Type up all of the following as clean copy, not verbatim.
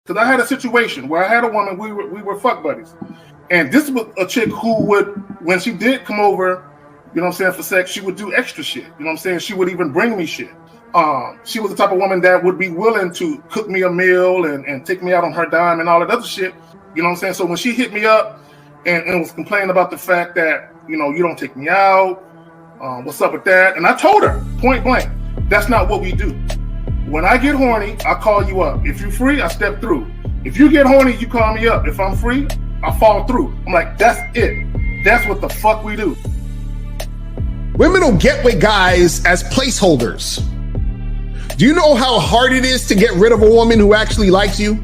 Because I had a situation where I had a woman, we were fuck buddies. And this was a chick who would, when she did come over, you know what I'm saying, for sex, she would do extra shit. You know what I'm saying? She would even bring me shit. She was the type of woman that would be willing to cook me a meal and take me out on her dime and all that other shit. You know what I'm saying? So when she hit me up and was complaining about the fact that, you know, you don't take me out, what's up with that? And I told her, point blank, that's not what we do. When I get horny, I call you up. If you're free, I step through. If you get horny, you call me up. If I'm free, I fall through. I'm like, that's it. That's what the fuck we do. Women don't get with guys as placeholders. Do you know how hard it is to get rid of a woman who actually likes you,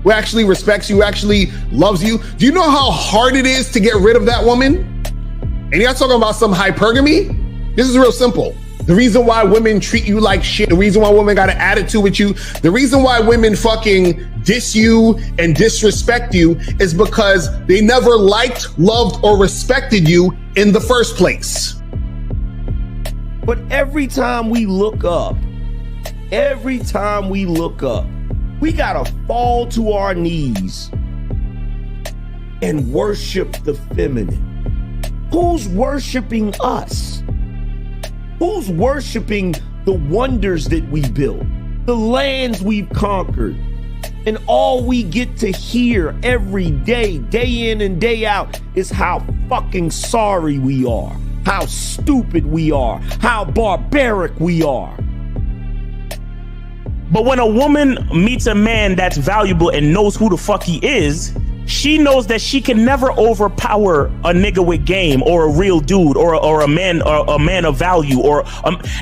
who actually respects you, who actually loves you? Do you know how hard it is to get rid of that woman? And you're not talking about some hypergamy? This is real simple. The reason why women treat you like shit, the reason why women got an attitude with you, the reason why women fucking diss you and disrespect you is because they never liked, loved, or respected you in the first place. But every time we look up, we gotta fall to our knees and worship the feminine. Who's worshiping us? Who's worshiping the wonders that we built, the lands we've conquered, and all we get to hear every day, day in and day out, is how fucking sorry we are, how stupid we are, how barbaric we are. But when a woman meets a man that's valuable and knows who the fuck he is, she knows that she can never overpower a nigga with game or a real dude or a man of value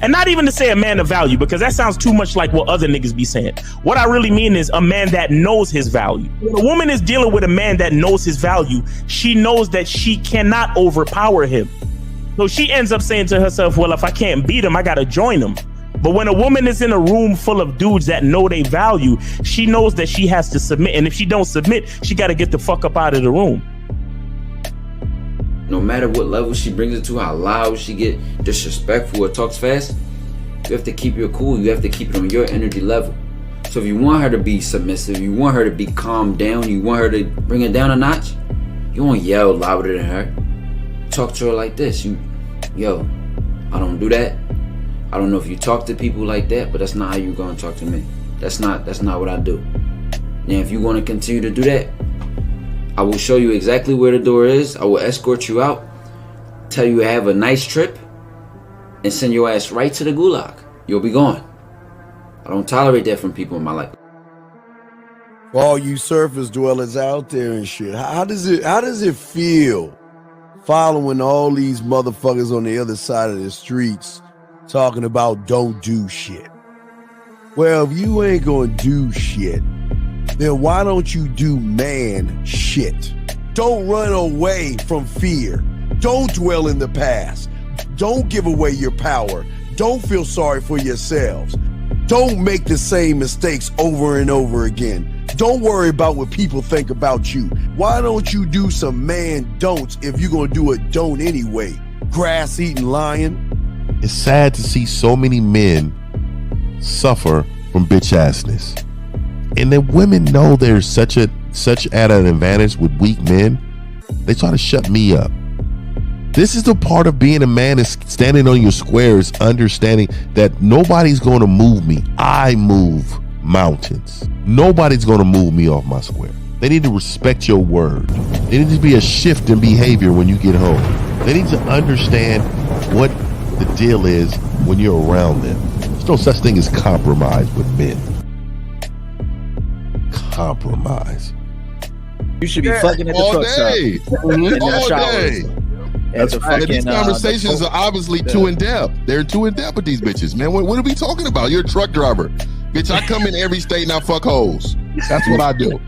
and not even to say a man of value, because that sounds too much like what other niggas be saying. What I really mean is a man that knows his value. When a woman is dealing with a man that knows his value, she knows that she cannot overpower him. So she ends up saying to herself, well, if I can't beat him, I gotta join him. But when a woman is in a room full of dudes that know they value, she knows that she has to submit. And if she don't submit, she got to get the fuck up out of the room. No matter what level she brings it to, how loud she get, disrespectful or talks fast, you have to keep your cool. You have to keep it on your energy level. So if you want her to be submissive, you want her to be calmed down, you want her to bring it down a notch, you won't yell louder than her. Talk to her like this. Yo, I don't do that. I don't know if you talk to people like that, but that's not how you're gonna talk to me. That's not what I do. Now, if you want to continue to do that, I will show you exactly where the door is. I will escort you out, tell you have a nice trip, and send your ass right to the gulag. You'll be gone. I don't tolerate that from people in my life. For all you surface dwellers out there and shit, how does it feel following all these motherfuckers on the other side of the streets talking about don't do shit? Well, if you ain't gonna do shit, then why don't you do man shit? Don't run away from fear. Don't dwell in the past. Don't give away your power. Don't feel sorry for yourselves. Don't make the same mistakes over and over again. Don't worry about what people think about you. Why don't you do some man don'ts if you're gonna do a don't anyway? Grass-eating lion. It's sad to see so many men suffer from bitch-assness. And then women know there's such at an advantage with weak men. They try to shut me up. This is the part of being a man, is standing on your squares, understanding that nobody's going to move me. I move mountains. Nobody's going to move me off my square. They need to respect your word. There needs to be a shift in behavior when you get home. They need to understand what the deal is when you're around them. There's no such thing as compromise with men. Compromise. You should be fucking at the truck stop. All day. That's right. These conversations are obviously too in depth. They're too in depth with these bitches, man. What are we talking about? You're a truck driver. Bitch, I come in every state and I fuck hoes. That's what I do.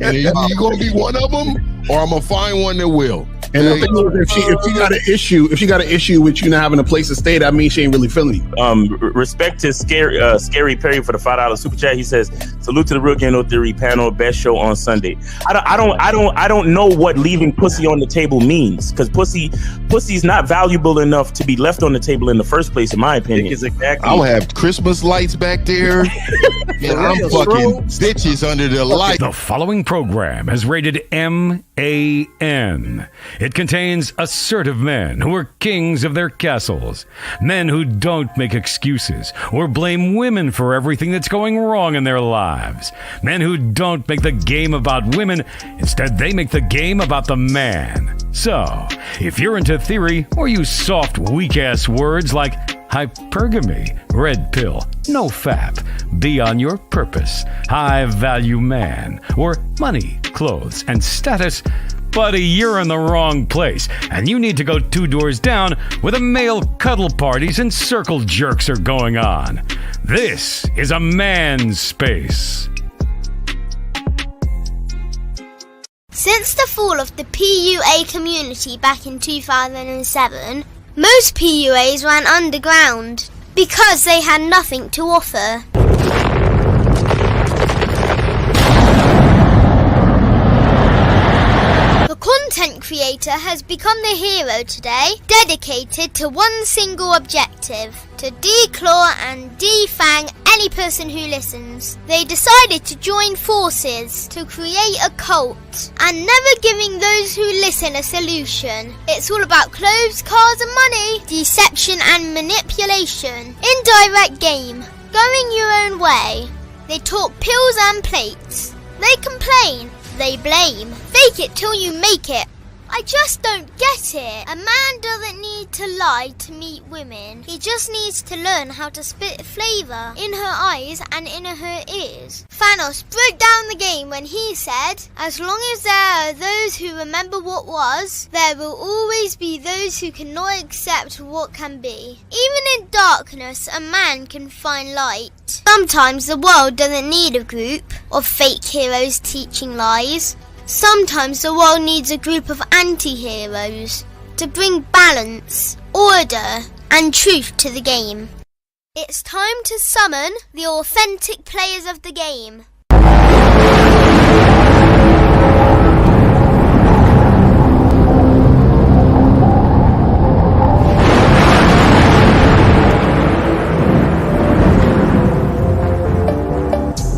And you gonna be one of them, or I'm gonna find one that will. And the thing is, if she got an issue with you not having a place to stay, that means she ain't really feeling you. Respect to Scary Perry for the $5 super chat. He says, "Salute to the Real Game No Theory panel, best show on Sunday." I don't know what leaving pussy on the table means, because pussy's not valuable enough to be left on the table in the first place, in my opinion. Exactly. I'll have Christmas lights back there. And I'm fucking bitches under the light. The following program is rated MAN. It contains assertive men who are kings of their castles, men who don't make excuses or blame women for everything that's going wrong in their lives, men who don't make the game about women, instead they make the game about the man. So, if you're into theory or use soft, weak-ass words like hypergamy, red pill, no fap, be on your purpose, high-value man, or money, clothes, and status, buddy, you're in the wrong place, and you need to go 2 doors down where the male cuddle parties and circle jerks are going on. This is a man's space. Since the fall of the PUA community back in 2007, most PUAs ran underground because they had nothing to offer. The content creator has become the hero today, dedicated to one single objective: to declaw and defang any person who listens. They decided to join forces to create a cult, and never giving those who listen a solution. It's all about clothes, cars and money, deception and manipulation, indirect game, going your own way. They talk pills and plates. They complain. They blame. Fake it till you make it. I just don't get it. A man doesn't need to lie to meet women. He just needs to learn how to spit flavour in her eyes and in her ears. Thanos broke down the game when he said, "As long as there are those who remember what was, there will always be those who cannot accept what can be." Even in darkness, a man can find light. Sometimes the world doesn't need a group of fake heroes teaching lies. Sometimes the world needs a group of anti-heroes to bring balance, order, and truth to the game. It's time to summon the authentic players of the game.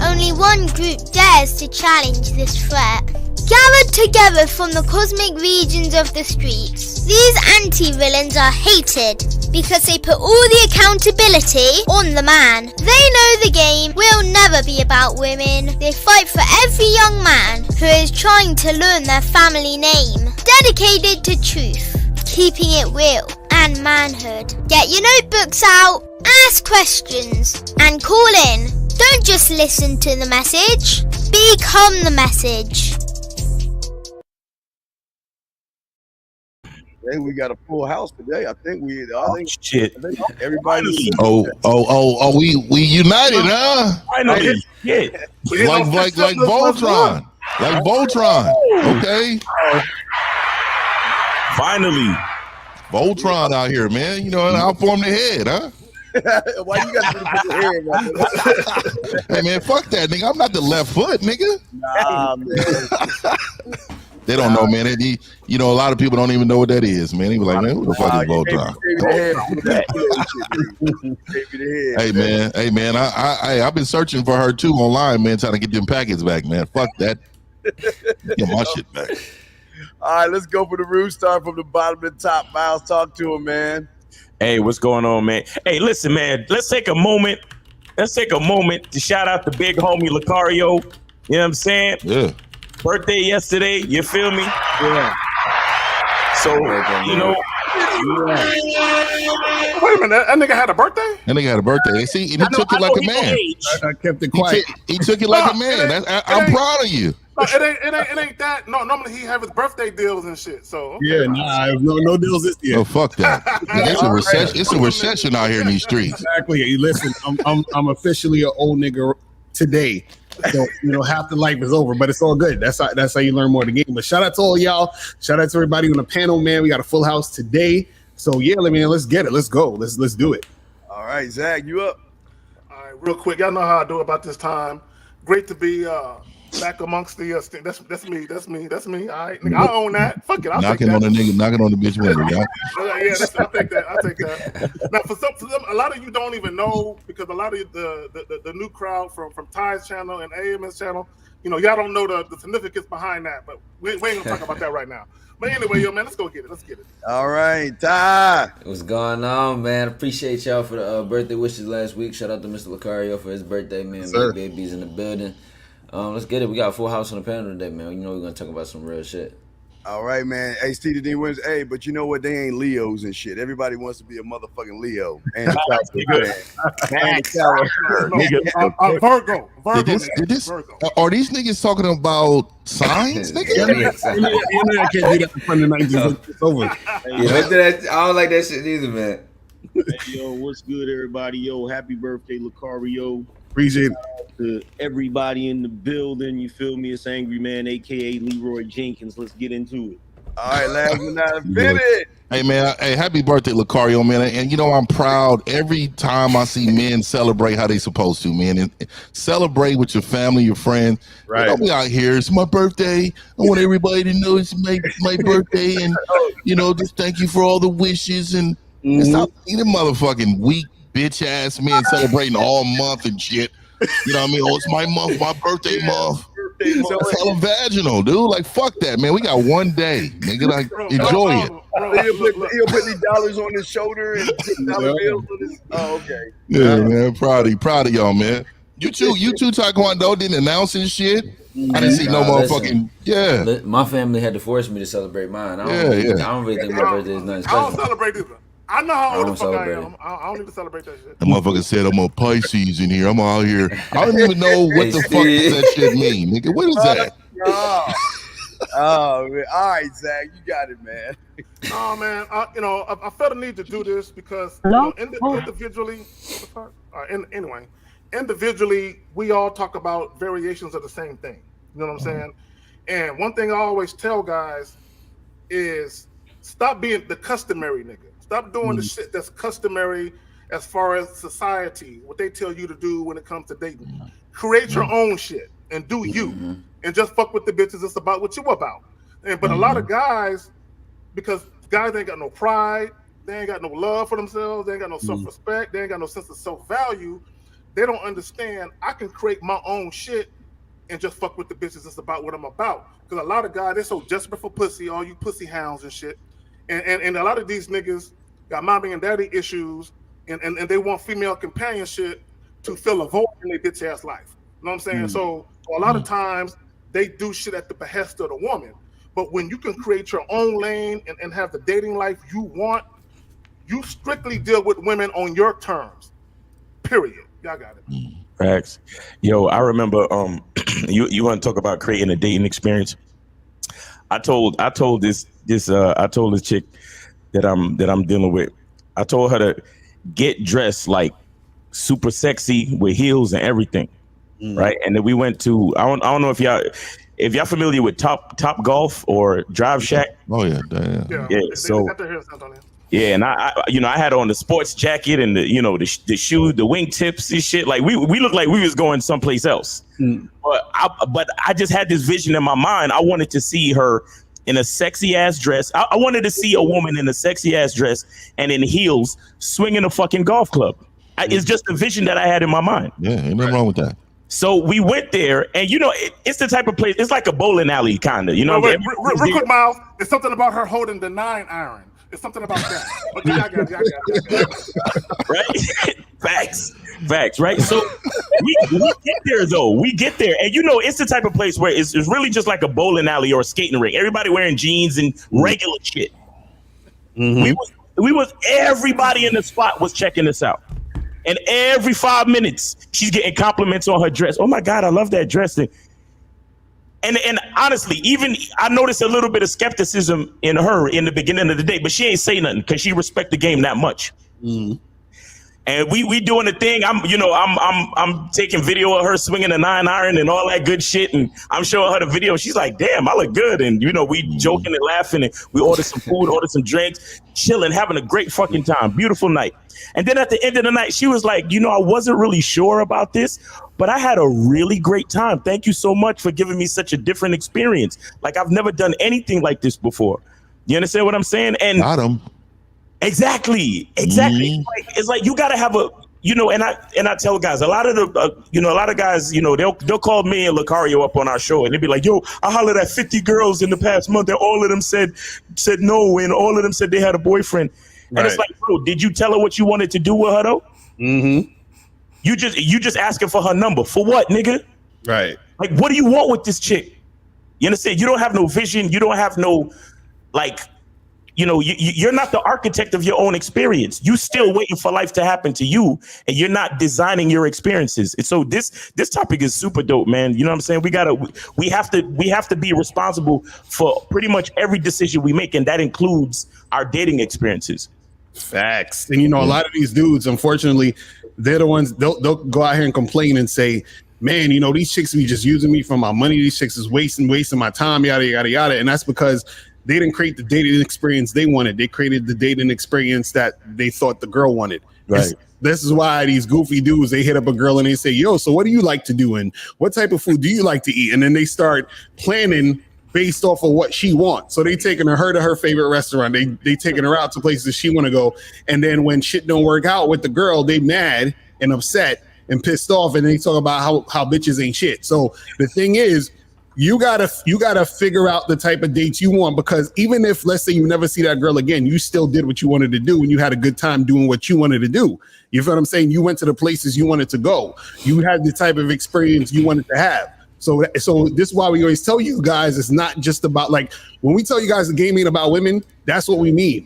Only one group dares to challenge this threat. Gathered together from the cosmic regions of the streets, these anti-villains are hated because they put all the accountability on the man. They know the game will never be about women. They fight for every young man who is trying to learn their family name. Dedicated to truth, keeping it real, and manhood. Get your notebooks out, ask questions, and call in. Don't just listen to the message, become the message. Hey, we got a full house today. I think shit. Everybody. We united, huh? Finally, yeah. Like Voltron. Like Voltron. Okay. Finally. Voltron out here, man. You know, I'll form the head, huh? Why you got to put your hair, man? Hey, man, fuck that, nigga. I'm not the left foot, nigga. Nah, man. They don't know, man. A lot of people don't even know what that is, man. He was like, man, who the fuck is Voltron? Hey, man. I've been searching for her too online, man, trying to get them packets back, man. Fuck that. Get my shit back. All right, let's go for the root. Start from the bottom to the top. Miles, talk to him, man. Hey, what's going on, man? Hey, listen, man. Let's take a moment to shout out the big homie Lucario. You know what I'm saying? Yeah. Birthday yesterday, you feel me? Yeah. So, you know. Wait a minute, that nigga had a birthday? That nigga had a birthday. See, and he took it like a man. I kept it quiet. He took it like a man. I'm proud of you. No, it ain't that. No, normally he have his birthday deals and shit. So okay. Yeah, nah, no deals this year. Oh, fuck that. It's a recession. It's a recession out here in these streets. Exactly. Hey, listen, I'm officially an old nigga today. So, half the life is over, but it's all good. That's how you learn more of the game. But shout out to all y'all. Shout out to everybody on the panel, man. We got a full house today. So yeah, man, let's get it. Let's go. Let's do it. All right, Zach, you up? All right, real quick. Y'all know how I do about this time. Great to be back amongst the that's me. All right, nigga, I own that. Fuck it, I'll knocking take that. on the nigga, knocking on the bitch window, y'all. Yeah, I'll take that. Now, for some, a lot of you don't even know, because a lot of the new crowd from Ty's channel and AM's channel, y'all don't know the significance behind that. But we ain't gonna talk about that right now. But anyway, yo, man, let's go get it. Let's get it. All right, Ty. What's going on, man? Appreciate y'all for the birthday wishes last week. Shout out to Mr. Lucario for his birthday, man. Big baby's in the building. Let's get it. We got a full house on the panel today, man. We're gonna talk about some real shit. All right, man. Hey, Steve D wins. Hey, but you know what? They ain't Leos and shit. Everybody wants to be a motherfucking Leo. And Virgo. Are these niggas talking about signs, nigga? I can't do that in front of the 90s. It's over. I don't like that shit either, man. Hey, yo, what's good, everybody? Yo, happy birthday, Lucario. Appreciate it. To everybody in the building, you feel me? It's Angry Man, aka Leroy Jenkins. Let's get into it. All right, last but not minute. Hey man, happy birthday, Lucario, man. And I'm proud every time I see men celebrate how they supposed to, man. And celebrate with your family, your friends. Right. We out here. It's my birthday. I want everybody to know it's my birthday, and just thank you for all the wishes, and stop being a motherfucking weak bitch ass men celebrating all month and shit. You know what I mean? Oh, it's my month, my birthday month. It's hella vaginal, dude. Like, fuck that, man. We got one day, nigga. Like, enjoy it. He'll put these dollars on his shoulder and $6 bills on his. Oh, okay. Yeah, man. Proud of y'all, man. You too, Taekwondo didn't announce his shit. I didn't see no motherfucking. Yeah. My family had to force me to celebrate mine. I don't really think my birthday is nothing special. I don't celebrate either. I know how old the fuck I am. I don't need to celebrate that shit. The motherfucker said I'm a Pisces in here. I'm out here. I don't even know what the fuck does that shit mean, nigga. What is that? Oh, man. All right, Zach, you got it, man. Oh man, I felt a need to do this because individually, individually, we all talk about variations of the same thing. You know what I'm saying? And one thing I always tell guys is stop being the customary nigga. Stop doing the shit that's customary as far as society, what they tell you to do when it comes to dating. Create your own shit and do you, and just fuck with the bitches. It's about what you about. But a lot of guys, because guys ain't got no pride, they ain't got no love for themselves, they ain't got no self-respect, they ain't got no sense of self-value. They don't understand I can create my own shit and just fuck with the bitches. It's about what I'm about. Because a lot of guys, they're so desperate for pussy, all you pussy hounds and shit. And a lot of these niggas got mommy and daddy issues, and they want female companionship to fill a void in their bitch ass life. You know what I'm saying? So a lot of times they do shit at the behest of the woman. But when you can create your own lane and have the dating life you want, you strictly deal with women on your terms. Period. Y'all got it. Facts. Yo, I remember you want to talk about creating a dating experience. I told this chick that I'm dealing with. I told her to get dressed like super sexy with heels and everything, right? And then we went to I don't know if y'all familiar with Top Golf or Drive Shack. Oh yeah. So yeah, and I had on the sports jacket and the shoe, the wingtips and shit. Like we looked like we was going someplace else. But I just had this vision in my mind. I wanted to see her in a sexy ass dress. I wanted to see a woman in a sexy ass dress and in heels swinging a fucking golf club. It's just a vision that I had in my mind. Yeah, ain't nothing wrong with that. So we went there, and it's the type of place. It's like a bowling alley, kind of. Real quick, Miles. It's something about her holding the 9-iron. It's something about that. Okay, I got it. Right? Facts. Right. So we get there though. We get there, and it's the type of place where it's really just like a bowling alley or a skating rink. Everybody wearing jeans and regular shit. We was everybody in the spot was checking this out. And every 5 minutes, she's getting compliments on her dress. Oh my God, I love that dress. And honestly, even I noticed a little bit of skepticism in her in the beginning of the day, but she ain't say nothing because she respect the game that much. And we doing the thing. I'm taking video of her swinging a 9-iron and all that good shit. And I'm showing her the video. She's like, damn, I look good. And, we joking and laughing. And we ordered some food, ordered some drinks, chilling, having a great fucking time. Beautiful night. And then at the end of the night, she was like, I wasn't really sure about this, but I had a really great time. Thank you so much for giving me such a different experience. Like, I've never done anything like this before. You understand what I'm saying? And got him. Exactly. It's like you gotta have a, and I tell guys, a lot of guys, they'll call me and Lucario up on our show and they'll be like, yo, I hollered at 50 girls in the past month and all of them said no, and all of them said they had a boyfriend. And it's like, bro, did you tell her what you wanted to do with her though? Mm-hmm. You just asking for her number. For what, nigga? Right. Like, what do you want with this chick? You understand? You don't have no vision. You don't have no, like, you're not the architect of your own experience. You still waiting for life to happen to you, and you're not designing your experiences. And so this topic is super dope, man. You know what I'm saying? We have to be responsible for pretty much every decision we make, and that includes our dating experiences. Facts. And a lot of these dudes, unfortunately, they're the ones they'll go out here and complain and say, man, these chicks be just using me for my money. These chicks is wasting my time, yada yada yada. And that's because they didn't create the dating experience they wanted. They created the dating experience that they thought the girl wanted. Right. This is why these goofy dudes, they hit up a girl and they say, yo, so what do you like to do? And what type of food do you like to eat? And then they start planning based off of what she wants. So they taking her to her favorite restaurant. They taking her out to places she want to go. And then when shit don't work out with the girl, they mad and upset and pissed off. And they talk about how bitches ain't shit. So the thing is, you gotta figure out the type of dates you want, because even if, let's say, you never see that girl again, you still did what you wanted to do and you had a good time doing what you wanted to do. You feel what I'm saying? You went to the places you wanted to go. You had the type of experience you wanted to have. So this is why we always tell you guys, it's not just about, like, when we tell you guys the game ain't about women, that's what we mean.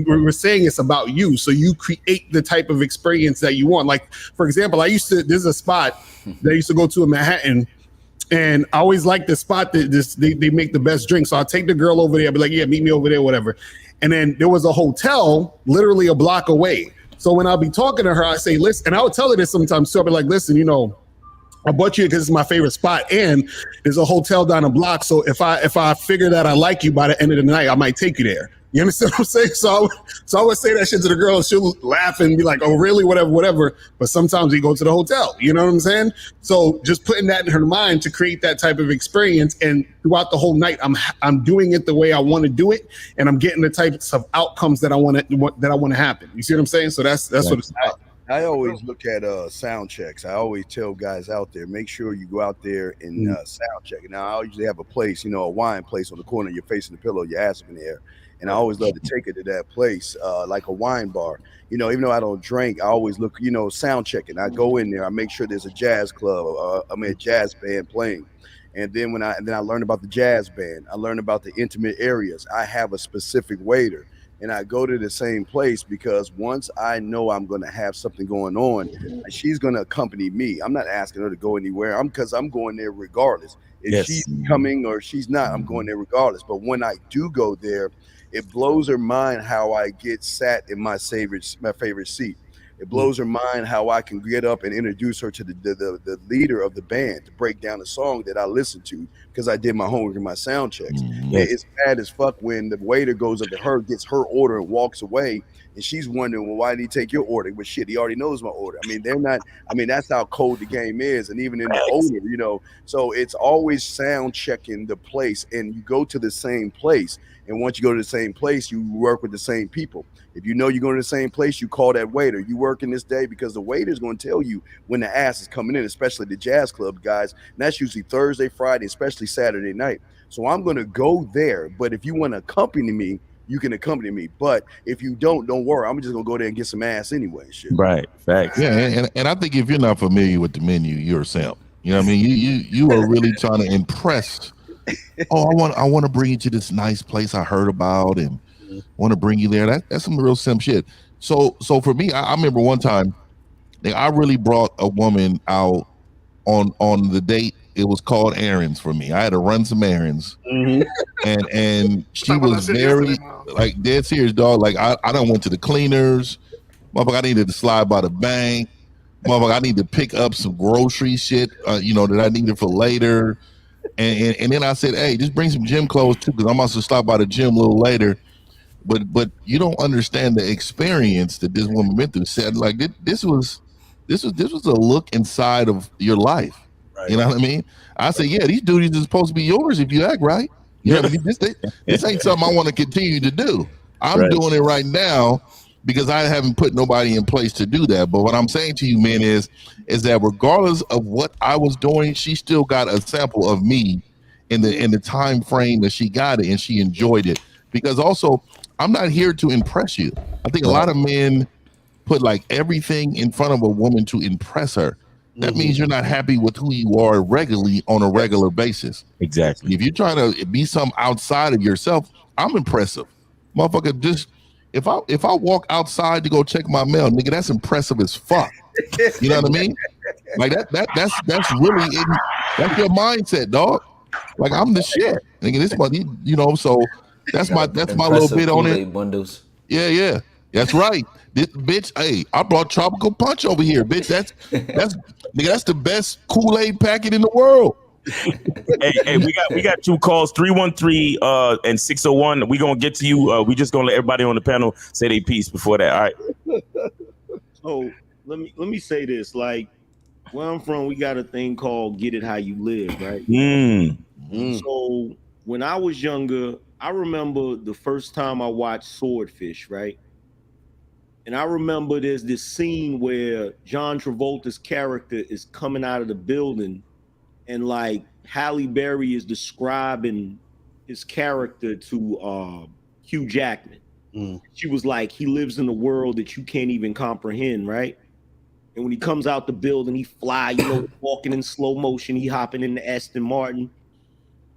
We're saying it's about you. So you create the type of experience that you want. Like, for example, there's a spot that I used to go to in Manhattan, and I always like the spot that they make the best drinks. So I'll take the girl over there. I'll be like, yeah, meet me over there, whatever. And then there was a hotel literally a block away. So when I'll be talking to her, I say, listen, and I would tell her this sometimes too. I'll be like, listen, I bought you because it's my favorite spot, and there's a hotel down the block. So if I figure that I like you by the end of the night, I might take you there. You understand what I'm saying? So I would say that shit to the girl, and she'll laugh and be like, oh, really? Whatever. But sometimes we go to the hotel. You know what I'm saying? So just putting that in her mind to create that type of experience, and throughout the whole night, I'm doing it the way I want to do it, and I'm getting the types of outcomes that I want to happen. You see what I'm saying? So that's what it's about. I always look at sound checks. I always tell guys out there, make sure you go out there and sound check. Now, I usually have a place, a wine place on the corner, you're facing the pillow, your ass up in the air. And I always love to take it to that place, like a wine bar. Even though I don't drink, I always look, sound checking. I go in there, I make sure there's a jazz club, a jazz band playing. And then I learned about the jazz band. I learned about the intimate areas. I have a specific waiter. And I go to the same place because once I know I'm going to have something going on, she's going to accompany me. I'm not asking her to go anywhere. Because I'm going there regardless. If she's coming or she's not, I'm going there regardless. But when I do go there, it blows her mind how I get sat in my favorite seat. It blows her mind how I can get up and introduce her to the leader of the band to break down the song that I listened to because I did my homework and my sound checks. It's bad as fuck when the waiter goes up to her, gets her order, and walks away, and she's wondering, well, why did he take your order? But shit, he already knows my order. That's how cold the game is, and even in the older, so it's always sound checking the place, and you go to the same place. And once you go to the same place, you work with the same people. If you know you're going to the same place, you call that waiter. You working this day because the waiter is going to tell you when the ass is coming in, especially the jazz club guys. And that's usually Thursday, Friday, especially Saturday night. So I'm going to go there. But if you want to accompany me, you can accompany me. But if you don't worry. I'm just going to go there and get some ass anyway. Shit. Right. Facts. Yeah. And I think if you're not familiar with the menu, you're a simp. You know what I mean? You are really trying to impress. Oh, I want to bring you to this nice place I heard about and want to bring you there. That's some real simp shit. So for me, I remember one time I really brought a woman out on the date. It was called errands for me. I had to run some errands, and she was very like dead serious, dog. Like I done went to the cleaners, Motherfucker, I needed to slide by the bank. Motherfucker, I need to pick up some grocery shit, that I needed for later. And then I said, hey, just bring some gym clothes too, because I'm about to stop by the gym a little later. But you don't understand the experience that this woman went through. Said like this was a look inside of your life. Right. You know what I mean? I said, yeah, these duties are supposed to be yours if you act right. You know what I mean? This ain't something I want to continue to do. I'm doing it right now because I haven't put nobody in place to do that. But what I'm saying to you, man, is that regardless of what I was doing, she still got a sample of me in the time frame that she got it, and she enjoyed it. Because also, I'm not here to impress you. I think a lot of men put like everything in front of a woman to impress her. That means you're not happy with who you are regularly on a regular basis. Exactly. If you're trying to be some outside of yourself, I'm impressive. Motherfucker, just if I walk outside to go check my mail, nigga, that's impressive as fuck. You know what I mean? Like that's really that's your mindset, dog. Like I'm the shit. Nigga, this money, so that's my little bit on it. Bundles. Yeah. That's right. This bitch, hey, I brought tropical punch over here, bitch. That's nigga, that's the best Kool-Aid packet in the world. hey, we got 2 calls, 313 and 601. We gonna get to you. We just gonna let everybody on the panel say their piece before that. All right. So let me say this. Like, where I'm from, we got a thing called "Get It How You Live," right? So when I was younger, I remember the first time I watched Swordfish, right? And I remember there's this scene where John Travolta's character is coming out of the building, and like Halle Berry is describing his character to Hugh Jackman. She was like, he lives in a world that you can't even comprehend, right? And when he comes out the building, he fly, walking in slow motion, he hopping in the Aston Martin.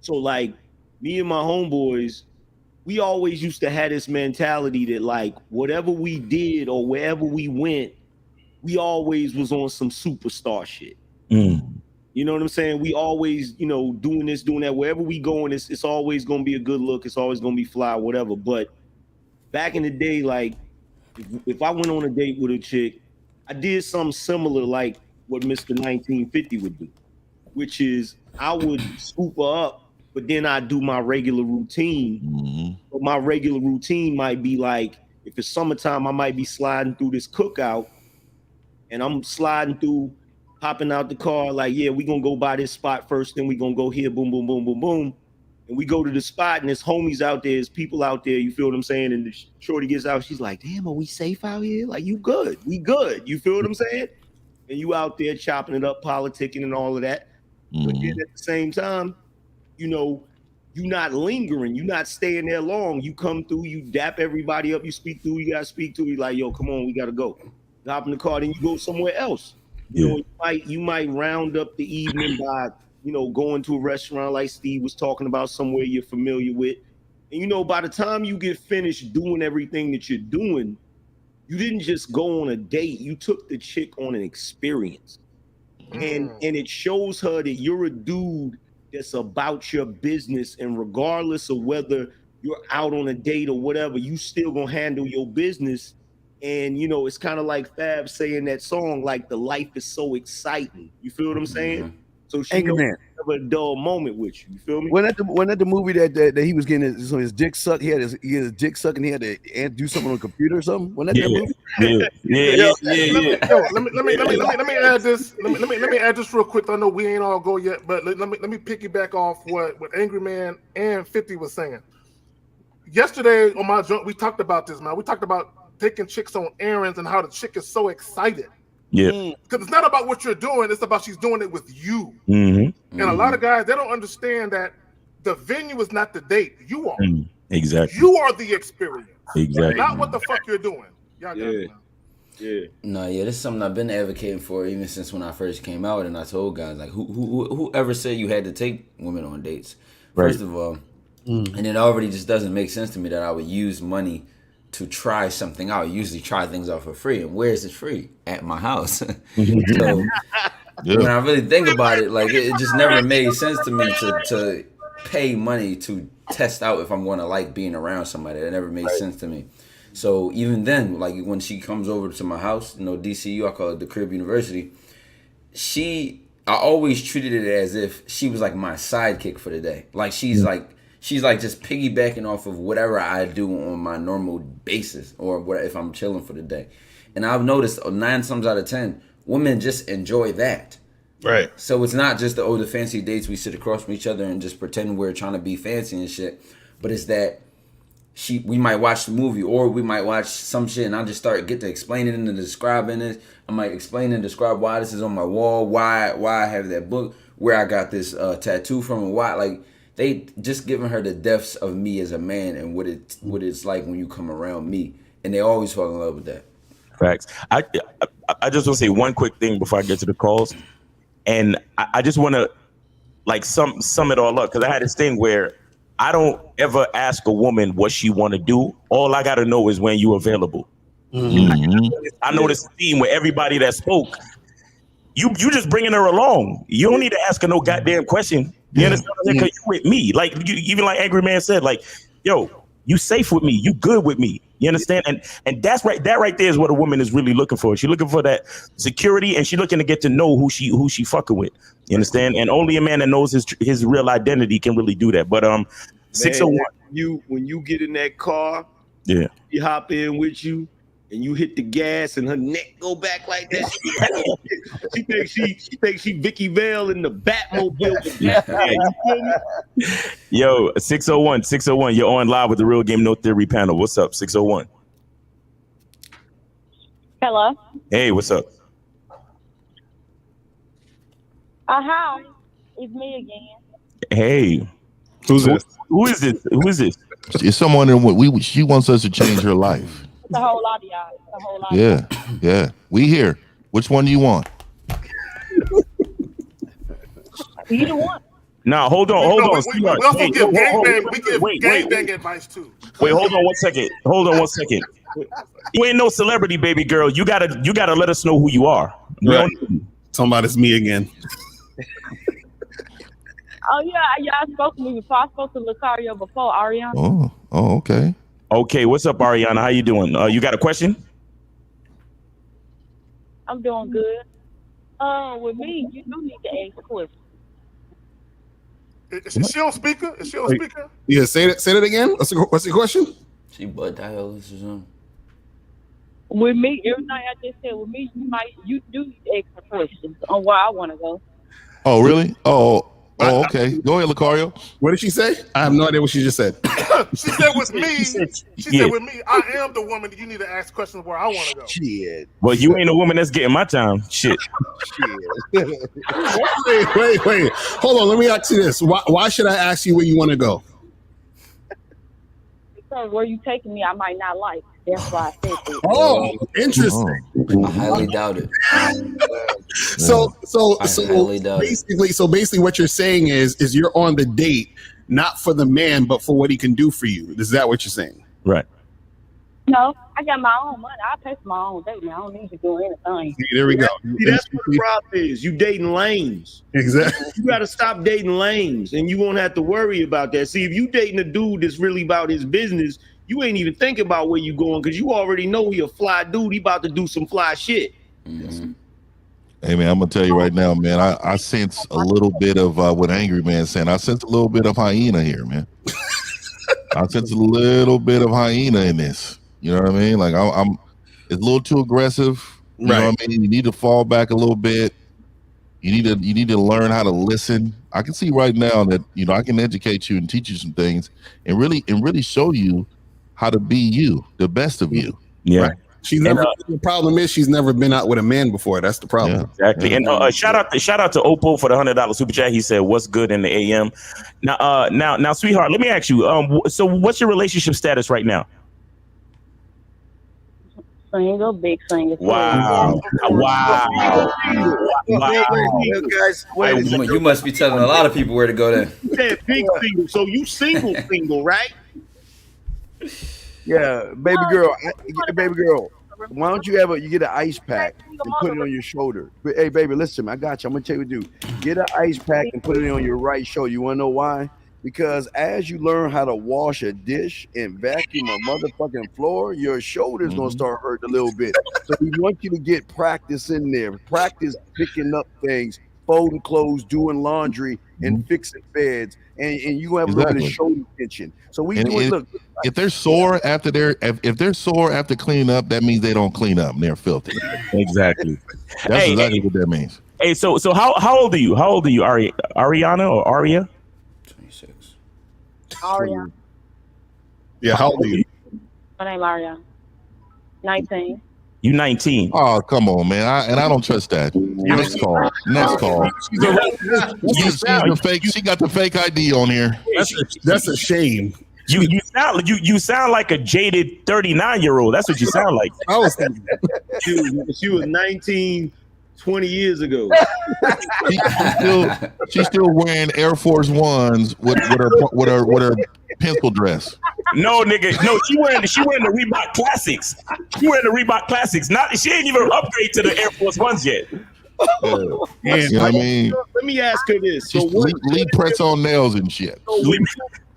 So like me and my homeboys, we always used to have this mentality that like whatever we did or wherever we went, we always was on some superstar shit. You know what I'm saying? We always, doing this, doing that. Wherever we going, it's always going to be a good look. It's always going to be fly, whatever. But back in the day, like if I went on a date with a chick, I did something similar like what Mr. 1950 would do, which is I would scoop her up, but then I do my regular routine. But my regular routine might be like, if it's summertime, I might be sliding through this cookout, and I'm sliding through, hopping out the car, like, yeah, we gonna go by this spot first, then we gonna go here, boom, boom, boom, boom, boom. And we go to the spot, and there's homies out there, there's people out there, you feel what I'm saying? And the shorty gets out, she's like, damn, are we safe out here? Like, you good, we good, you feel what I'm saying? And you out there chopping it up, politicking and all of that. But then at the same time, you not lingering, you not staying there long. You come through, you dap everybody up, you speak through, you gotta speak to, you like, yo, come on, we gotta go. You hop in the car, then you go somewhere else. You might round up the evening by, going to a restaurant like Steve was talking about, somewhere you're familiar with. And by the time you get finished doing everything that you're doing, you didn't just go on a date, you took the chick on an experience. And it shows her that you're a dude that's about your business, and regardless of whether you're out on a date or whatever, you still gonna handle your business. And it's kind of like Fab saying that song, like the life is so exciting. You feel what I'm saying? So she don't have a dull moment with you. You feel me? Wasn't that the movie that he was getting his dick sucked? He had his dick sucked, and he had to do something on the computer or something. Wasn't that movie? Let me add this. Let me add this real quick. I know we ain't all go yet, but let me piggyback off what Angry Man and 50 was saying. Yesterday on my joint, we talked about this, man. We talked about taking chicks on errands and how the chick is so excited. Yeah. Because it's not about what you're doing, it's about she's doing it with you. And a lot of guys, they don't understand that the venue is not the date. You are. Exactly. You are the experience. Exactly. Not what the fuck you're doing. Y'all got it, man. This is something I've been advocating for even since when I first came out, and I told guys, like, whoever said you had to take women on dates, first of all, and it already just doesn't make sense to me that I would use money to try something out. I usually try things out for free, and where is it free? At my house. So when I really think about it, like it just never made sense to me to pay money to test out if I'm going to like being around somebody. It never made sense to me. So even then, like when she comes over to my house, DCU, I call it the Crib University. I always treated it as if she was like my sidekick for the day. Like she's like just piggybacking off of whatever I do on my normal basis, or what if I'm chilling for the day. And I've noticed 9 times out of 10, women just enjoy that. Right. So it's not just the fancy dates we sit across from each other and just pretend we're trying to be fancy and shit, but it's that we might watch the movie, or we might watch some shit and I'll just get to explaining and describing it. I might explain and describe why this is on my wall, why I have that book, where I got this tattoo from, and why. Like, they just giving her the depths of me as a man and what it's like when you come around me, and they always fall in love with that. Facts. I just want to say one quick thing before I get to the calls, and I just want to like sum it all up, because I had this thing where I don't ever ask a woman what she want to do. All I got to know is when you available. I know this theme where everybody that spoke, you just bringing her along. You don't need to ask her no goddamn question. You understand? Because you with me. Like, even like Angry Man said, like, yo, you safe with me. You good with me. You understand? And that's right. That right there is what a woman is really looking for. She's looking for that security, and she's looking to get to know who she fucking with. You understand? And only a man that knows his real identity can really do that. But 601. When you get in that car, yeah, you hop in with you, and you hit the gas, and her neck go back like that. she thinks she Vicky Vale in the Batmobile. Yo, 601, you're on live with the Real Game No Theory panel. What's up, 601? Hello. Hey, what's up? Hi, it's me again. Hey, who's this? Who is this? It's someone she wants us to change her life. It's a whole lot of y'all. It's a whole lot. Yeah. We here. Which one do you want? Either one. Now, hold on. We also give gangbang advice too. Wait, hold on one second. You ain't no celebrity, baby girl. You gotta let us know who you are. Right. Talking about it's me again. Oh yeah, y'all spoke to me before. I spoke to Lucario before, Ariana. Oh, okay. Okay, what's up, Ariana? How you doing? You got a question? I'm doing good. With me, you do need to ask questions. Is she on speaker? Yeah, say that again. What's the question? She butt dial or something. With me, everything I just said, with me, you do need to ask questions on where I want to go. Oh, really? Oh, okay. Go ahead, Lucario. What did she say? I have no idea what she just said. She said with me. She said with me, I am the woman that you need to ask questions where I want to go. Shit. Well, you ain't a woman that's getting my time. Shit. Wait. Hold on. Let me ask you this. Why should I ask you where you want to go? Because where you taking me, I might not like. That's why I said that. Oh, interesting. I highly doubt it. So basically what you're saying is you're on the date not for the man but for what he can do for you. Is that what you're saying? Right. No, I got my own money. I pay for my own date. I don't need to do anything. See, there we go. See, that's what the problem is. You dating lames. Exactly. You got to stop dating lames, and you won't have to worry about that. See, if you dating a dude that's really about his business, you ain't even thinking about where you going because you already know he a fly dude. He about to do some fly shit. Mm-hmm. Hey man, I'm gonna tell you right now, man. I sense a little bit of what Angry Man saying. I sense a little bit of hyena here, man. I sense a little bit of hyena in this. You know what I mean? Like I'm it's a little too aggressive. You know what I mean? You need to fall back a little bit. You need to learn how to listen. I can see right now that I can educate you and teach you some things and really show you how to be you, the best of you. Yeah. Right. The problem is she's never been out with a man before. That's the problem. Yeah, exactly. And shout out to Oppo for the $100 super chat. He said, "What's good in the AM?" Now, sweetheart, let me ask you. So what's your relationship status right now? Single, big single. Wow. Guys, you must be telling a lot of people where to go then. You said big single, so you single, right? Yeah, baby girl, why don't you get an ice pack and put it on your shoulder? But, hey, baby, listen, I got you. I'm going to tell you what to do. Get an ice pack and put it on your right shoulder. You want to know why? Because as you learn how to wash a dish and vacuum a motherfucking floor, your shoulders gonna start hurting a little bit. So we want you to get practice in there. Practice picking up things, folding clothes, doing laundry, and fixing beds. And you gonna have a little bit of shoulder tension. So we do it. Look, if they're sore after if they're sore after cleaning up, that means they don't clean up and they're filthy. Exactly. That's exactly what that means. Hey, so how old are you? How old are you, Ariana or Aria? 26. Ariana. Yeah, how old are you? My name Ariana. 19. You 19. Oh, come on, man. I don't trust that. Next call. She got the fake ID on here. That's a shame. You sound like a jaded 39-year-old. That's what you sound like. I was thinking She was 19, 20 years ago. She's still wearing Air Force Ones with her pencil dress. No, nigga. No, she wearing the Reebok Classics. She wearing the Reebok Classics. She ain't even upgrade to the Air Force Ones yet. You know what I mean? Let me ask her this. So Lee press on nails and shit.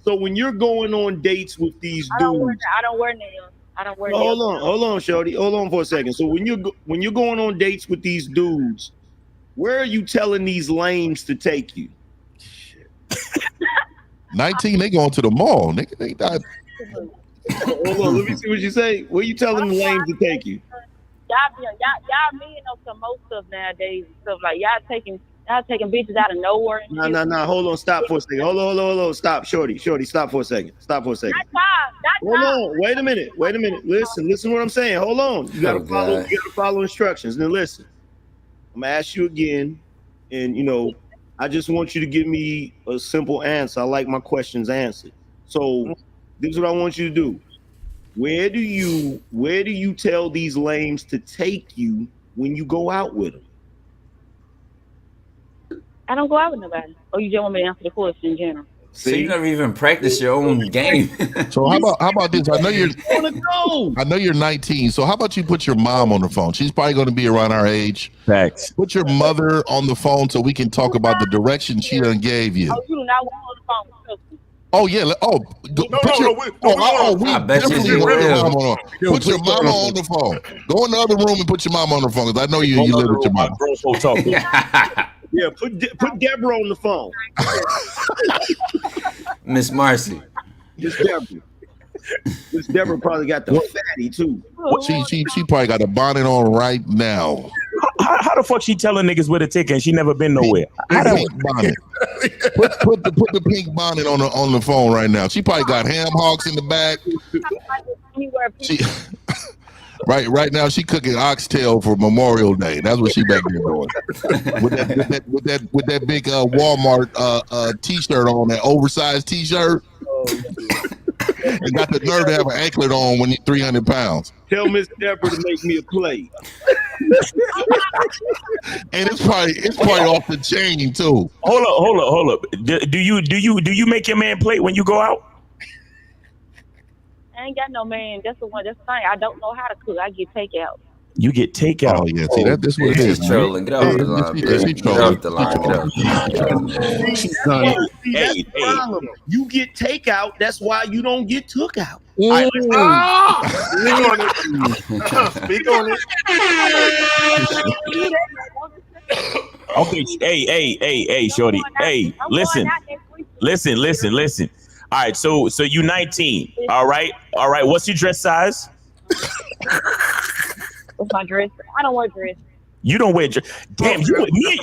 So when you're going on dates with these dudes, I don't wear nails. I don't wear hold nails. hold on, shorty. Hold on for a second. So when you're going on dates with these dudes, where are you telling these lames to take you? 19, they going to the mall. They not. Hold on, let me see what you say. Where you telling the lames to take you? Y'all men know some most stuff nowadays and stuff like y'all taking bitches out of nowhere. No. Hold on, stop for a second. Hold on. Stop, shorty. Stop for a second. Not time. Hold on. Wait a minute. Listen what I'm saying. Hold on. You gotta follow instructions. Now listen. I'm gonna ask you again, and I just want you to give me a simple answer. I like my questions answered. So this is what I want you to do. Where do you tell these lames to take you when you go out with them? I don't go out with nobody. Oh, you just want me to answer the question in general? So you never even practice your own game. So how about this? I know you're 19. So how about you put your mom on the phone? She's probably going to be around our age. Facts. Put your mother on the phone so we can talk about the direction she done gave you. Oh, you do not want on the phone. Oh yeah. I bet you put your mama on the phone. Go in the other room and put your mama on the phone because I know you live with your mama. Yeah, put Deborah on the phone. Miss Marcy. Miss Deborah probably got the fatty too. She probably got a bonnet on right now. How the fuck she telling niggas where to take her and she never been nowhere? Pink bonnet. Put the pink bonnet on the phone right now. She probably got ham hocks in the back. Right now she cooking oxtail for Memorial Day. That's what she back there doing. with that big Walmart t-shirt on, that oversized t-shirt. And got the nerve to have an anklet on when you're 300 pounds. Tell Miss Deborah to make me a plate. And it's probably off the chain too. Hold up. Do you make your man plate when you go out? I ain't got no man. That's the thing. I don't know how to cook. I get takeout. You get takeout. Oh yeah, see that's what it is. She's trolling. Get off the line. Get off the line. Hey. You get takeout. That's why you don't get took out. Speak on it. Okay. Hey, shorty. Hey, listen. All right, so you 19. All right. What's your dress size? What's my dress? I don't wear dress. You don't wear dress. Damn, you with me.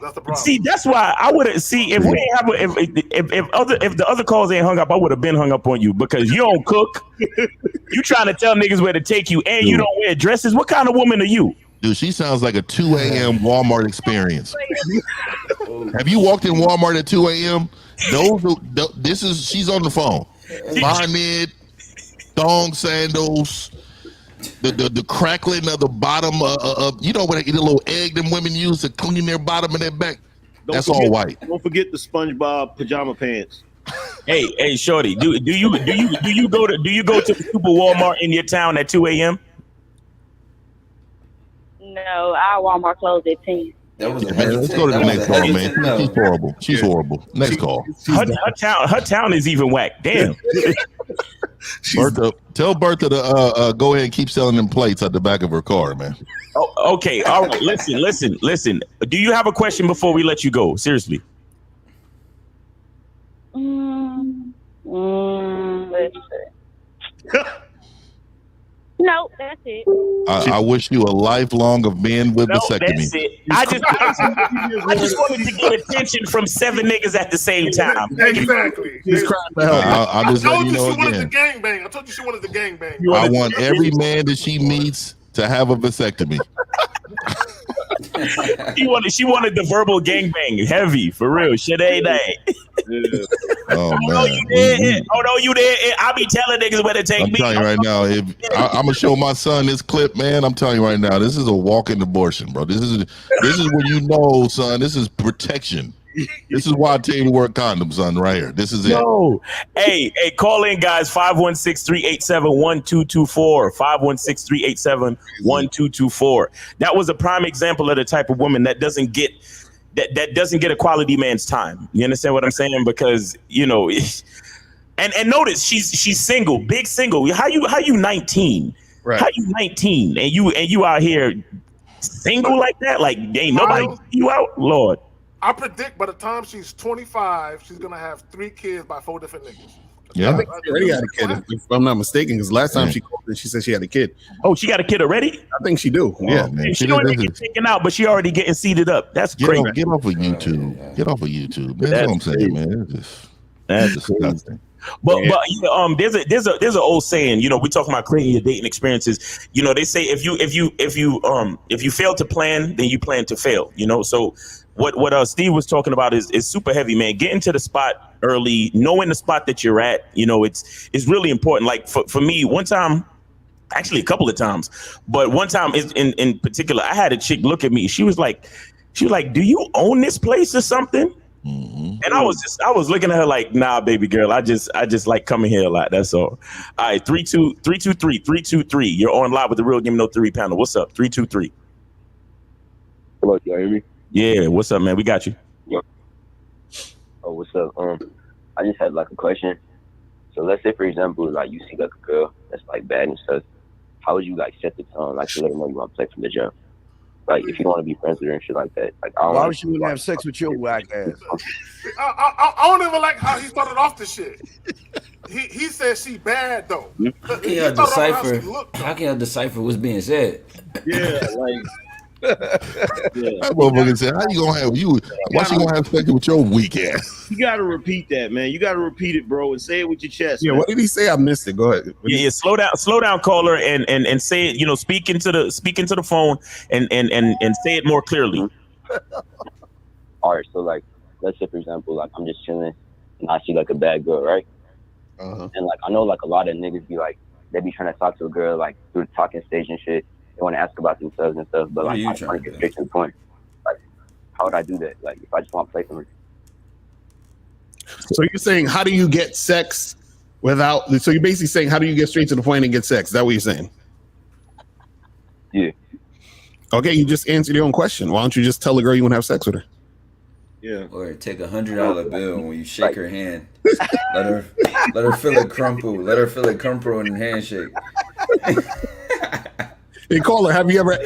That's the problem. See, that's why I would have. See, if we have if the other calls ain't hung up, I would have been hung up on you because you don't cook. You trying to tell niggas where to take you, and you don't wear dresses. What kind of woman are you? Dude, she sounds like a 2 a.m. Walmart experience. Have you walked in Walmart at 2 a.m.? She's on the phone. Bonnet, thong sandals, the crackling of the bottom of when they eat a little egg them women use to clean their bottom and their back. That's all white. Don't forget the SpongeBob pajama pants. Hey, shorty, do you go to the Super Walmart in your town at 2 a.m.? No, our Walmart closed at 10. That was a Let's go to the next call, man. She's horrible. She's horrible. Next call. Her town is even whack. Damn. Bertha, tell Bertha to go ahead and keep selling them plates at the back of her car, man. Oh, okay. All right. Listen. Do you have a question before we let you go? Seriously. Let's see. No, that's it. I wish you a lifelong of men with vasectomy. That's it. I just wanted to get attention from 7 niggas at the same time. Exactly. He's crying for help. I'll just let you know she wanted the again. gangbang. I told you she wanted the gangbang. I want every man that she meets to have a vasectomy. She wanted the verbal gangbang, heavy for real. Shit ain't that. Oh man! No, you did. I be telling niggas where to take me. I'm telling you right now, if I'm gonna show my son this clip, man, I'm telling you right now, this is a walking abortion, bro. This is when you know, son. This is protection. This is why I tell you to wear condoms, son. Right here. This is it. No. Hey, call in, guys. 516-387-1224. 516-387-1224. That was a prime example of the type of woman that doesn't get a quality man's time. You understand what I'm saying? Because and notice she's single, big single. How you 19? Right. How you 19 and you out here single like that? Like ain't nobody you out, Lord. I predict by the time she's 25, she's gonna have 3 kids by 4 different niggas. Yeah, I think she already had a kid, if I'm not mistaken. Because last time she called in, she said she had a kid. Oh, she got a kid already? I think she do. Yeah, man. She don't even get taken out, but she already getting seated up. That's crazy. Get off of YouTube. Get off of YouTube. That's what I'm saying, man. That's disgusting. But there's an old saying, we talking about creating your dating experiences. They say if you fail to plan, then you plan to fail. So what Steve was talking about is super heavy, man. Get into the spot early, knowing the spot that you're at. It's really important. Like for me, one time, actually a couple of times, but one time in particular, I had a chick look at me. She was like, "Do you own this place or something?" Mm-hmm. And I was looking at her like, "Nah, baby girl, I just like coming here a lot. That's all." All right, 323. You're on live with the Real Game No Theory panel. What's up? 323. Hello, y'all hear me? Yeah, what's up, man? We got you. Yeah. Oh, what's up? I just had like a question. So let's say, for example, like you see like a girl that's like bad and stuff. How would you like set the tone, like to let her know you want to play from the jump? Like if you don't want to be friends with her and shit like that. Like why would you have sex with your whack ass? I don't even like how he started off the shit. He said she bad though. How can y'all decipher what's being said? Yeah, like. That motherfucker said, "How you gonna have you? Why she gonna have sex with your weak ass?" You gotta repeat that, man. You gotta repeat it, bro, and say it with your chest. Yeah, man. what did he say? I missed it. Go ahead. Yeah, slow down, caller, and say it. Speak into the phone and say it more clearly. All right, so like, let's say for example, like I'm just chilling and I see like a bad girl, right? Uh-huh. And like I know like a lot of niggas be like they be trying to talk to a girl like through the talking stage and shit. They want to ask about themselves and stuff, but like I'm trying to get straight to the point. Like, how would I do that? Like, if I just want to play from her. So you're saying, how do you get sex without? So you're basically saying, how do you get straight to the point and get sex? Is that what you're saying? Yeah. Okay, you just answered your own question. Why don't you just tell a girl you want to have sex with her? Yeah. Or take $100 bill when you shake her hand. Let her feel it crumple. Let her feel it crumple in the handshake. Hey, caller, have you ever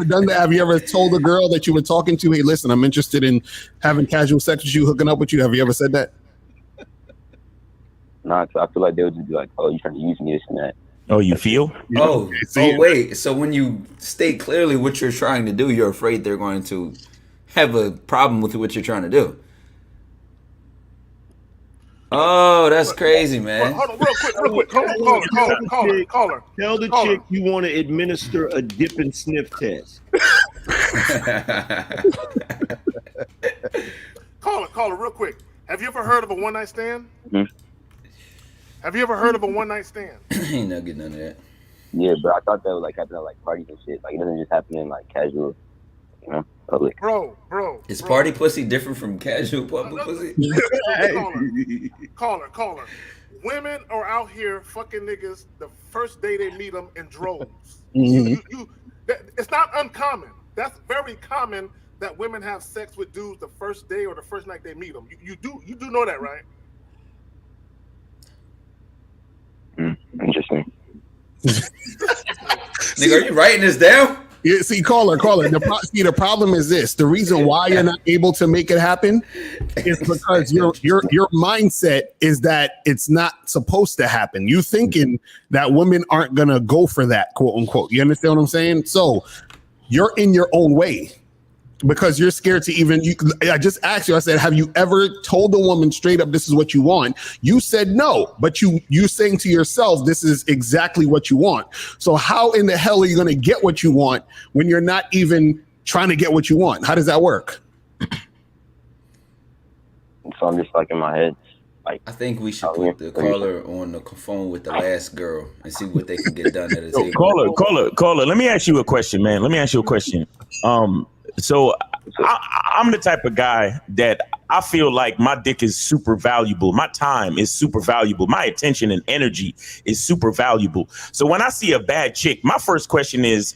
done that? Have you ever told a girl that you were talking to, "Hey, listen, I'm interested in having casual sex with you, hooking up with you"? Have you ever said that? Nah, I feel like they would just be like, "Oh, you trying to use me, this and that." Oh, you feel? Oh, wait. So when you state clearly what you're trying to do, you're afraid they're going to have a problem with what you're trying to do. Oh, that's crazy, man. Hold on, real quick. Caller. Tell the chick you want to administer a dip and sniff test. Caller, real quick. Have you ever heard of a one-night stand? Mm-hmm. Have you ever heard of a one-night stand? Ain't not getting none of that. Yeah, but I thought that would like happen at like parties and shit. Like it doesn't just happen in like casual, public. Bro. Is party pussy different from casual public pussy? Caller. Women are out here fucking niggas the first day they meet them in droves. Mm-hmm. It's not uncommon. That's very common that women have sex with dudes the first day or the first night they meet them. You do know that, right? Interesting. Nigga, are you writing this down? Yeah, see, caller. The problem is this: the reason why you're not able to make it happen is because your mindset is that it's not supposed to happen. You thinking that women aren't gonna go for that, quote unquote. You understand what I'm saying? So you're in your own way because you're scared to even. I just asked you. I said, have you ever told a woman straight up, "This is what you want"? You said no, but you saying to yourself, "This is exactly what you want." So how in the hell are you going to get what you want when you're not even trying to get what you want? How does that work? So I'm just like in my head. Like, I think we should put the caller on the phone with the last girl and see what they can get done at the table. Caller. Let me ask you a question, man. So I'm the type of guy that I feel like my dick is super valuable. My time is super valuable. My attention and energy is super valuable. So when I see a bad chick, my first question is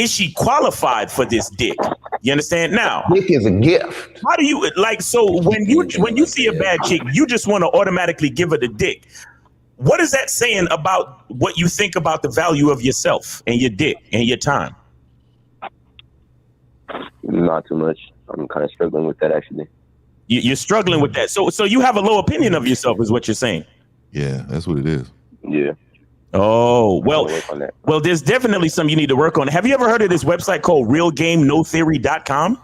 she qualified for this dick? You understand? Now, dick is a gift. How do you so when you see a bad chick, you just want to automatically give her the dick. What is that saying about what you think about the value of yourself and your dick and your time? Not too much. I'm kind of struggling with that, actually. You're struggling with that. So you have a low opinion of yourself, is what you're saying. Yeah, that's what it is. Yeah. Oh, well, there's definitely something you need to work on. Have you ever heard of this website called realgamenotheory.com?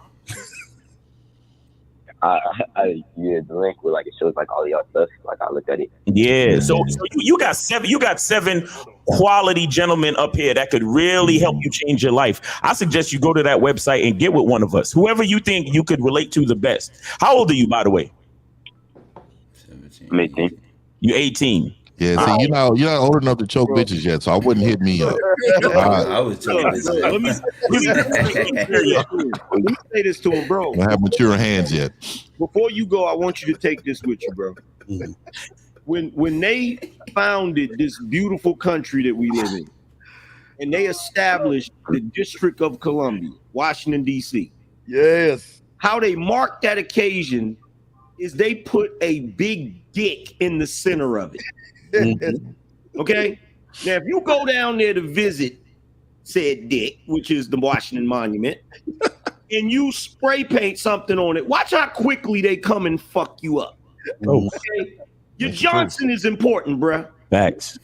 Yeah, the link where like it shows like all y'all stuff. Like I looked at it. Yeah. So you got seven quality gentlemen up here that could really help you change your life. I suggest you go to that website and get with one of us, whoever you think you could relate to the best. How old are you, by the way? 17. I'm 18. You 18. Yeah, see, you're not old enough to choke bitches yet, so I wouldn't hit me up. I was choking bitches. Let me say this to him, bro. I don't have mature hands yet. Before you go, I want you to take this with you, bro. When they founded this beautiful country that we live in, and they established the District of Columbia, Washington, D.C. Yes. How they marked that occasion is they put a big dick in the center of it. Okay? Now, if you go down there to visit said dick, which is the Washington Monument, and you spray paint something on it, watch how quickly they come and fuck you up. Oh. Okay? Your Johnson is important, bruh. Facts.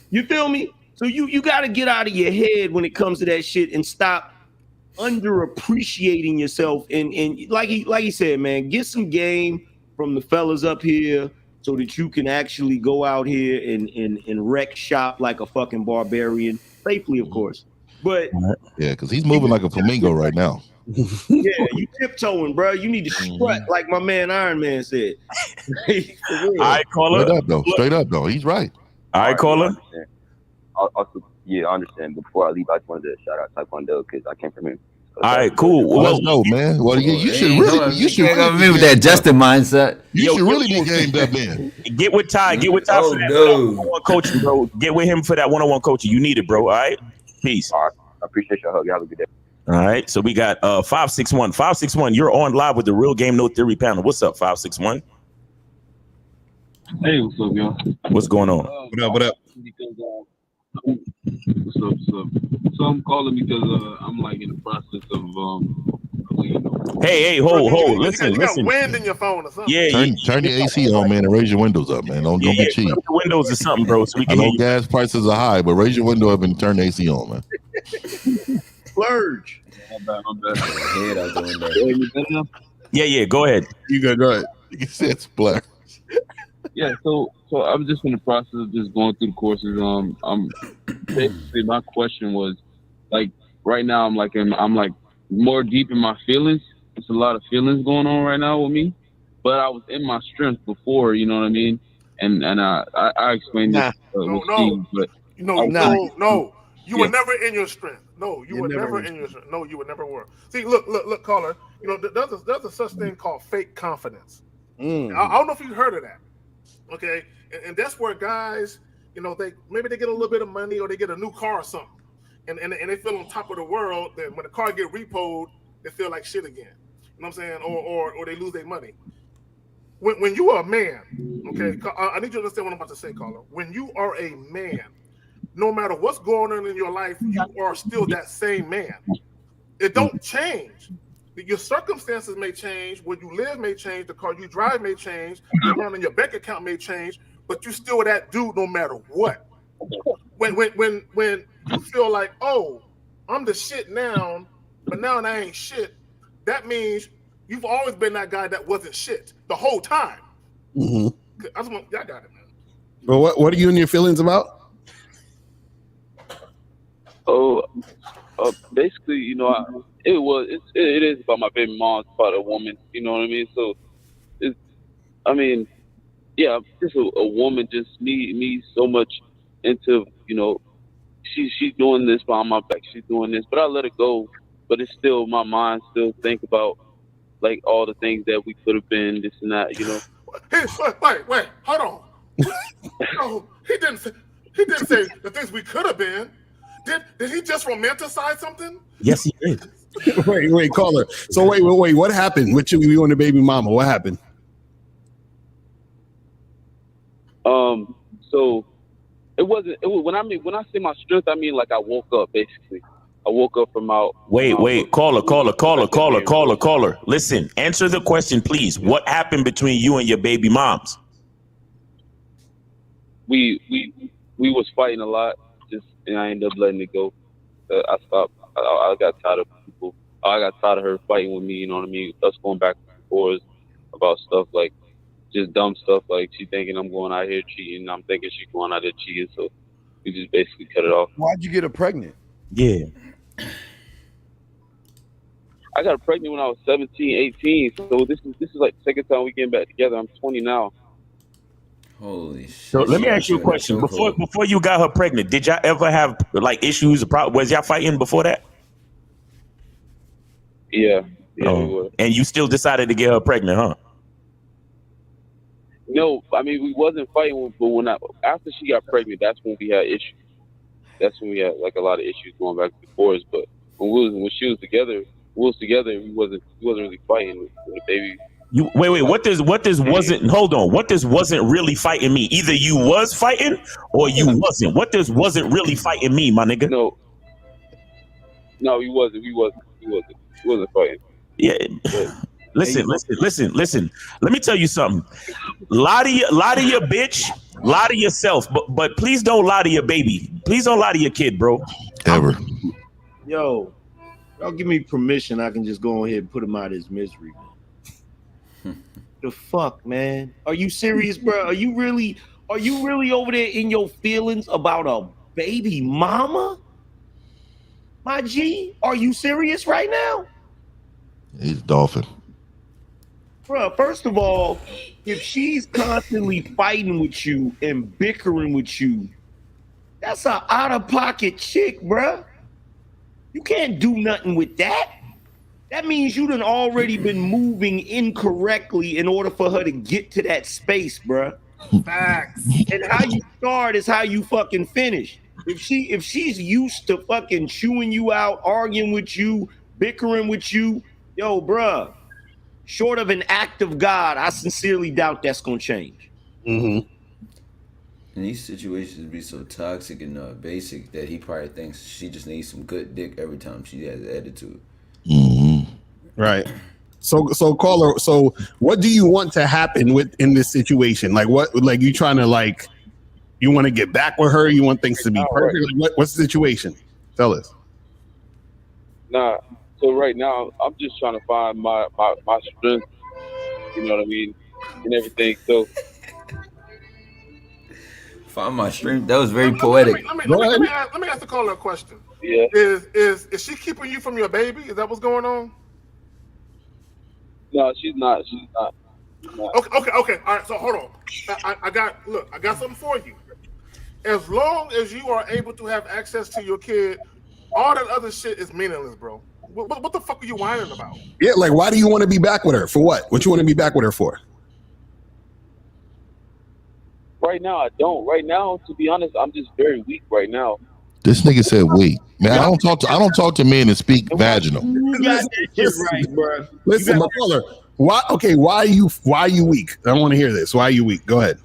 You feel me? So you got to get out of your head when it comes to that shit and stop underappreciating yourself. And like he said, man, get some game from the fellas up here so that you can actually go out here and wreck shop like a fucking barbarian, safely, of course. But yeah, because he's moving like a flamingo right now. Yeah, you tiptoeing, bro. You need to strut like my man Iron Man said. All right, caller. Straight up though. He's right. All right, caller. Also, yeah, I understand. But before I leave, I just wanted to shout out Taekwondo because I came from him. All right, cool. Well, let's go, man. Well, you should really, you should really with that Justin mindset. You should really be gamed up in. Get with Ty. Get with Ty for that one-on-one coaching, bro. Get with him for that one-on-one coaching. You need it, bro. All right. Peace. All right. I appreciate your help. You have a good day. All right. So we got 561. 561. You're on live with the Real Game No Theory panel. What's up, 561? Hey, what's up, y'all? What's going on? What up? Because, what's up? So I'm calling because I'm like in the process of Hey, hold. Listen. You got wind in your phone or something. Yeah. Turn your AC on, man, and raise your windows up, man. Don't be cheap. Put the windows or something, bro. So we can I know gas prices are high, but raise your window up and turn the AC on, man. Splurge. Yeah. Go ahead. You go ahead. You said splurge. Yeah, so I'm just in the process of just going through the courses. Basically my question was like right now I'm like more deep in my feelings. There's a lot of feelings going on right now with me, but I was in my strength before, you know what I mean? And I explained this with Steve, but no. You were never in your strength. No, you were never in your strength. No, you were never were. See, look, caller. You know, there's a such thing called fake confidence. I don't know if you've heard of that. Okay, and that's where guys, you know, they get a little bit of money or they get a new car or something, and they feel on top of the world. That when the car get repoed, they feel like shit again. You know what I'm saying? Or they lose their money. When you are a man, okay, I need you to understand what I'm about to say, caller. When you are a man, no matter what's going on in your life, you are still that same man. It don't change. Your circumstances may change, where you live may change, the car you drive may change, the amount in your bank account may change, but you still that dude no matter what. When you feel like, oh, I'm the shit now, but now I ain't shit, that means you've always been that guy that wasn't shit the whole time. Mm-hmm. I just want, y'all got it, man. Well, what are you in your feelings about? Oh, basically, you know, it is about my baby mom, it's about a woman, you know what I mean? So, yeah, just a woman, just me so much into, you know, she's doing this behind my back, she's doing this, but I let it go. But it's still, my mind still think about, like, all the things that we could have been, this and that, you know. Hey, wait, hold on. No, he didn't say the things we could have been. Did he just romanticize something? Yes, he did. wait, caller. So wait. What happened with you and the baby mama? What happened? So it was when I say my strength, I mean like I woke up basically. I woke up from out. Wait, caller. Listen, answer the question, please. What happened between you and your baby moms? We was fighting a lot, and I ended up letting it go. I stopped. I got tired of people. I got tired of her fighting with me. You know what I mean? Us going back and forth about stuff like just dumb stuff. Like she thinking I'm going out here cheating. I'm thinking she's going out there cheating. So we just basically cut it off. Why'd you get her pregnant? Yeah. I got pregnant when I was 17, 18. So this is like the second time we getting back together. I'm 20 now. Holy shit. So let me ask you a question. Before you got her pregnant, did y'all ever have like issues or problems? Was y'all fighting before that? Yeah. We were. And you still decided to get her pregnant, huh? No, I mean we wasn't fighting, but after she got pregnant, that's when we had issues. That's when we had like a lot of issues going back and forth. But when she was together, we wasn't really fighting with the baby. Wait. What does wasn't really fighting me? Either you was fighting or you wasn't. What does wasn't really fighting me, my nigga? No, we wasn't. We wasn't fighting. Yeah. Listen. Let me tell you something. Lie to your bitch. Lie to yourself. But please don't lie to your baby. Please don't lie to your kid, bro. Ever. Yo, y'all give me permission, I can just go ahead and put him out of his misery. The fuck, man? Are you serious, bro? Are you really over there in your feelings about a baby mama? My G, are you serious right now? He's a dolphin. Bro, first of all, if she's constantly fighting with you and bickering with you, that's an out-of-pocket chick, bro. You can't do nothing with that. That means you done already been moving incorrectly in order for her to get to that space, bruh. Facts. And how you start is how you fucking finish. If she's used to fucking chewing you out, arguing with you, bickering with you, yo, bruh, short of an act of God, I sincerely doubt that's gonna change. Mm-hmm. And these situations be so toxic and basic that he probably thinks she just needs some good dick every time she has an attitude. Mm-hmm. Right. So caller. So what do you want to happen in this situation? Like what? Like you trying to like? You want to get back with her? You want things to be perfect? Like what's the situation? Tell us. Nah. So right now I'm just trying to find my strength. You know what I mean? And everything. So. Find my strength. That was very poetic. Let me ask the caller a question. Yeah. Is she keeping you from your baby? Is that what's going on? No, she's not. Okay. All right. So hold on. I got something for you. As long as you are able to have access to your kid, all that other shit is meaningless, bro. What the fuck are you whining about? Yeah, like why do you want to be back with her? For what? What you want to be back with her for? Right now, I don't. Right now, to be honest, I'm just very weak right now. This nigga said weak. Man, I don't talk to men and speak vaginal. You got that shit right, bro. Listen, McCullough, why are you weak? I want to hear this. Why are you weak? Go ahead.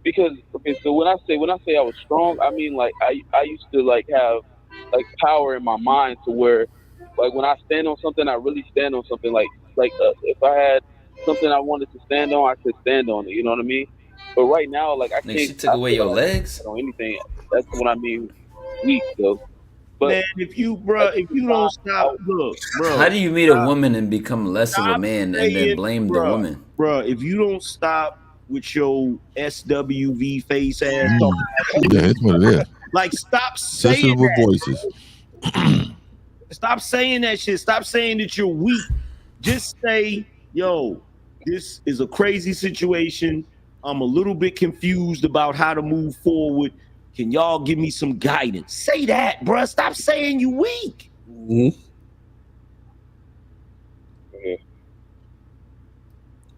Because so when I say I was strong, I mean like I used to like have like power in my mind to where like when I stand on something, I really stand on something. Like if I had something I wanted to stand on, I could stand on it. You know what I mean? But right now, like I can't. She took away your legs on anything. That's what I mean. Weak though. But man, if you don't stop, look, bro. How do you meet a woman and become less of a man and then blame the woman? Bro, if you don't stop with your SWV face ass, Yeah, that's what it is. like stop saying Sensitive that. voices. Stop saying that shit. Stop saying that you're weak. Just say, yo, this is a crazy situation. I'm a little bit confused about how to move forward. Can y'all give me some guidance? Say that, bruh. Stop saying you weak. Mm-hmm.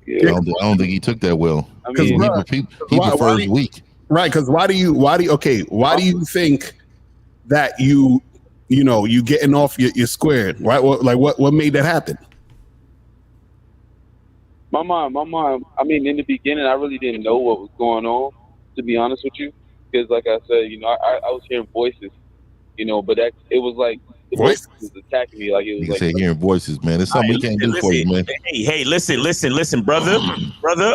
I don't think he took that well. I mean, he prefers weak. Right? Because why do you think that you getting off your squared? Right? What made that happen? My mom. I mean, in the beginning, I really didn't know what was going on. To be honest with you, because like I said, I was hearing voices, but it was like the voices was attacking me. Like it was like hearing voices, man. It's something we can't do for you, man. Hey, listen, brother.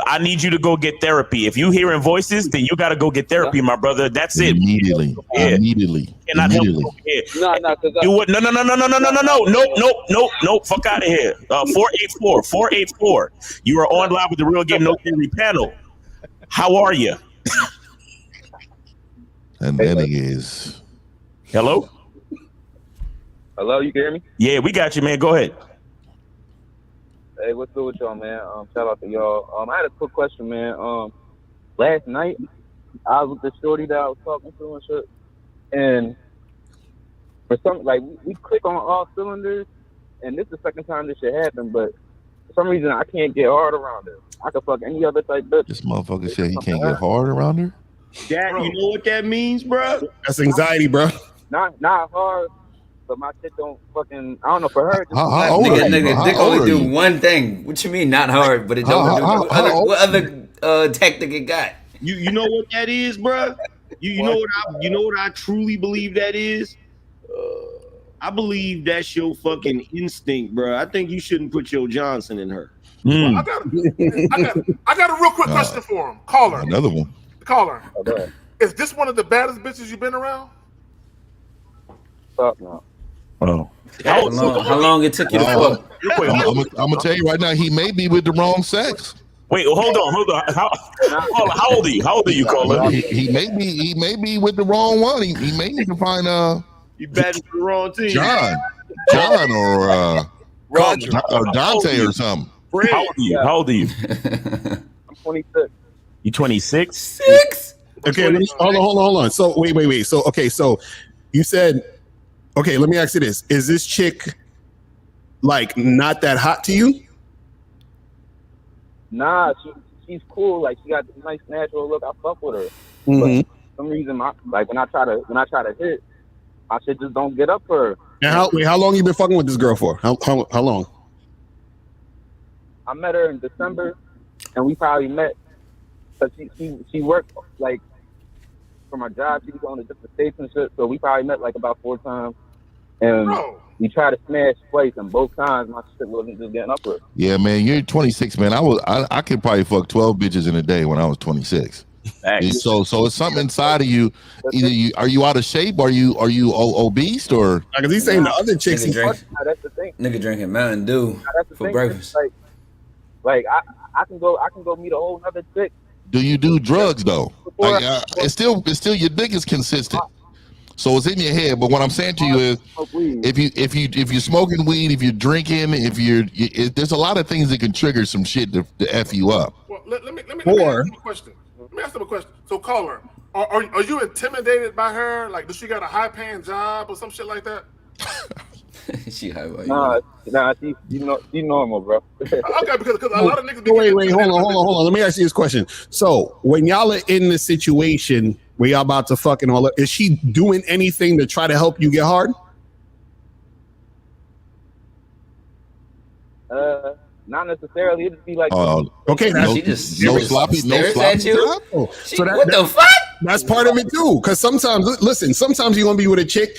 I need you to go get therapy. If you hearing voices, then you got to go get therapy, my brother. That's it. Immediately. Cannot help you over here. You would no. Fuck out of here. 484. You are on live with the Real Game No Theory panel. How are you? And then he is. Hello, you can hear me? Yeah, we got you, man. Go ahead. Hey, what's good with y'all, man? Shout out to y'all. I had a quick question, man. Last night I was with the shorty that I was talking to and shit, and for some, like we click on all cylinders, and this is the second time this shit happened, but for some reason I can't get hard around her. I could fuck any other type bitch. This motherfucker said he can't get hard around her. That, you know what that means, bro? That's anxiety, bro. Not hard, but my shit don't fucking. I don't know for her. Nigga, dick only do one thing. What you mean not hard, but it don't do what other tactic it got? You know what that is, bro? You know what I truly believe that is. I believe that's your fucking instinct, bro. I think you shouldn't put your Johnson in her. I got a real quick question for him. Caller. Another one. Caller. Is this one of the baddest bitches you've been around? Fuck no. Oh. How long it took you to fuck? I'm gonna tell you right now, he may be with the wrong sex. Wait, hold on. How old are you? How old are you, caller? He may be with the wrong one. He may need to find you batted the wrong team. John or Roger or Dante or something. How old are you? I'm 26. You 26? 6? Okay, hold on. So wait. So you said, okay, let me ask you this. Is this chick like not that hot to you? Nah, she's cool. Like she got this nice natural look. I fuck with her. Mm-hmm. But for some reason, when I try to hit, my shit just don't get up for her. And how long you been fucking with this girl for? How long? I met her in December, and we probably met because she worked like for my job. She was going to different states and shit, so we probably met like about 4 times. And we tried to smash twice, and both times my shit wasn't just getting up for her. Yeah, man, you're 26, man. I could probably fuck 12 bitches in a day when I was 26. So it's something inside of you. Either are you out of shape? Are you obese or? Because he's saying the other chicks. That's the thing. Nigga drinking Mountain Dew for breakfast. Like I can go meet a whole other chick. Do you do drugs though? Like, it's still your dick is consistent. So it's in your head. But what I'm saying to you is, if you're smoking weed, if you're drinking, there's a lot of things that can trigger some shit to f you up. Well, let me ask him a question. So, caller, are you intimidated by her? Like, does she got a high-paying job or some shit like that? She high by Nah, she normal, bro. Okay, because a lot of niggas. Wait, hold on. Let me ask you this question. So, when y'all are in this situation where y'all about to fucking all up. Is she doing anything to try to help you get hard? Not necessarily. It'd be like, okay, she just sloppy at you. So what the fuck? That's part of it too. Because sometimes you're gonna be with a chick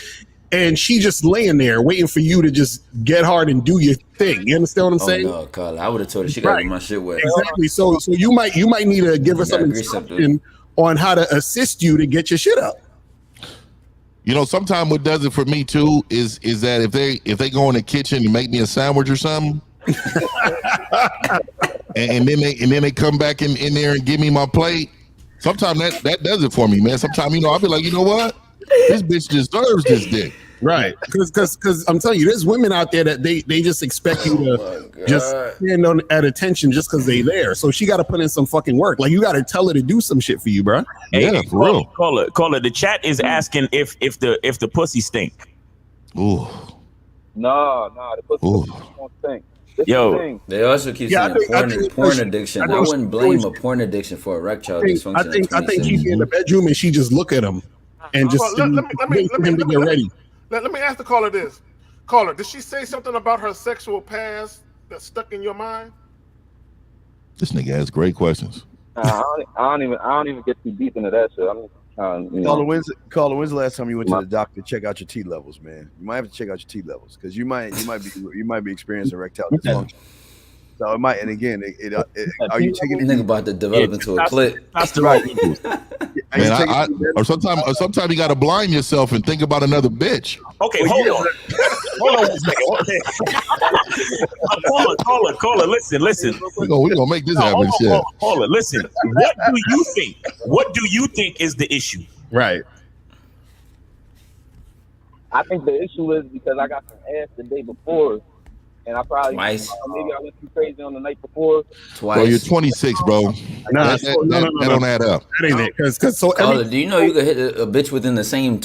and she just laying there waiting for you to just get hard and do your thing. You understand what I'm saying? No, Carla, I would have told her she got to get my shit wet. Exactly. So you might need to give her some instruction on how to assist you to get your shit up. You know, sometimes what does it for me too is that if they go in the kitchen and make me a sandwich or something, and then they come back in there and give me my plate. Sometimes that does it for me, man. Sometimes, I'll be like, you know what? This bitch deserves this dick. Right. Because I'm telling you, there's women out there that they just expect you to just stand at attention just because they there. So she got to put in some fucking work. Like, you got to tell her to do some shit for you, bro. Hey, for real. Call her. The chat is asking if the pussy stink. Ooh. No, the pussy don't stink. Yo, they also keep saying porn addiction. I wouldn't blame a porn addiction for erectile dysfunction. I think he'd be in the bedroom and she just look at him and just let me get ready. Let me ask the caller this. Caller, did she say something about her sexual past that's stuck in your mind? This nigga has great questions. I don't even get too deep into that shit. Caller, when's the last time you went to the doctor to check out your T levels, man? You might have to check out your T levels because you might be experiencing erectile dysfunction. So it might, and again, are you taking it? Think about to develop into a clit. That's the right. Man, or sometimes you got to blind yourself and think about another bitch. Okay, hold on one second. Caller, listen. We gonna make this happen. Caller, listen. What do you think is the issue? Right. I think the issue is because I got some ass the day before. And I probably maybe I went too crazy on the night before. Bro, you're 26, bro. No, that don't add up. That ain't it. Because do you know you could hit a bitch within the same?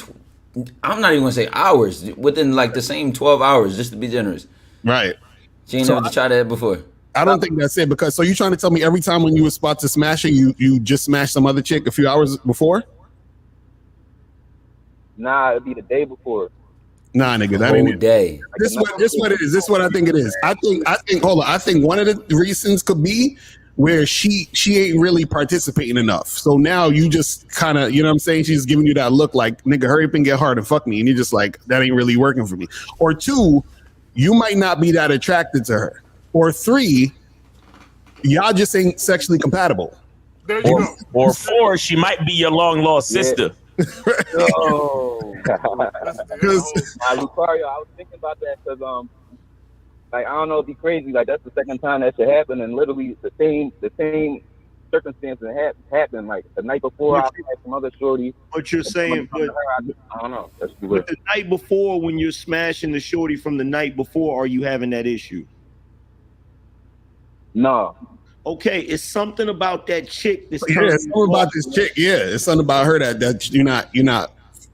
I'm not even gonna say hours. Within like the same 12 hours, just to be generous. Right. She ain't never tried that before. I don't think that's it. Because so you trying to tell me every time when you was about to smash it, you just smashed some other chick a few hours before? Nah, it'd be the day before. Nah, nigga, that ain't it. Day. This what it is. This is what I think it is. I think. Hold on. I think one of the reasons could be where she ain't really participating enough. So now you just kind of, you know what I'm saying? She's giving you that look like, nigga, hurry up and get hard and fuck me. And you're just like, that ain't really working for me. Or two, you might not be that attracted to her. Or three, y'all just ain't sexually compatible. There you go. Or four, she might be your long lost sister. Lucario, I was thinking about that because like I don't know, it'd be crazy. Like that's the second time that shit happened, and literally the same circumstances happened. Like the night before, I had some other shorty. But you're saying, I don't know. That's but the night before, when you're smashing the shorty from the night before, are you having that issue? No. Okay, it's something about that chick. It's something about this chick. Yeah, it's something about her that you're not.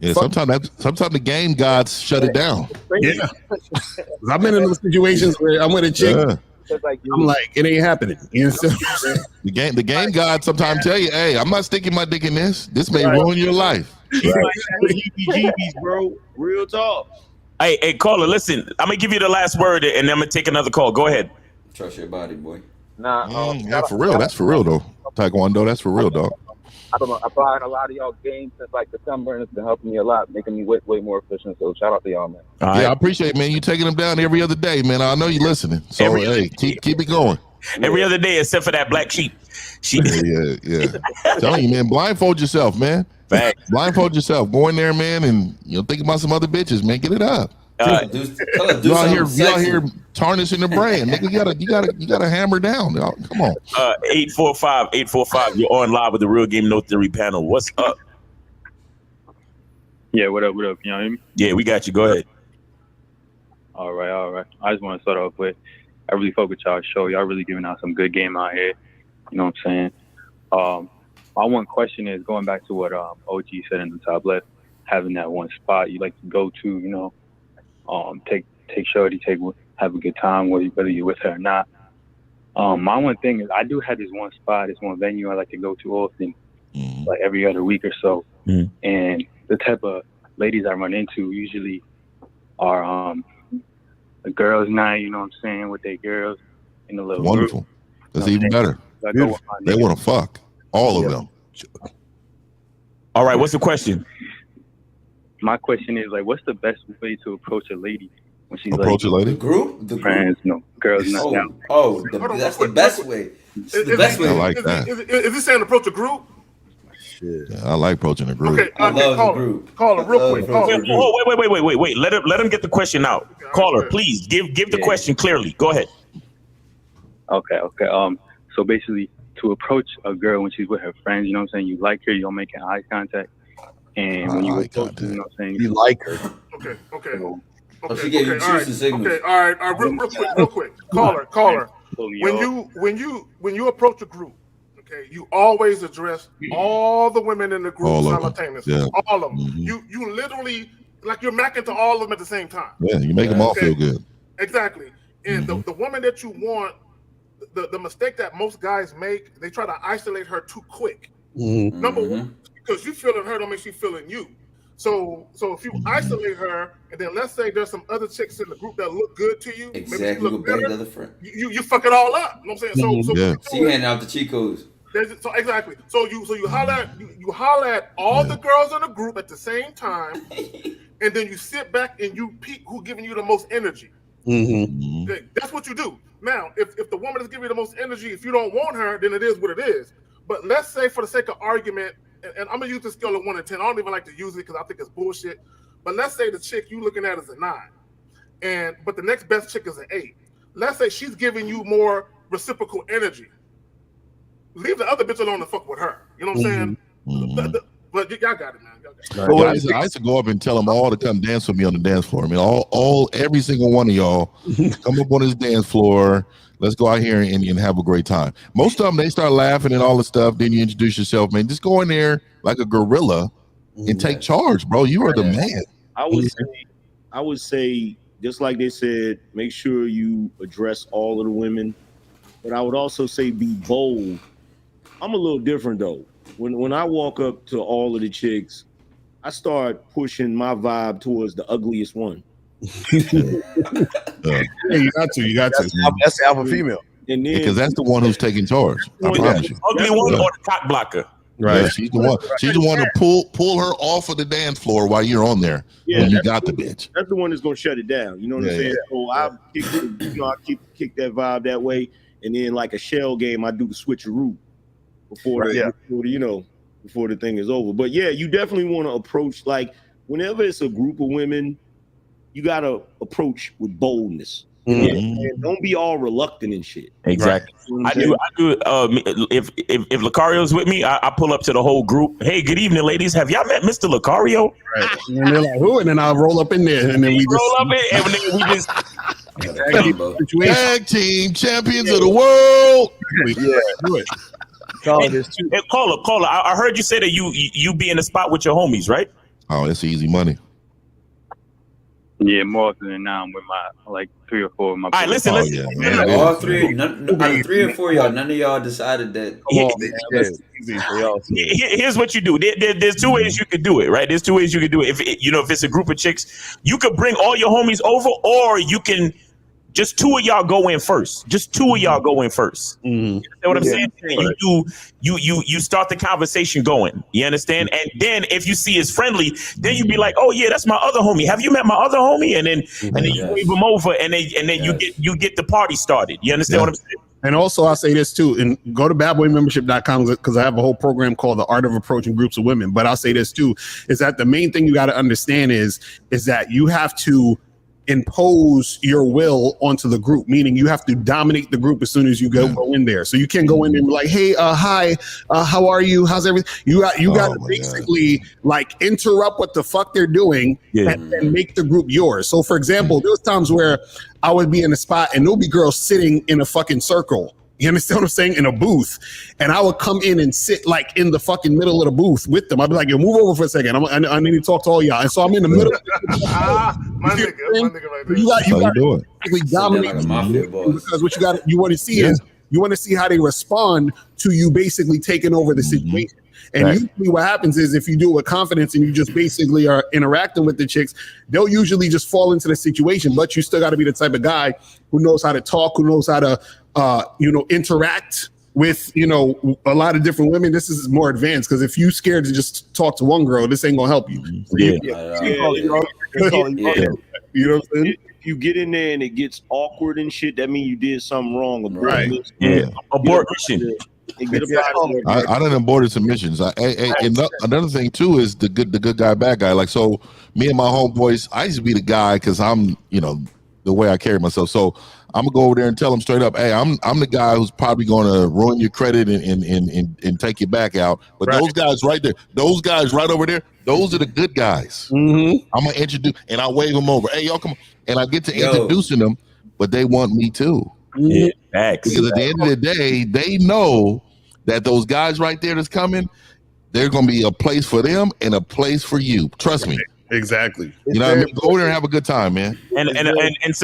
Yeah, sometimes the game gods shut it down. Yeah, I've been in those situations where I'm with a chick. Yeah. I'm like, it ain't happening. You know? The game gods sometimes tell you, hey, I'm not sticking my dick in this. This may ruin your life. Bro, real talk. Hey, caller, listen. I'm gonna give you the last word, and then I'm gonna take another call. Go ahead. Trust your body, boy. Nah, yeah, for real. That's for real though. Taekwondo, that's for real, dog. I've been applying a lot of y'all games since like December, and it's been helping me a lot, making me way more efficient. So shout out to y'all, man. Yeah, I appreciate it, man. You taking them down every other day, man. I know you listening. So hey, keep it going. Every other day, except for that black sheep. Yeah. Telling you, man, blindfold yourself, man. Facts. Blindfold yourself. Go in there, man, and think about some other bitches, man. Get it up. You out here tarnishing the brand, nigga. You gotta hammer down. Come on. 845. You're on live with the Real Game No Theory panel. What's up? Yeah, what up? Can y'all hear me? Yeah, we got you. Go ahead. All right. I just want to start off with, I really fuck with y'all's show. Y'all really giving out some good game out here. You know what I'm saying? My one question is going back to what OG said in the top left, having that one spot you like to go to, take shorty, have a good time, whether you're with her or not. My one thing is I do have this one spot, this one venue I like to go to often, like every other week or so. And the type of ladies I run into usually are a girls' night, you know what I'm saying, with their girls in a little Wonderful. group. That's even better. They want to fuck. All of them. All right, what's the question? My question is, like, what's the best way to approach a lady when she's Approach like, a lady? The group? friends, no, girls not now. That's the best way. It's the best way. I like that. Is he saying approach a group? Yeah, I like approaching a group. Okay, caller, real quick. Wait. Let him get the question out. Caller, please give the question clearly. Go ahead. Okay. So basically, to approach a girl when she's with her friends, you know what I'm saying? You like her, you're making eye contact, and when you approach her, you know what I'm saying? You like her. Okay. She gave you juicy signals. Okay, all right, real quick. Caller. When you approach a group, okay, you always address all the women in the group All of them. simultaneously. Yeah. All of them. You literally, like, you're macking to all of them at the same time. Yeah, you make them all feel good. Exactly. And the woman that you want, the mistake that most guys make, they try to isolate her too quick. Number one, because you feeling her don't make she feeling you. So if you isolate her, and then let's say there's some other chicks in the group that look good to you, Exactly. maybe she look better, friend. you fuck it all up. You know what I'm saying? So you handing out the cheat codes. So exactly. So you holler at all the girls in the group at the same time, and then you sit back and you peek who giving you the most energy. Okay, that's what you do. Now, if the woman is giving you the most energy, if you don't want her, then it is what it is. But let's say, for the sake of argument, and I'm gonna use the scale of 1 to 10. I don't even like to use it because I think it's bullshit. But let's say the chick you looking at is a 9, but the next best chick is an 8. Let's say she's giving you more reciprocal energy. Leave the other bitch alone and fuck with her. You know what I'm saying? But y'all got it, man. I used to go up and tell them all to come dance with me on the dance floor. I mean, every single one of y'all come up on this dance floor. Let's go out here and have a great time. Most of them, they start laughing and all the stuff. Then you introduce yourself, man. Just go in there like a gorilla and take charge, bro. You are the man. I would say, just like they said, make sure you address all of the women. But I would also say be bold. I'm a little different though. When I walk up to all of the chicks, I start pushing my vibe towards the ugliest one. You got to. That's the alpha female. And then, because that's the one who's taking charge. I promise you. Ugly one or the cock blocker. Right. Yeah, she's the one. She's the one to pull her off of the dance floor while you're on there. Yeah, when you got the bitch. That's the one that's gonna shut it down. You know what I'm saying? So I kick that vibe that way, and then like a shell game, I do the switcheroo before the thing is over. But yeah, you definitely want to approach, like, whenever it's a group of women, you gotta approach with boldness. And don't be all reluctant and shit. Exactly. Right. I do. If Lucario's with me, I pull up to the whole group. Hey, good evening, ladies. Have y'all met Mr. Lucario? Right. And they're like, who? And then I'll roll up in there, and then we just tag team champions of the world. Do it. Caller. I heard you say that you be in the spot with your homies, right? Oh, that's easy money. Yeah, more often than not, I'm with my 3 or 4 of my. All right, listen. All 3, out of 3 or 4 of y'all, none of y'all decided that. Here's what you do. There's 2 ways you could do it, right? There's 2 ways you could do it. If it's a group of chicks, you could bring all your homies over, or you can just 2 of y'all go in first. Just 2 of y'all go in first. You know what I'm saying? You start the conversation going. You understand? And then if you see it's friendly, then you be like, oh yeah, that's my other homie. Have you met my other homie? And then you wave them over, and then you get the party started. You understand what I'm saying? And also, I'll say this too, and go to badboymembership.com because I have a whole program called The Art of Approaching Groups of Women. But I'll say this too, is that the main thing you got to understand is that you have to impose your will onto the group, meaning you have to dominate the group as soon as you go in there. So you can't go in there and be like, hey, hi, how are you? How's everything? You got to basically like interrupt what the fuck they're doing and make the group yours. So for example, there was times where I would be in a spot and there'll be girls sitting in a fucking circle. You understand what I'm saying? In a booth. And I would come in and sit like in the fucking middle of the booth with them. I'd be like, yo, move over for a second. I need to talk to all y'all. And so I'm in the middle. My nigga right there. You got to basically dominate because what you want to see is you want to see how they respond to you basically taking over the situation. And Right. usually what happens is if you do it with confidence and you just basically are interacting with the chicks, they'll usually just fall into the situation. But you still got to be the type of guy who knows how to talk, who knows how to, interact with, a lot of different women. This is more advanced because if you scared to just talk to one girl, this ain't gonna help you. You know what I'm saying? If you get in there and it gets awkward and shit, that means you did something wrong. Right. Abort mission. I done aborted some missions. Another thing too is the good guy, bad guy. Like, so me and my homeboys, I used to be the guy because I'm, the way I carry myself. So I'm gonna go over there and tell them straight up, hey, I'm the guy who's probably gonna ruin your credit and take your back out. But those guys right there, those guys right over there, those are the good guys. I'm gonna introduce and I wave them over. Hey, y'all come on. And I get to introducing them, but they want me too. Yeah, because at the end of the day, they know that those guys right there that's coming, there's gonna be a place for them and a place for you. Trust me. Exactly. You know what I mean? Go there and have a good time, man. And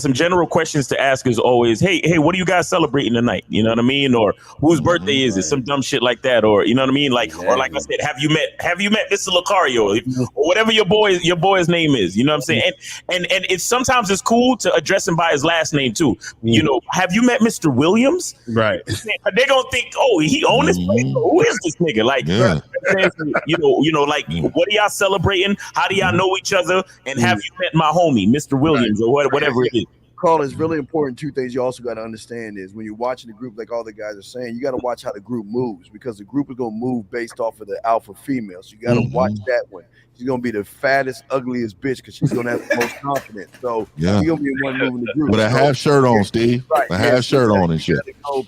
some general questions to ask is always, hey, what are you guys celebrating tonight? You know what I mean? Or whose birthday is it? Some dumb shit like that. Or you know what I mean? Like, or like I said, have you met Mr. Lucario? Or whatever your boy's name is. You know what I'm saying? And it's sometimes it's cool to address him by his last name too. You know, have you met Mr. Williams? Right. They're gonna think, oh, he owns this place. Who is this nigga? Like, like what are y'all celebrating? How do y'all know each other? And have you met my homie, Mr. Williams, or whatever it is? Carl, it's really important. Two things you also got to understand is when you're watching the group, like all the guys are saying, you got to watch how the group moves because the group is going to move based off of the alpha female. So you got to watch that one. She's going to be the fattest, ugliest bitch because she's going to have the most confidence. So she's going to be the one moving the group. With a half shirt on, Steve. Right, a half shirt on and shit.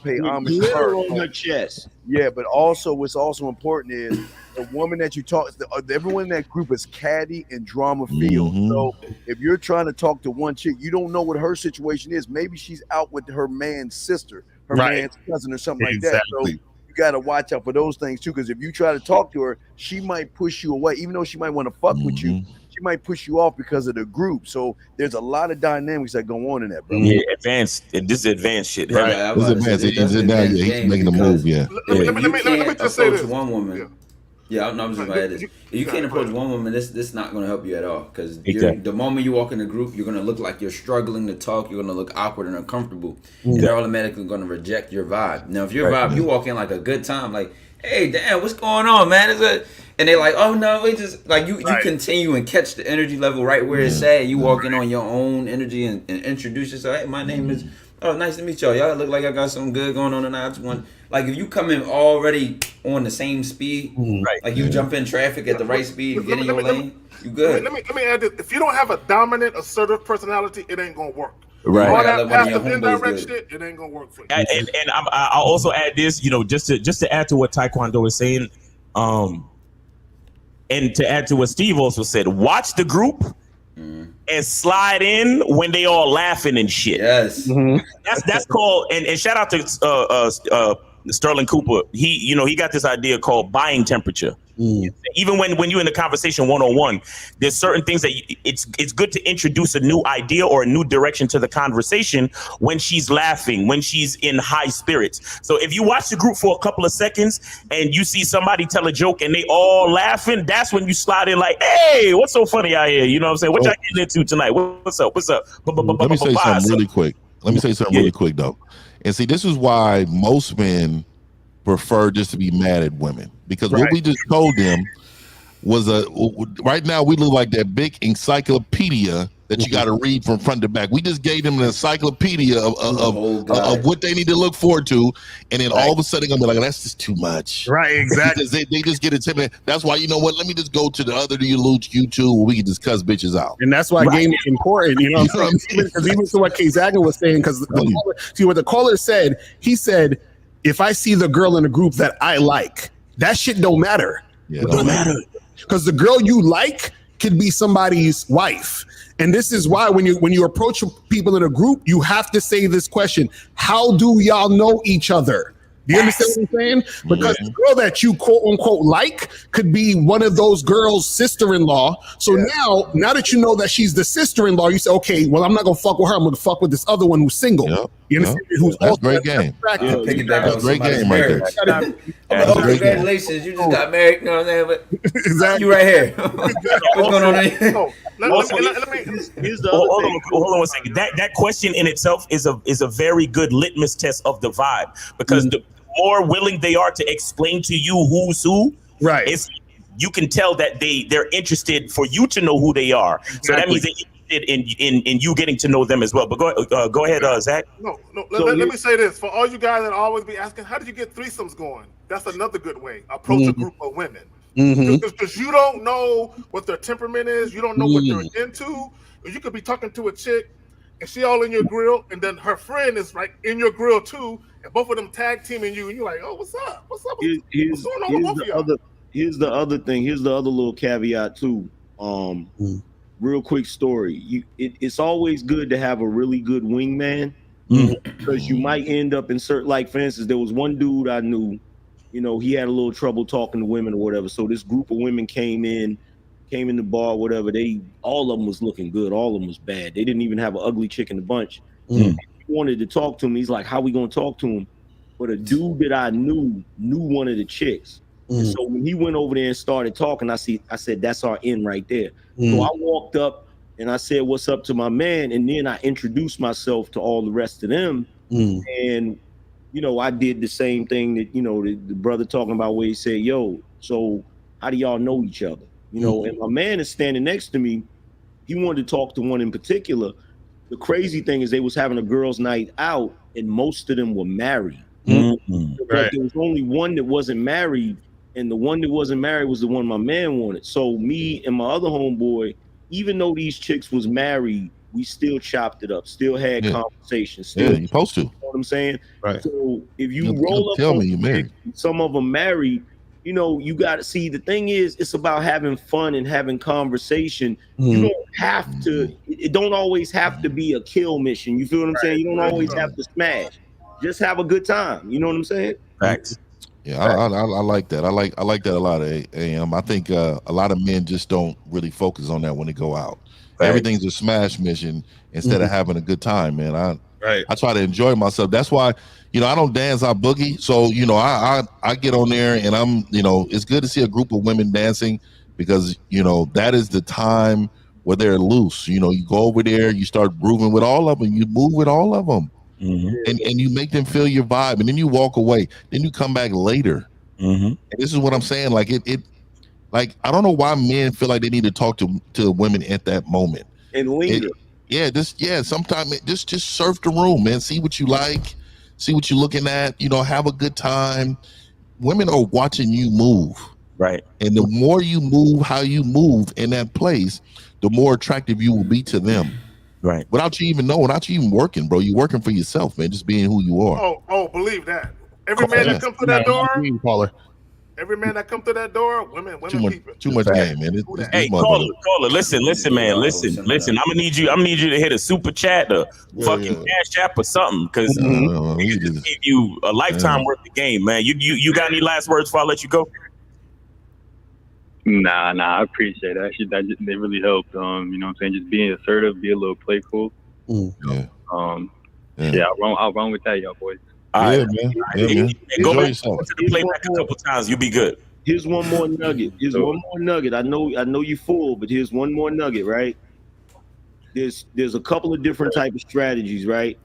Pay homage to her on her chest. Yeah, but also what's also important is the woman that you talk, everyone in that group is catty and drama filled. So if you're trying to talk to one chick, you don't know what her situation is. Maybe she's out with her man's sister, her man's cousin, or something like that. So you got to watch out for those things too, because if you try to talk to her, she might push you away, even though she might want to fuck with you. She might push you off because of the group. So there's a lot of dynamics that go on in that, bro. Yeah, advanced. This is advanced shit. Right. This is advanced. He's making a move. Yeah. Let me just say this. One woman. Yeah, I'm just gonna add this. If you can't approach one woman, this not gonna help you at all. Because the moment you walk in the group, you're gonna look like you're struggling to talk. You're gonna look awkward and uncomfortable. And they're automatically gonna reject your vibe. Now, if your vibe, you walk in like a good time, like, hey, damn, what's going on, man? And they're like, oh no, we just like you continue and catch the energy level right where it's at. You walk in on your own energy and introduce yourself. Hey, my name is. Oh, nice to meet y'all. Y'all look like I got something good going on tonight. I just want, like, if you come in already on the same speed, like you jump in traffic at the right speed, get in your lane, you good. Let me add this. If you don't have a dominant, assertive personality, it ain't gonna work. Right. All that passive indirect shit, it ain't gonna work for you. And I'll also add this, just to add to what Taekwondo is saying, and to add to what Steve also said, watch the group and slide in when they all laughing and shit. Yes. That's called, and shout out to Sterling Cooper. He got this idea called buying temperature. Even when you're in the conversation one-on-one, there's certain things that it's good to introduce a new idea or a new direction to the conversation when she's laughing, when she's in high spirits. So if you watch the group for a couple of seconds and you see somebody tell a joke and they all laughing, that's when you slide in like, hey, what's so funny out here? You know what I'm saying? What y'all getting into tonight? What's up? Let me say something really quick. Really quick though. And see, this is why most men prefer just to be mad at women, because what we just told them was right now we look like that big encyclopedia that you got to read from front to back. We just gave them an encyclopedia of what they need to look forward to, and then all of a sudden I'm like, that's just too much. Right, exactly. Because they just get intimidated. That's why, you know what? Let me just go to the other YouTube where we can just cuss bitches out. And that's why game is important. You know what I'm saying? Because even to what K Zagan was saying, because see what the caller said, he said, if I see the girl in a group that I like, that shit don't matter. Yeah, it don't matter. Because the girl you like could be somebody's wife. And this is why when you approach people in a group, you have to say this question: how do y'all know each other? Do you understand what I'm saying? Because the girl that you quote unquote like could be one of those girls' sister-in-law. So now that you know that she's the sister-in-law, you say, okay, well, I'm not gonna fuck with her. I'm gonna fuck with this other one who's single. You understand? Who's That's great game. That's great game right there. Oh, congratulations! You just got married. You know what I'm saying? But exactly. You right here. What's going on? Here's the hold on 1 second. That question in itself is a very good litmus test of the vibe, because the more willing they are to explain to you who's who, right? You can tell that they're interested for you to know who they are. Exactly. So that means they're interested in you getting to know them as well. But go ahead, Zach. No. Let me say this for all you guys that always be asking, how did you get threesomes going? That's another good way. Approach a group of women. Because you don't know what their temperament is, you don't know what they're into. You could be talking to a chick and she all in your grill, and then her friend is like in your grill too, and both of them tag teaming you, and you're like, oh, what's up? What's going on with both of y'all? Here's the other thing. Here's the other little caveat too. Real quick story. It's always good to have a really good wingman, because you might end up in certain, like for instance, there was one dude I knew, you know, he had a little trouble talking to women or whatever. So this group of women came in the bar, or whatever. All of them was looking good. All of them was bad. They didn't even have an ugly chick in the bunch. He wanted to talk to him. He's like, how we gonna talk to him? But a dude that I knew one of the chicks. And so when he went over there and started talking, I said, that's our in right there. So I walked up and I said, what's up to my man? And then I introduced myself to all the rest of them. And, you know, I did the same thing that, you know, the brother talking about, where he said, yo, so how do y'all know each other? You know, and my man is standing next to me. He wanted to talk to one in particular. The crazy thing is they was having a girls' night out and most of them were married. But there was only one that wasn't married. And the one that wasn't married was the one my man wanted. So me and my other homeboy, even though these chicks was married, we still chopped it up, still had conversations. Still, you're supposed to. You know what I'm saying? Right. So if you roll up, tell me you married. Some of them married, you know, you got to see, the thing is, it's about having fun and having conversation. You don't have to, it don't always have to be a kill mission. You feel what I'm saying? You don't always have to smash. Just have a good time. You know what I'm saying? Facts. Yeah, I like that. I like that a lot. I think a lot of men just don't really focus on that when they go out. Right. Everything's a smash mission instead of having a good time, man. I try to enjoy myself. That's why, you know, I don't dance, I boogie. So, you know, I get on there and I'm, you know, it's good to see a group of women dancing, because, you know, that is the time where they're loose. You know, you go over there, you start grooving with all of them, you move with all of them. And you make them feel your vibe, and then you walk away. Then you come back later. And this is what I'm saying. Like like I don't know why men feel like they need to talk to women at that moment and linger. Sometimes just surf the room, man. See what you like, see what you're looking at. You know, have a good time. Women are watching you move, right? And the more you move, how you move in that place, the more attractive you will be to them. Right. Without you even knowing, without you even working, bro. You're working for yourself, man. Just being who you are. Oh, believe that. Every man that comes to that door, every man that comes to that door, women too much game, man. Hey, caller, listen, man, listen. I'm gonna need you to hit a super chat or cash app or something, because we just give you a lifetime worth of game, man. You got any last words before I let you go? Nah, I appreciate that. They really helped. You know what I'm saying? Just being assertive, be a little playful. I'll run with that, y'all boys. Man. Go back to the playback a couple times. You'll be good. Here's one more nugget. I know you full, but here's one more nugget, right? There's a couple of different type of strategies, right?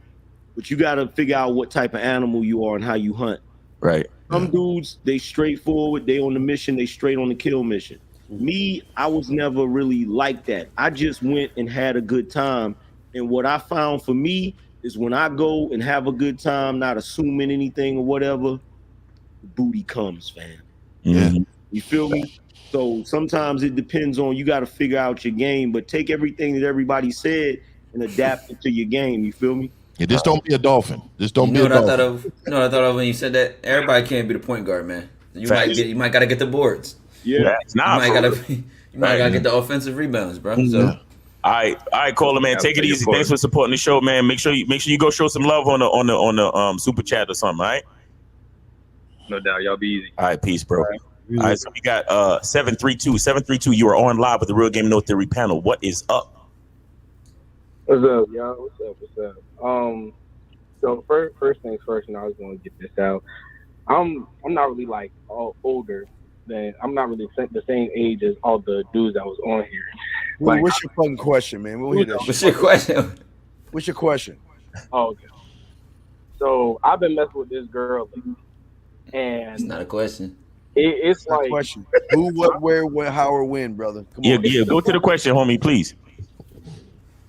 But you got to figure out what type of animal you are and how you hunt. Right. Some dudes, they straightforward, they on the mission, they straight on the kill mission. Me, I was never really like that. I just went and had a good time. And what I found for me is when I go and have a good time, not assuming anything or whatever, the booty comes, fam. You feel me? So sometimes it depends on, you got to figure out your game, but take everything that everybody said and adapt it to your game. You feel me? Yeah, just don't be a dolphin. Just don't be a dolphin. I thought of when you said that? Everybody can't be the point guard, man. You might gotta get the boards. Yeah, you might gotta get the offensive rebounds, bro. So. All right, caller, man. Take it easy. Thanks for supporting the show, man. Make sure you go show some love on the super chat or something. All right. No doubt, y'all be easy. All right, peace, bro. All right, so we got 732. You are on live with the Real Game No Theory panel. What is up? What's up, y'all? What's up? So first things first, and I was going to get this out. I'm not really like all older than I'm not really the same age as all the dudes that was on here. Like, what's your fucking question, man? We'll hear that. What's your question? What's your question? Oh, okay. So I've been messing with this girl, and it's not a question. It's like a question. Who, what, where, when, how, or when, brother? Come on. Yeah. Go to the question, homie, please.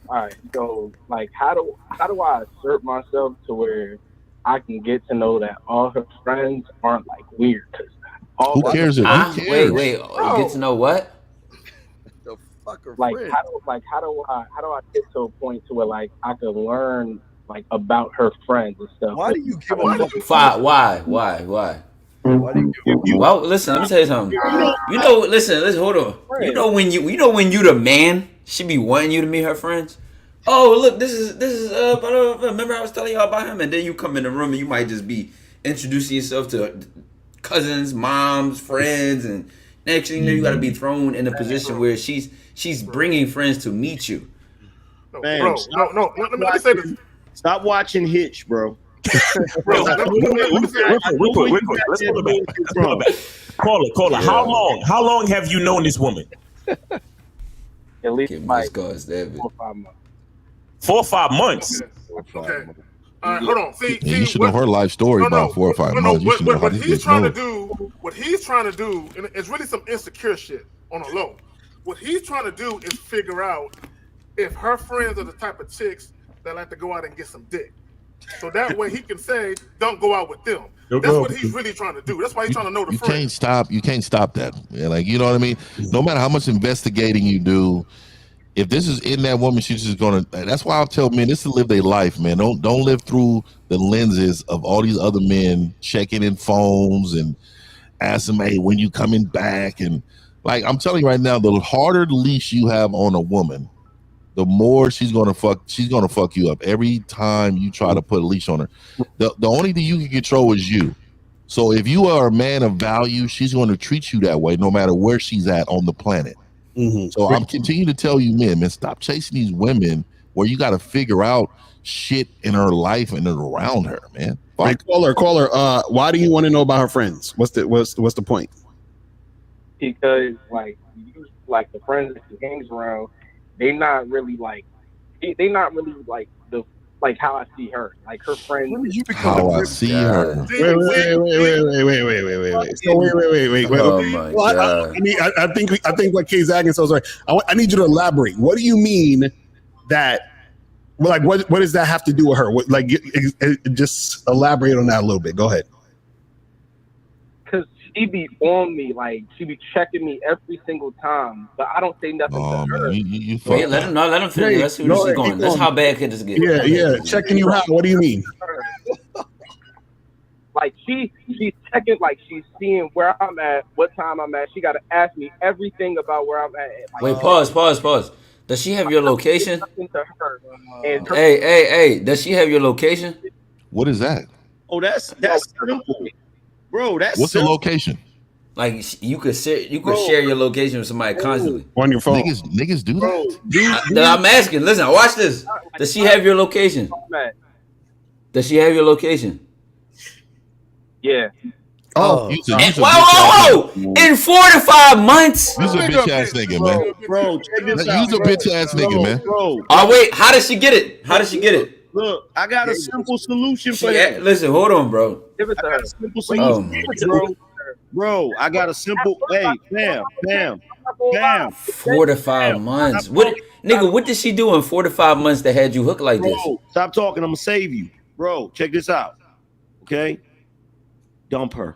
All right. So, like, how do I assert myself to where I can get to know that all her friends aren't like weird? Who cares? Who cares? Wait. You get to know what? The fucker. Like, how do I get to a point to where like I can learn like about her friends and stuff? Why do you give a Why? Why do you give Well, listen. Let me tell you something. Listen. Hold on. You know when you the man, she be wanting you to meet her friends. Oh, look, this is remember I was telling y'all about him, and then you come in the room and you might just be introducing yourself to cousins, moms, friends, and next thing you know, you got to be thrown in a position where she's bringing friends to meet you. Man, Bro, no. Let me say this. Stop watching Hitch, bro. Real quick. Let's pull it back. Caller. Yeah. How long have you known this woman? At least like 4 or 5 months. 4 or 5 months. Okay. All right, hold on. See, you should know her life story about 4 or 5 months. You should know how what this he's gets trying known. to do, and it's really some insecure shit on a low. What he's trying to do is figure out if her friends are the type of chicks that like to go out and get some dick. So that way he can say, don't go out with them. That's what he's really trying to do. That's why he's trying to know the friends. You can't stop that. Yeah, like, you know what I mean? No matter how much investigating you do, if this is in that woman, she's just gonna. That's why I'll tell men this to live their life, man. Don't live through the lenses of all these other men checking in phones and asking, hey, when you coming back? And like I'm telling you right now, the harder the leash you have on a woman, the more she's gonna fuck you up every time you try to put a leash on her. The only thing you can control is you. So if you are a man of value, she's going to treat you that way no matter where she's at on the planet. Mm-hmm. So I'm continuing to tell you, man, stop chasing these women where you got to figure out shit in her life and around her, man. Right, caller. Why do you want to know about her friends? What's the point? Because like the friends that she hangs around, they not really like the like how I see her. Like her friends. I see her. Wait. So wait. Oh my God. I think what Kay Zaggins says right. I need you to elaborate. What do you mean that? Like, what does that have to do with her? Just elaborate on that a little bit. Go ahead. Because she be on me, like she be checking me every single time, but I don't say nothing to her. Wait, let him finish. Let's see where she's going. That's how bad could this get. Yeah. Checking you out. What do you mean? Like she's checking, like she's seeing where I'm at, what time I'm at. She got to ask me everything about where I'm at. Like, wait, pause. Does she have your location? Hey, does she have your location? What is that? Oh, that's simple, bro. What's the location? Like you could share your location with somebody constantly on your phone. Niggas do that. I'm asking. Listen, watch this. Does she have your location? Does she have your location? Yeah. Oh, whoa! In 4 to 5 months. You's a bitch ass nigga, man. Bro, check this out. You's a bitch ass nigga, man. Bro. Oh wait, how does she get it? Look, I got a simple solution for that. Listen, hold on, bro. Give it to her. Simple solution, bro. I got a simple. Hey, bam. 4 to 5 months. What did she do in 4 to 5 months that had you hooked like this? Bro, stop talking. I'm gonna save you, bro. Check this out. Okay, dump her.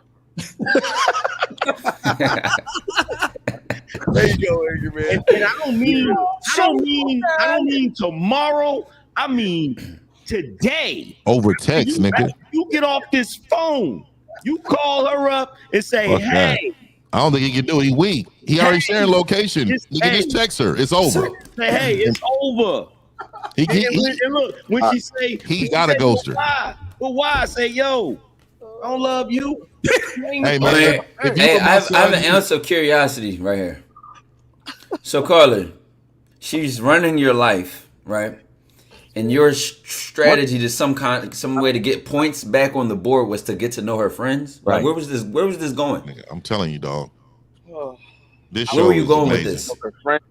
There you go, Adrian, man. And I don't mean tomorrow. I mean today. Over text, nigga. You get off this phone. You call her up and say, Fuck "Hey." I don't think he can do it. He weak. He already sharing location. Nigga, just text her. It's over. Say, hey, it's over. And look, when she say he gotta ghost her. Well, why? Say, yo, I don't love you. Hey, man. I have an ounce of curiosity right here. So, Carla, she's running your life, right? And your strategy to some way to get points back on the board was to get to know her friends. Right. Like, where was this going? I'm telling you, dog. This where show were you is going amazing. with this? Her friend,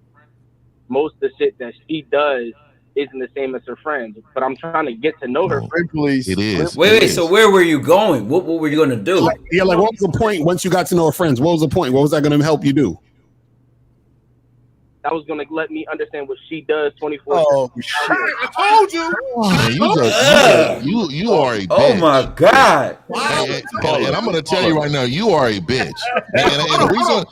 most of the shit that she does isn't the same as her friends, but I'm trying to get to know her friends. It is. Wait. So where were you going? What were you going to do? Like what was the point once you got to know her friends? What was the point? What was that going to help you do? That was going to let me understand what she does 24/7. Oh, shit. I told you. Man, you are a bitch. Oh my God. And I'm going to tell you right now, you are a bitch. And the reason,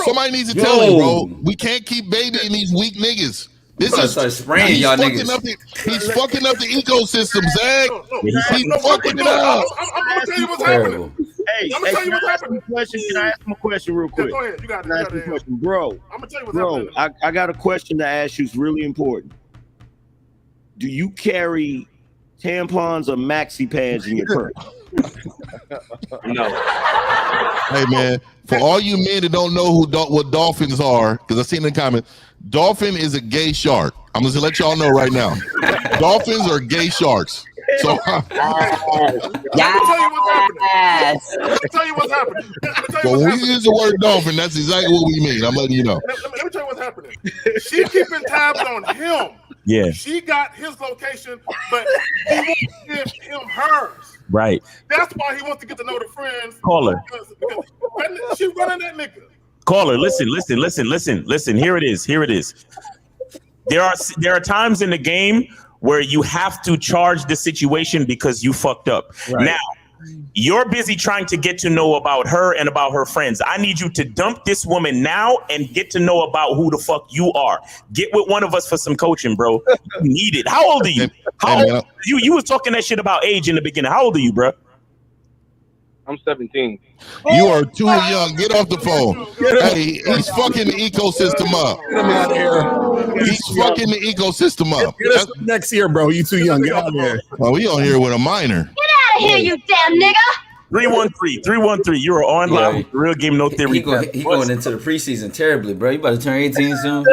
somebody needs to tell you, bro. We can't keep babying these weak niggas. This is start spraying y'all niggas. He's fucking up the ecosystem, Zach. He's fucking it up. I'm gonna tell you what's happening. Hey, I'm gonna tell you what's happening. Can I ask him a question real quick? Go ahead. You got it. Question. Bro, I'm gonna tell you what's happening. I got a question to ask you. It's really important. Do you carry tampons or maxi pads in your purse? No. Hey man, for all you men that don't know what dolphins are, because I've seen in the comments, dolphin is a gay shark. I'm just gonna let y'all know right now. Dolphins are gay sharks. So I'm gonna tell you what's happening. I'm gonna tell you what's happening. So when we use the word dolphin, that's exactly what we mean. I'm letting you know. Let me tell you what's happening. She keeping tabs on him. Yeah. She got his location, but he wants to give him hers. Right. That's why he wants to get to know the friends. Call her. Because she running that nigga. Caller, listen. Here it is. There are times in the game where you have to charge the situation because you fucked up. Right. Now, you're busy trying to get to know about her and about her friends. I need you to dump this woman now and get to know about who the fuck you are. Get with one of us for some coaching, bro. You need it. How old are you? You was talking that shit about age in the beginning. How old are you, bro? I'm 17. You are too young. Get off the phone. Hey, he's fucking the ecosystem up. Get him out of here. He's fucking the ecosystem up. Get us next year, bro. You too young. Get out of here. Oh, we on here with a minor. Get out of here, you damn nigga. 313. You are online with Real Game No Theory. He going into the preseason terribly, bro. You about to turn 18 soon?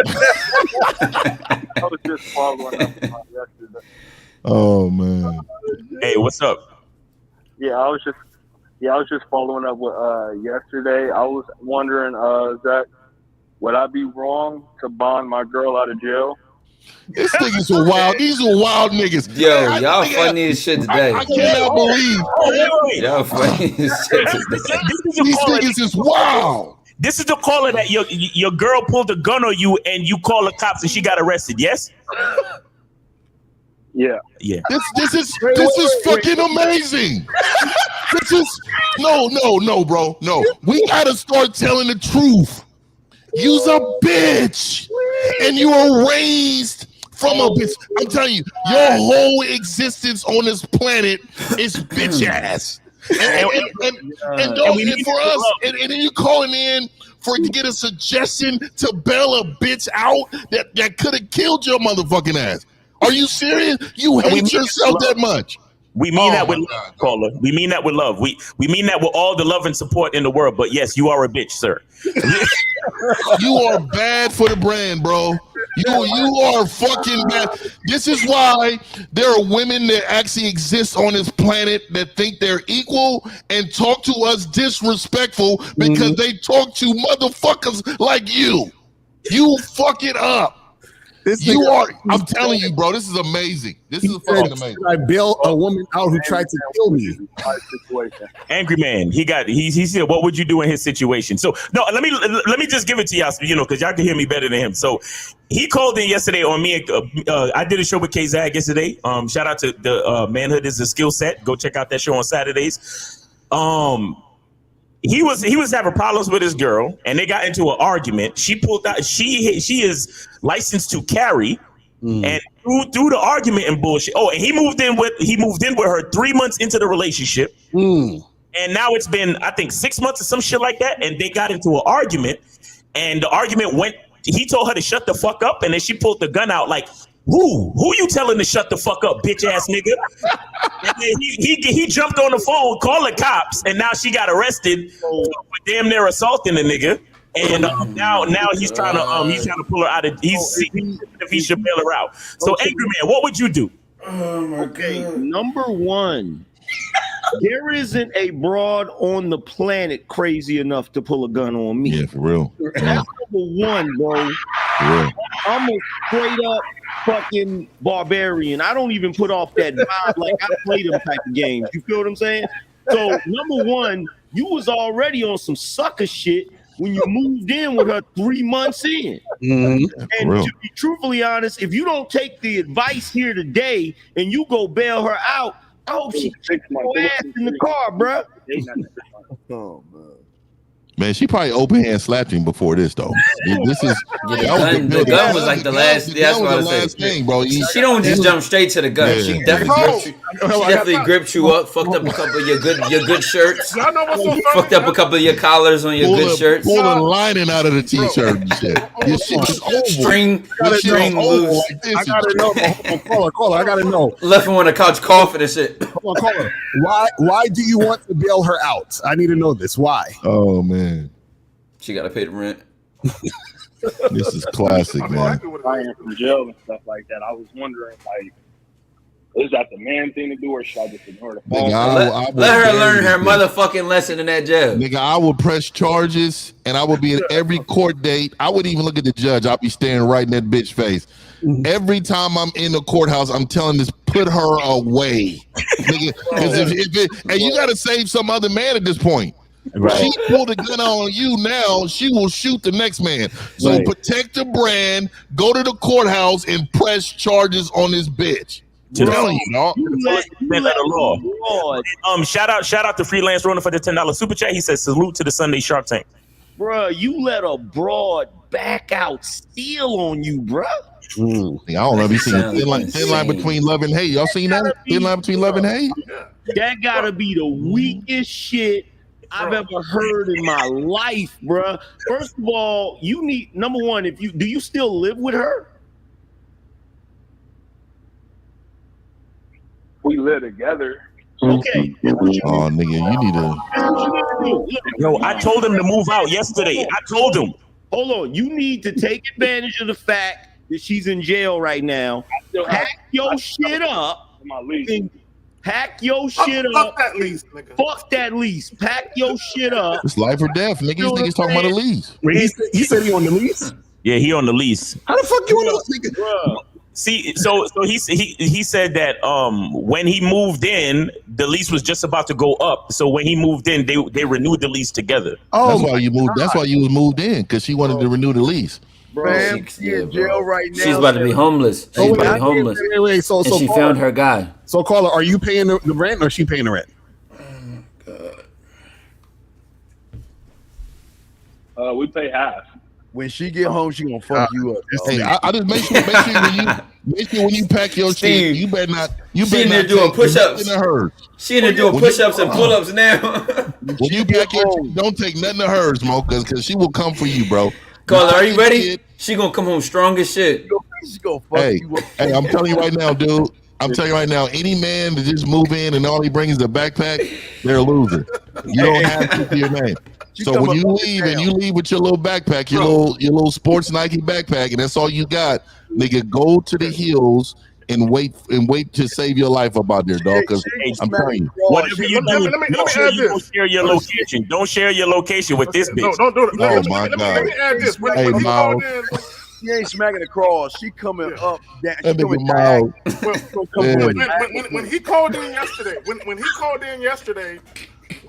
I was just following up yesterday. Oh man. Hey, what's up? Yeah, I was just following up with yesterday. I was wondering, Zach, would I be wrong to bond my girl out of jail? This nigga's a wild. These are wild niggas. Yo, y'all funny as shit today. I cannot believe. Y'all funny as shit today. These niggas is wild. This is the caller that your girl pulled a gun on you and you call the cops and she got arrested. Yes. Yeah. This is fucking amazing. This is no, bro. No. We gotta start telling the truth. You's a bitch. And you were raised from a bitch. I'm telling you, your whole existence on this planet is bitch ass. And then you calling in to get a suggestion to bail a bitch out that could have killed your motherfucking ass. Are you serious? You hate yourself that much? We mean that with love, caller. We mean that with love. We mean that with all the love and support in the world. But yes, you are a bitch, sir. You are bad for the brand, bro. You are fucking bad. This is why there are women that actually exist on this planet that think they're equal and talk to us disrespectful because they talk to motherfuckers like you. You fuck it up. I'm telling you, bro, this is amazing. This is fucking amazing. I bailed a woman out who tried to kill me. Angry man. He said, what would you do in his situation? So no, let me just give it to y'all, because y'all can hear me better than him. So he called in yesterday on me. I did a show with K-Zag yesterday. Shout out to the Manhood is a Skill Set. Go check out that show on Saturdays. He was having problems with his girl, and they got into an argument. She pulled out. She is licensed to carry, and through the argument and bullshit. Oh, and he moved in with her 3 months into the relationship, and now it's been, I think, 6 months or some shit like that. And they got into an argument, and the argument went. He told her to shut the fuck up, and then she pulled the gun out like, Who you telling to shut the fuck up, bitch ass nigga? And then he jumped on the phone, called the cops, and now she got arrested for damn near assaulting the nigga. And now he's trying to pull her out of. He's seeing if he should bail her out. So, Angry Man, what would you do? Okay, number one, there isn't a broad on the planet crazy enough to pull a gun on me. Yeah, for real. That's number one, bro. I'm a straight up fucking barbarian. I don't even put off that vibe like I play them type of games. You feel what I'm saying? So number one, you was already on some sucker shit when you moved in with her 3 months in. Mm-hmm. And to be truthfully honest, if you don't take the advice here today and you go bail her out, I hope she kicks your ass in the car, bro. Oh, man. Man, she probably open hand slapped him before this though. This is the gun was like the last. That's what I was last thing, bro. She don't just jump straight to the gun. Yeah. She definitely gripped you up. Fucked up a couple of your good shirts. Fucked up a couple of your collars on your good shirts. Pull the lining out of the t-shirt and shit. Your shit is over. String loose. I gotta know. Caller, I gotta know. Left him on the couch coughing and shit. Come on, caller. Why do you want to bail her out? I need to know this. Why? Oh man. She got to pay the rent. This is classic, man. I am from jail and stuff like that. I was wondering, like, is that the man thing to do, or should I just ignore the phone? Let her learn her motherfucking lesson in that jail. Nigga, I would press charges, and I would be at every court date. I wouldn't even look at the judge. I'll be staring right in that bitch face. Every time I'm in the courthouse, I'm telling this, put her away. Nigga, because and you got to save some other man at this point. Right. She pulled a gun on you now, she will shoot the next man. So protect the brand, go to the courthouse and press charges on this bitch. Telling you, dog. Shout out to Freelance Ronan for the $10 super chat. He says salute to the Sunday Shark Tank. Bruh, you let a broad back out steal on you, bruh. I don't know if you seen thin line between love and hate. Y'all seen that? Thin line between love and hate? That gotta be the weakest shit I've ever heard in my life, bruh. First of all, you need number one. Do you still live with her? We live together. Okay. Oh, nigga, you need to. Yo, I told him to move out yesterday. I told him. Hold on. You need to take advantage of the fact that she's in jail right now. Pack your shit up. Pack your shit up. Fuck that lease, nigga. Fuck that lease. Pack your shit up. It's life or death, nigga. These niggas talking about a lease. He said he on the lease? Yeah, he on the lease. How the fuck you on the lease, nigga? See, so he said that when he moved in, the lease was just about to go up. So when he moved in, they renewed the lease together. That's why you moved. That's why you was moved in, because she wanted to renew the lease. Bro, she in jail right now. She's about to be homeless. She's about to be homeless. Wait, so she found her guy. So, caller, are you paying the rent or is she paying the rent? We pay half. When she get home, she gonna fuck you up. Hey, I just make sure when you pack your shit, you better not. You She better in there not doing take push-ups. nothing of hers. She in there doing push-ups and pull-ups now. When you pack your shit, don't take nothing of hers, Mo, because she will come for you, bro. Caller, are you ready? She gonna come home strong as shit. She's gonna fuck you up. Hey, I'm telling you right now, dude. I'm telling you right now, any man that just move in and all he brings is a backpack, they're a loser. You don't have to be your name. So when you leave and you leave with your little backpack, your little sports Nike backpack, and that's all you got, nigga, go to the hills and wait to save your life up out there, dog. Because I'm telling you, whatever you do, make sure you don't share your location. Don't share your location with this bitch. No, don't do it. Oh my God. Let me add this. Hey, Miles. She ain't smacking across. She coming up. Down. She That coming nigga Miles. When he called in yesterday, when he called in yesterday,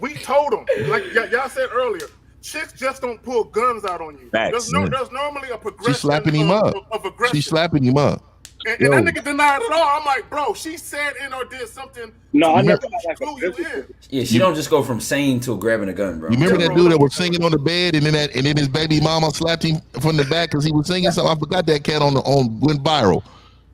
we told him, like y'all said earlier, chicks just don't pull guns out on you. There's normally a progression. She's slapping him up. Of aggression. She's slapping him up. And that nigga denied it all. I'm like, bro, she said in or did something. No, I never. Yeah, she don't just go from saying to grabbing a gun, bro. You remember that dude that was singing on the bed, and then his baby mama slapped him from the back because he was singing something. I forgot that cat went viral.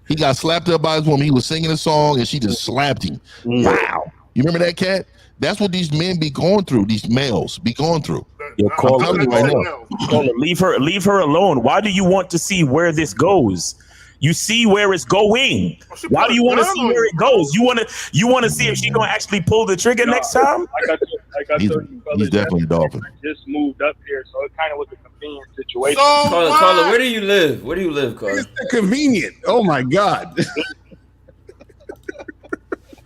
He got slapped up by his woman. He was singing a song, and she just slapped him. Wow. You remember that cat? That's what these men be going through. These males be going through. Yo, caller, leave her alone. Why do you want to see where this goes? You see where it's going. Why do you want to see where it goes? You want to see if she's gonna actually pull the trigger next time? He's definitely a dolphin. I just moved up here, so it kind of was a convenient situation. Carla, where do you live? Where do you live, Carla? Convenient. Oh my God.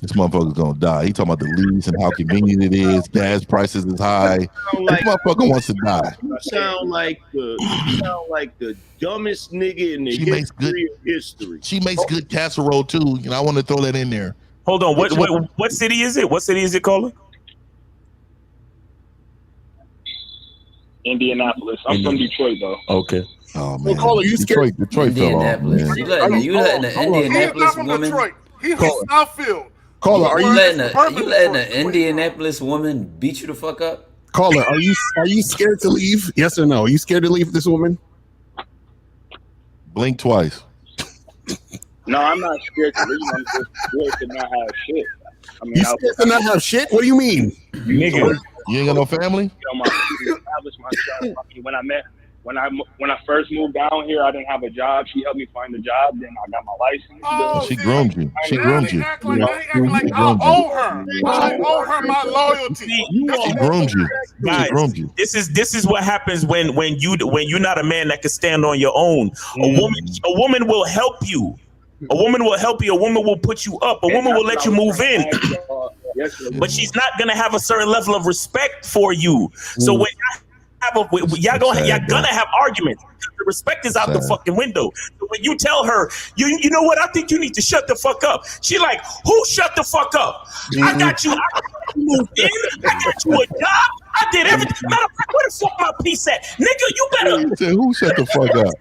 This motherfucker's gonna die. He talking about the lease and how convenient it is. Gas prices is high. This motherfucker wants to die. You sound like the dumbest nigga in the history of history. She makes good casserole too. You know, I want to throw that in there. Hold on. What city is it? What city is it, Carla? Indianapolis. I'm from Detroit though. Okay. Oh man. Carla, you scared? Detroit fell off, man. You letting an Indianapolis woman? He's from Southfield. Carla, are you letting an Indianapolis woman beat you the fuck up? Carla, are you scared to leave? Yes or no? Are you scared to leave this woman? Blink twice. No, I'm not scared to leave. I'm just scared to not have shit. I mean, you scared to not have shit? What do you mean? Nigga, you ain't got no family? Establish myself. I mean, when I first moved down here, I didn't have a job. She helped me find a job. Then I got my license. Oh, she groomed you. She groomed you. Act like I owe her. I owe her my loyalty. She groomed you. Guys, she groomed you. This is what happens when you're not a man that can stand on your own. A woman will help you. A woman will help you. A woman will put you up. A woman will let you move in. But she's not gonna have a certain level of respect for you. So when y'all gonna have arguments. The respect is out the fucking window. So when you tell her, you know what, I think you need to shut the fuck up. She like, who shut the fuck up? I got you. I got you moved in. I got you a job. I did everything. Matter of fact, where the fuck my piece at? Nigga, you better. Who shut the fuck up?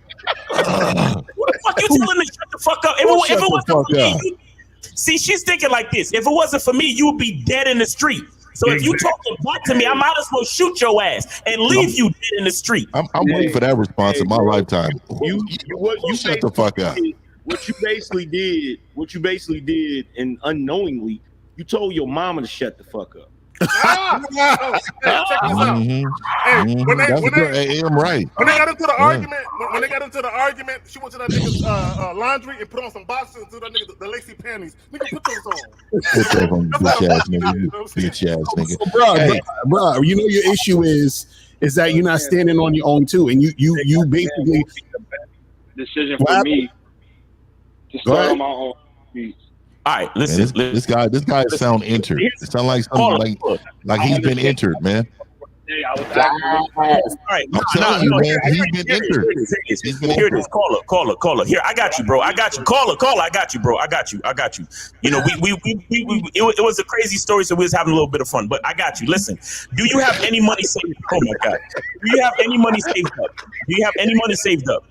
What the fuck you telling me to shut the fuck up? If it wasn't for me, see, she's thinking like this. If it wasn't for me, you would be dead in the street. So if you talking back to me, I might as well shoot your ass and leave you dead in the street. I'm waiting for that response in my lifetime. You shut the fuck up. What you basically did, and unknowingly, you told your mama to shut the fuck up. Check this out. I'm right. When they got into the argument, she went to that nigga's laundry and put on some boxers and threw that nigga the lacy panties. Nigga, put those on. Bitch ass nigga. Bitch ass nigga. Bro, you know your issue is that you're not standing on your own too, and you basically decision for me to start on my own feet. All right, listen. Man, this guy sound entered. It sounds like something like he's been entered, man. All right, I'm telling you, man, he's been entered. Here it is. Caller. Here, I got you, bro. I got you. Caller. I got you, bro. I got you. You know, it was a crazy story, so we was having a little bit of fun. But I got you. Listen, do you have any money saved? Oh my God. Do you have any money saved up?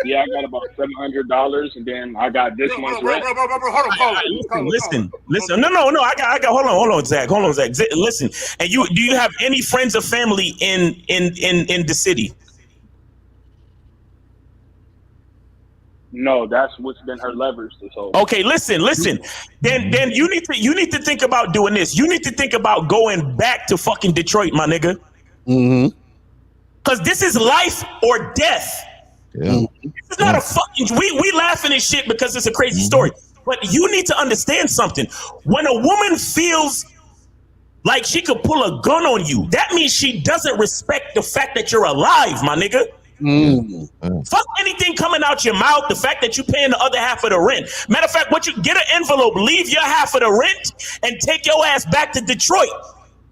Yeah, I got about $700, and then I got this month's rent. Listen. No. I got. Hold on, Zach. Listen, and do you have any friends or family in the city? No, that's what's been her leverage this whole. Okay, listen. Then you need to think about doing this. You need to think about going back to fucking Detroit, my nigga. Mm-hmm. Because this is life or death. Yeah. This is not a fucking. We laughing at shit because it's a crazy story. But you need to understand something. When a woman feels like she could pull a gun on you, that means she doesn't respect the fact that you're alive, my nigga. Fuck anything coming out your mouth, the fact that you're paying the other half of the rent. Matter of fact, get an envelope, leave your half of the rent, and take your ass back to Detroit.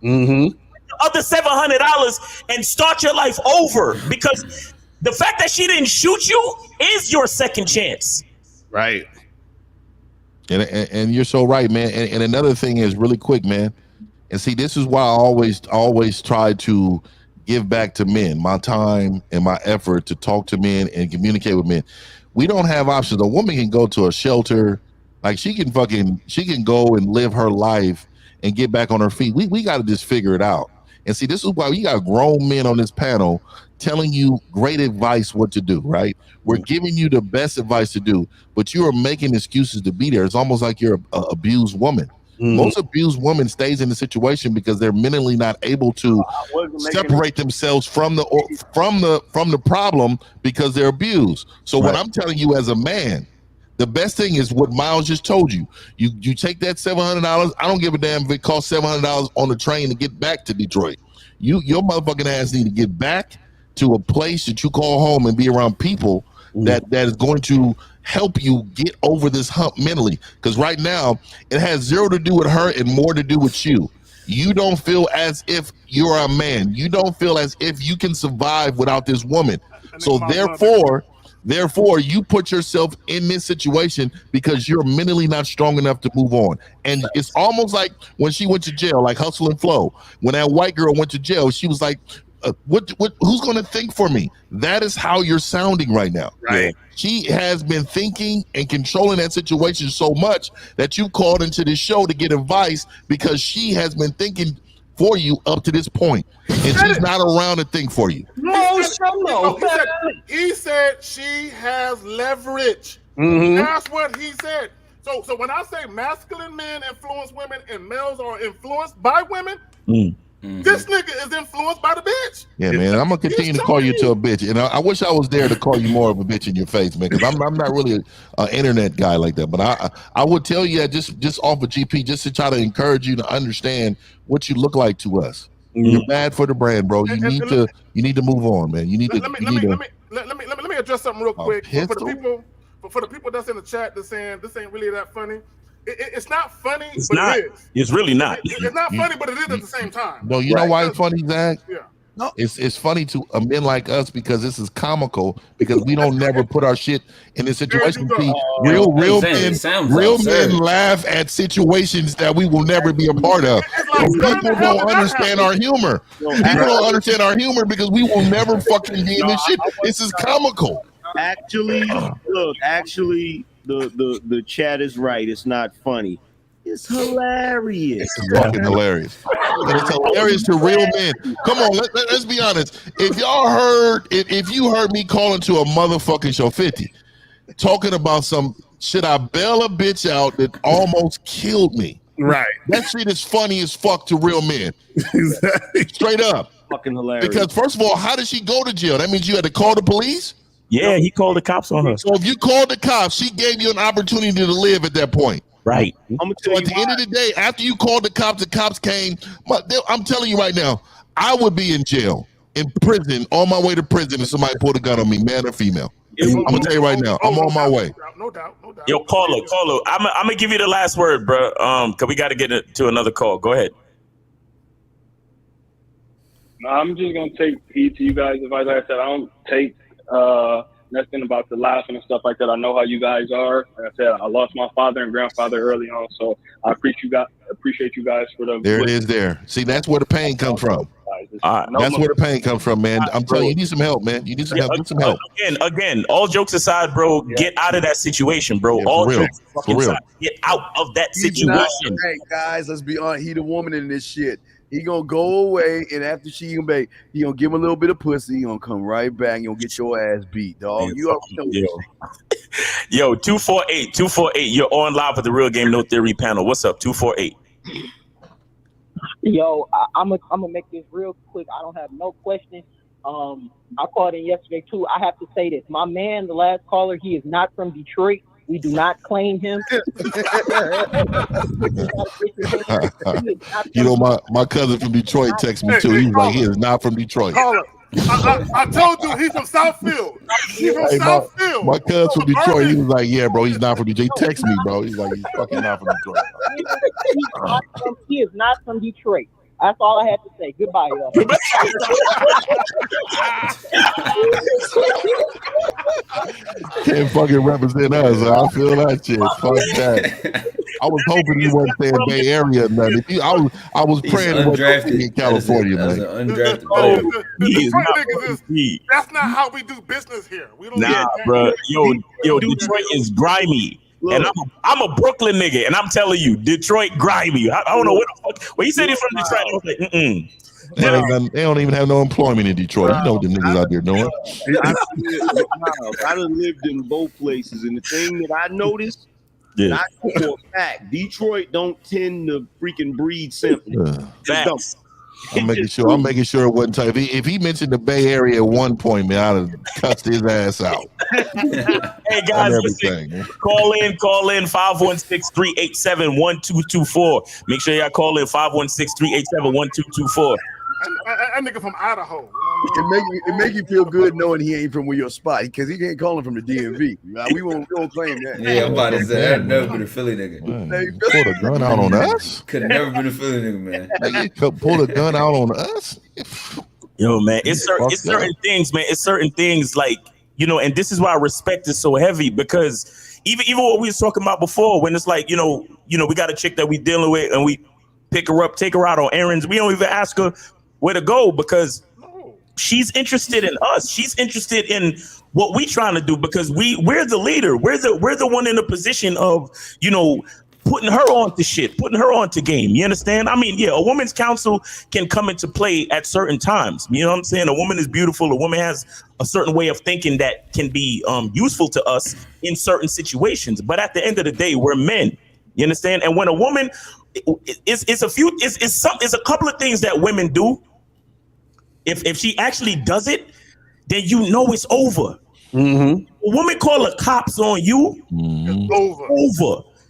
Mm-hmm. The other $700 and start your life over, because the fact that she didn't shoot you is your second chance. Right. And you're so right, man. And another thing is really quick, man. And see, this is why I always try to give back to men, my time and my effort to talk to men and communicate with men. We don't have options. A woman can go to a shelter, like she can go and live her life and get back on her feet. We got to just figure it out. And see, this is why we got grown men on this panel telling you great advice what to do, right? We're giving you the best advice to do, but you are making excuses to be there. It's almost like you're an abused woman. Most abused women stays in the situation because they're mentally not able to separate themselves from the problem because they're abused. So what I'm telling you as a man, the best thing is what Miles just told you. You take that $700. I don't give a damn if it costs $700 on the train to get back to Detroit. Your motherfucking ass need to get back to a place that you call home and be around people that is going to help you get over this hump mentally. Because right now, it has zero to do with her and more to do with you. You don't feel as if you're a man. You don't feel as if you can survive without this woman. So therefore, you put yourself in this situation because you're mentally not strong enough to move on. And it's almost like when she went to jail, like Hustle and Flow. When that white girl went to jail, she was like, who's going to think for me? That is how you're sounding right now. Right. She has been thinking and controlling that situation so much that you called into this show to get advice because she has been thinking for you up to this point, and she's not around to think for you. He said she has leverage. That's what he said. So when I say masculine men influence women and males are influenced by women, this nigga is influenced by the bitch. Yeah, man, I'm gonna continue to call you to a bitch, and I wish I was there to call you more of a bitch in your face, man, because I'm not really an internet guy like that. But I would tell you that just off of GP, just to try to encourage you to understand what you look like to us. You're bad for the brand, bro. You need to move on, man. You need to. Let me address something real quick for the people that's in the chat that's saying this ain't really that funny. It's not funny, It's but not. it is. It's really not. It's not funny, but it is at the same time. No, you know why it's funny, Zach? Yeah. No, it's funny to men like us because this is comical because we don't never put our shit in this situation. See, real men laugh at situations that we will never be a part of. So people don't understand our humor. People don't understand our humor because we will never fucking be in this shit. This is comical. Actually, look, the chat is right. It's not funny. It's hilarious. It's fucking hilarious. And it's hilarious to real men. Come on, let's be honest. If you heard me calling to a motherfucking show 50, talking about some shit, I bail a bitch out that almost killed me. Right. That shit is funny as fuck to real men. Exactly. Straight up. Fucking hilarious. Because first of all, how did she go to jail? That means you had to call the police? Yeah, he called the cops on her. So if you called the cops, she gave you an opportunity to live at that point. Right. So at the end of the day, after you called the cops came. I'm telling you right now, I would be in jail, in prison, on my way to prison if somebody pulled a gun on me, man or female. I'm gonna tell you right now, I'm on my way. No doubt. Yo, caller, I'm gonna give you the last word, bro. Cause we got to get to another call. Go ahead. No, I'm just gonna take heed to you guys' advice. Like I said, I don't take nothing about the laughing and stuff like that. I know how you guys are. Like I said, I lost my father and grandfather early on, so I appreciate you guys for the. There it is. There. See, that's where the pain comes from. That's where the pain comes from, man. I'm telling you, you need some help, man. You need some help. Get some help. Again, all jokes aside, bro, get out of that situation, bro. Yeah, all for real. jokes fucking aside, get out of that situation. Hey guys, let's be honest. He the woman in this shit. He gonna go away, and after he gonna give him a little bit of pussy. He gonna come right back. You gonna get your ass beat, dog. You already know. Yo, 248, you're on live with the Real Game No Theory panel. What's up, 248? Yo, I'm gonna make this real quick. I don't have no question. I called in yesterday too. I have to say this. My man, the last caller, he is not from Detroit. We do not claim him. You know, my cousin from Detroit texted me too. He was like, he is not from Detroit. I told you he's from Southfield. He's from Southfield. My cousin from Detroit, he was like, yeah, bro, he's not from Detroit. He texted me, bro. He's like, he's fucking not from Detroit. He is not from Detroit. That's all I had to say. Goodbye, y'all. Can't fucking represent us. I feel that shit. Fuck that. I was hoping you wasn't saying Bay Area or nothing. I was praying it wasn't in California, man. That's not how we do business here. We don't bro. Yo, Detroit is grimy. Look. And I'm a Brooklyn nigga, and I'm telling you, Detroit grimy. I don't know what the fuck. When he said he's from Detroit, I was like, They don't even have no employment in Detroit. You know what the niggas out there doing. I done lived in both places, and the thing that I noticed, Yeah. Not for a fact. Detroit don't tend to freaking breed simply. Just don't. I'm making sure it wasn't tight. If he mentioned the Bay Area at one point, man, I'd have cussed his ass out. Hey guys, listen, call in 516-387-1224. Make sure y'all call in 516-387-1224. That nigga from Idaho. It make you feel good knowing he ain't from your spot because he ain't calling from the DMV. We won't claim that. Yeah, I'm about to say I've never been a Philly nigga. Pull a gun out on us? Could have never been a Philly nigga, man. Pull a gun out on us? Yo, man, it's certain things, man. It's certain things like, you know, and this is why respect is so heavy, because even what we was talking about before, when it's like, you know, we got a chick that we dealing with and we pick her up, take her out on errands. We don't even ask her where to go because she's interested in us. She's interested in what we trying to do because we're the leader. We're the one in a position of, you know, putting her on to shit, putting her on to game. You understand? I mean, yeah, a woman's counsel can come into play at certain times. You know what I'm saying? A woman is beautiful. A woman has a certain way of thinking that can be useful to us in certain situations. But at the end of the day, we're men. You understand? And when a woman, it's a couple of things that women do. If she actually does it, then you know it's over. Mm-hmm. A woman call the cops on you, it's over.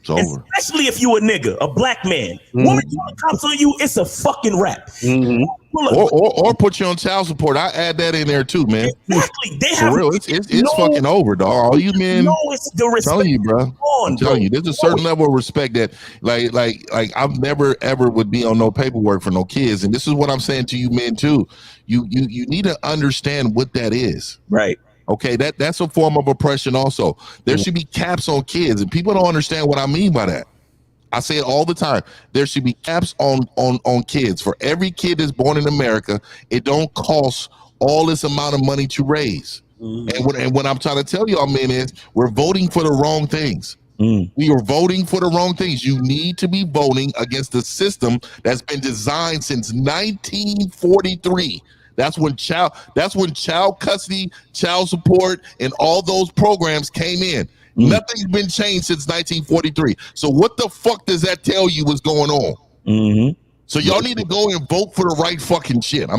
It's over. Especially if you a nigga, a black man. Mm-hmm. Woman call the cops on you, it's a fucking rap. Mm-hmm. Or put you on child support. I add that in there too, man. Exactly. They For real, it's fucking over, dog. All you men, it's the respect. I'm telling you, bro. I'm telling you, there's a certain level of respect that, like I've never ever would be on no paperwork for no kids, and this is what I'm saying to you, men too. You need to understand what that is, right? Okay, that's a form of oppression. Also, there should be caps on kids, and people don't understand what I mean by that. I say it all the time. There should be caps on kids. For every kid that's born in America, it don't cost all this amount of money to raise. Mm-hmm. And what I'm trying to tell y'all, men, is we're voting for the wrong things. We are voting for the wrong things. You need to be voting against the system that's been designed since 1943. That's when child custody, child support, and all those programs came in. Nothing's been changed since 1943. So what the fuck does that tell you what's going on? Mm-hmm. So y'all need to go and vote for the right fucking shit. I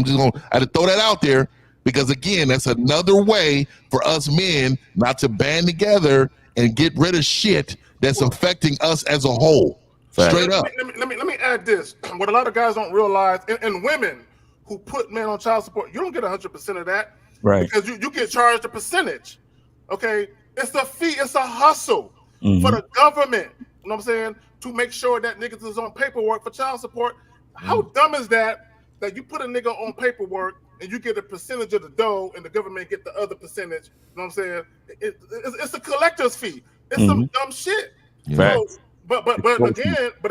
had to throw that out there because, again, that's another way for us men not to band together and get rid of shit that's affecting us as a whole. Straight up. Let me add this. What a lot of guys don't realize, and women who put men on child support, you don't get 100% of that. Right. Because you get charged a percentage. Okay? It's a fee, it's a hustle for the government, you know what I'm saying, to make sure that niggas is on paperwork for child support. How dumb is that you put a nigga on paperwork and you get a percentage of the dough and the government get the other percentage, you know what I'm saying? It's a collector's fee. It's some dumb shit. So, but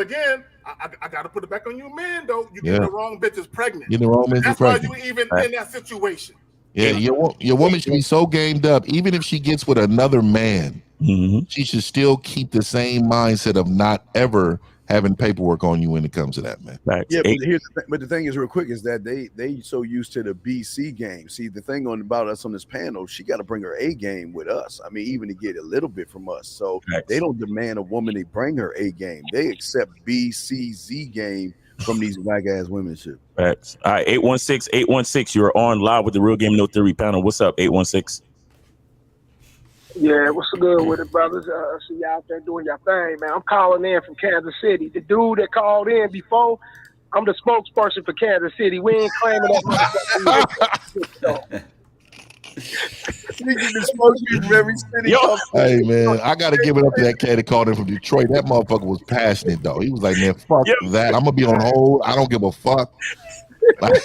again, I got to put it back on you, man, though. You get the wrong bitches pregnant. That's why you even in that situation. Yeah, your woman should be so gamed up. Even if she gets with another man, she should still keep the same mindset of not ever having paperwork on you when it comes to that, man. Yeah, but the thing is, real quick, is that they so used to the BC game. See, the thing about us on this panel, she got to bring her A game with us. I mean, even to get a little bit from us. So they don't demand a woman to bring her A game. They accept BCZ game from these black ass women too. Right. All right, 816, you're on live with the Real Game No Theory panel. What's up, 816? Yeah, what's good with it, brothers? See y'all out there doing your thing, man. I'm calling in from Kansas City. The dude that called in before, I'm the spokesperson for Kansas City. We ain't claiming that motherfucker. Hey man, I gotta give it up to that cat that called in from Detroit. That motherfucker was passionate though. He was like, man, fuck that. I'm gonna be on hold. I don't give a fuck. Like,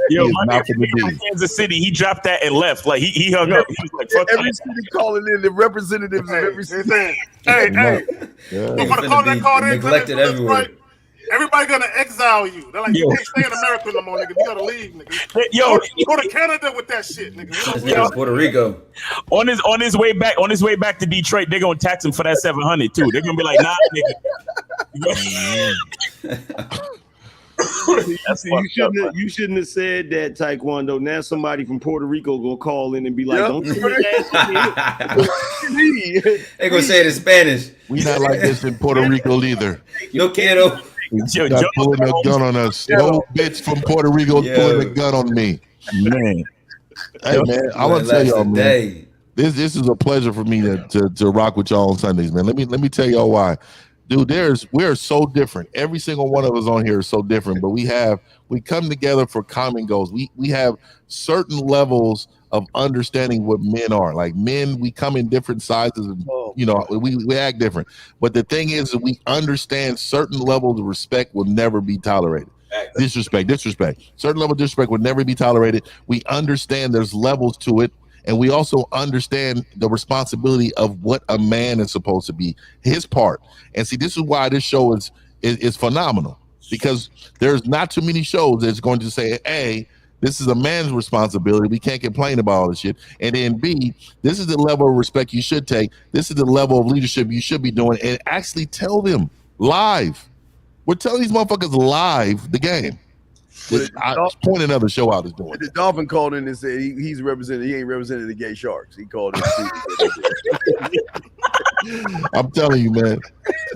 Yo, my nigga from Kansas City, he dropped that and left. Like he hung up. He was like, fuck every city calling in the representatives of every city. Hey. Before the call that called in, neglected everywhere. Everybody gonna exile you. They're like, you can't stay in America no more, nigga. You gotta leave, nigga. Yo, go to Canada with that shit, nigga. Yo, Puerto Rico. On his way back to Detroit, they're gonna tax him for that 700 too. They're gonna be like, nah, nigga. You shouldn't have said that, Taekwondo. Now somebody from Puerto Rico gonna call in and be like, "Don't put that shit." They gonna say it in Spanish. We not like this in Puerto Rico either. No quiero. Stop pulling a gun on us. No bitch from Puerto Rico pulling a gun on me. Man. Hey man, I want to tell y'all, man. This is a pleasure for me to rock with y'all on Sundays, man. Let me tell y'all why. Dude, we're so different. Every single one of us on here is so different, but we come together for common goals. We have certain levels of understanding what men are. Like men, we come in different sizes and we act different. But the thing is that we understand certain levels of respect will never be tolerated. Disrespect. Certain level of disrespect would never be tolerated. We understand there's levels to it. And we also understand the responsibility of what a man is supposed to be, his part. And see, this is why this show is phenomenal, because there's not too many shows that's going to say, A, this is a man's responsibility. We can't complain about all this shit. And then B, this is the level of respect you should take. This is the level of leadership you should be doing, and actually tell them live. We're telling these motherfuckers live the game. I point another show out is doing. The Dolphin called in and said he's representing. He ain't representing the gay sharks. He called in. I'm telling you, man.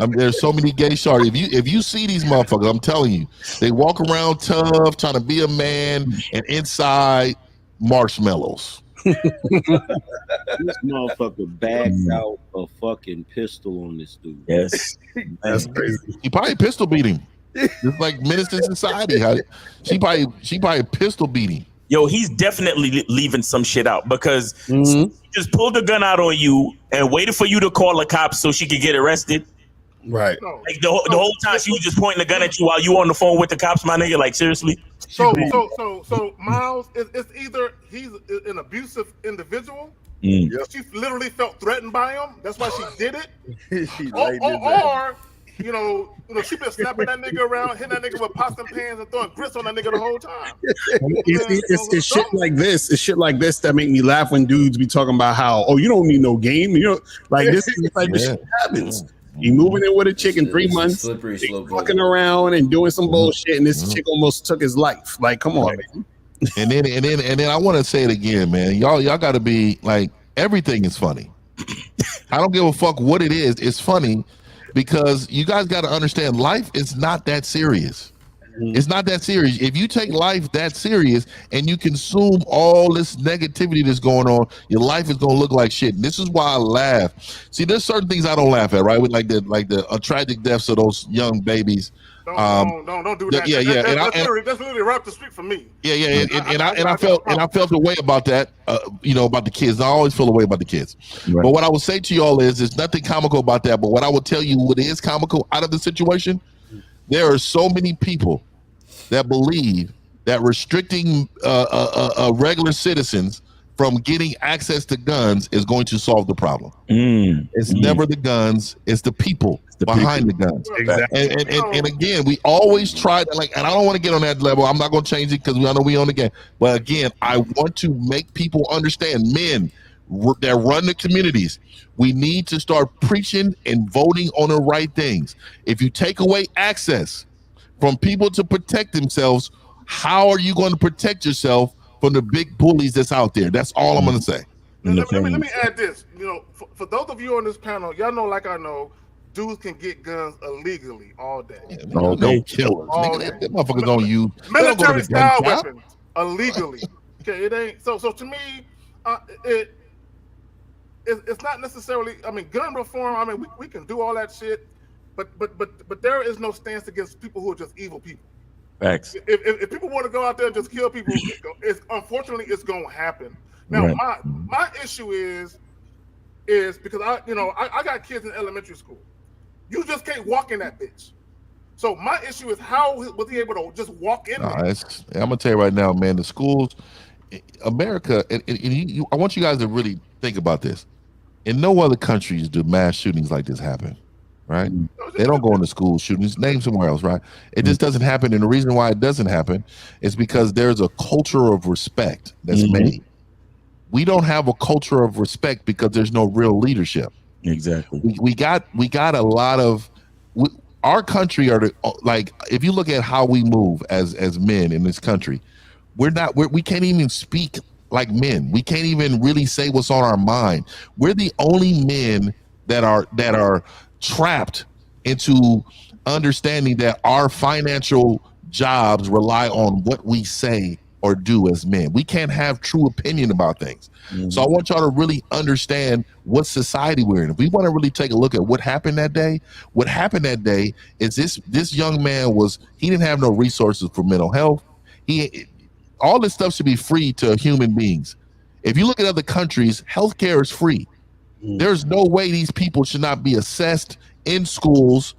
There's so many gay sharks. If you see these motherfuckers, I'm telling you, they walk around tough, trying to be a man, and inside marshmallows. This motherfucker bagged out a fucking pistol on this dude. Yes, that's crazy. He probably pistol beat him. It's like Menace to Society. She probably pistol beat him. Yo, he's definitely leaving some shit out because she just pulled the gun out on you and waited for you to call the cops so she could get arrested. Right. Like the whole time she was just pointing the gun at you while you on the phone with the cops, my nigga. Like seriously. So Miles, it's either he's an abusive individual. She literally felt threatened by him. That's why she did it. or she been slapping that nigga around, hitting that nigga with pots and pans and throwing grits on that nigga the whole time. It's shit like this. It's shit like this that make me laugh when dudes be talking about how, you don't need no game. Like this is the type of shit that happens. You moving in with a chick in 3 months, slippery slope, fucking around and doing some bullshit, and this chick almost took his life. Like, come on, man. And then I want to say it again, man. Y'all got to be like, everything is funny. I don't give a fuck what it is. It's funny. Because you guys got to understand, life is not that serious. It's not that serious. If you take life that serious and you consume all this negativity that's going on, your life is going to look like shit. And this is why I laugh. See, there's certain things I don't laugh at, right? With like the tragic deaths of those young babies. Don't do that. Yeah. That's literally right up the street from me. Yeah. And I felt a way about that. About the kids. I always feel a way about the kids. Right. But what I will say to y'all is, there's nothing comical about that. But what I will tell you, what is comical out of the situation, there are so many people that believe that restricting regular citizens from getting access to guns is going to solve the problem. It's never the guns, it's the people behind the guns. Exactly. And again, we always try to and I don't want to get on that level. I'm not going to change it because I know we own the game. But again, I want to make people understand, men that run the communities, we need to start preaching and voting on the right things. If you take away access from people to protect themselves, how are you going to protect yourself from the big bullies that's out there? That's all I'm going to say. Let me add this. For those of you on this panel, y'all know, like I know, dudes can get guns illegally all day. No killers. That motherfuckers don't use military style weapons illegally. Okay, it ain't so to me. It's not necessarily. I mean, gun reform. I mean, we can do all that shit, but there is no stance against people who are just evil people. Facts. If people want to go out there and just kill people, unfortunately it's going to happen. Now, my issue is because I got kids in elementary school. You just can't walk in that bitch. So my issue is, how was he able to just walk in there? I'm gonna tell you right now, man. The schools, America, and I want you guys to really think about this. In no other countries do mass shootings like this happen, right? They don't go into school shootings. Name somewhere else, right? It just doesn't happen. And the reason why it doesn't happen is because there's a culture of respect that's made. We don't have a culture of respect because there's no real leadership. Exactly. We got a lot of our country are like, if you look at how we move as men in this country, we can't even speak like men. We can't even really say what's on our mind. We're the only men that are trapped into understanding that our financial jobs rely on what we say or do as men. We can't have true opinion about things. So I want y'all to really understand what society we're in. If we want to really take a look at what happened that day is this young man he didn't have no resources for mental health. All this stuff should be free to human beings. If you look at other countries, healthcare is free. There's no way these people should not be assessed in schools.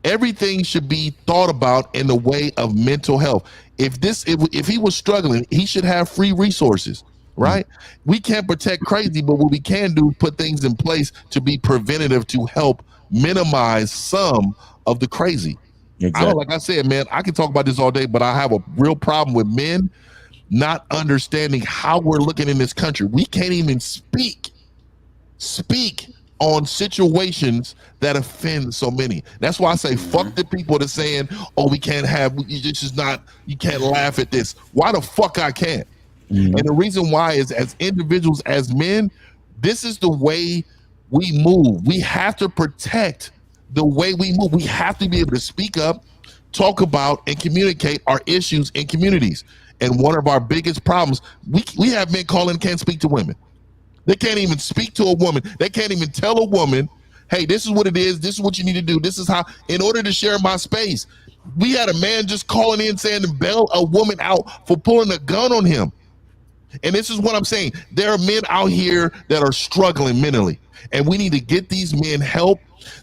Everything should be thought about in the way of mental health. If he was struggling, he should have free resources, right? We can't protect crazy, but what we can do is put things in place to be preventative to help minimize some of the crazy. Exactly. Like I said, man, I can talk about this all day, but I have a real problem with men not understanding how we're looking in this country. We can't even speak on situations that offend so many. That's why I say fuck the people that are saying, oh, we can't have, you can't laugh at this. Why the fuck I can't? And the reason why is, as individuals, as men, this is the way we move. We have to protect the way we move. We have to be able to speak up, talk about, and communicate our issues in communities. And one of our biggest problems, we have men calling can't speak to women. They can't even speak to a woman. They can't even tell a woman, hey, this is what it is. This is what you need to do. This is how, in order to share my space. We had a man just calling in saying to bail a woman out for pulling a gun on him. And this is what I'm saying. There are men out here that are struggling mentally, and we need to get these men help.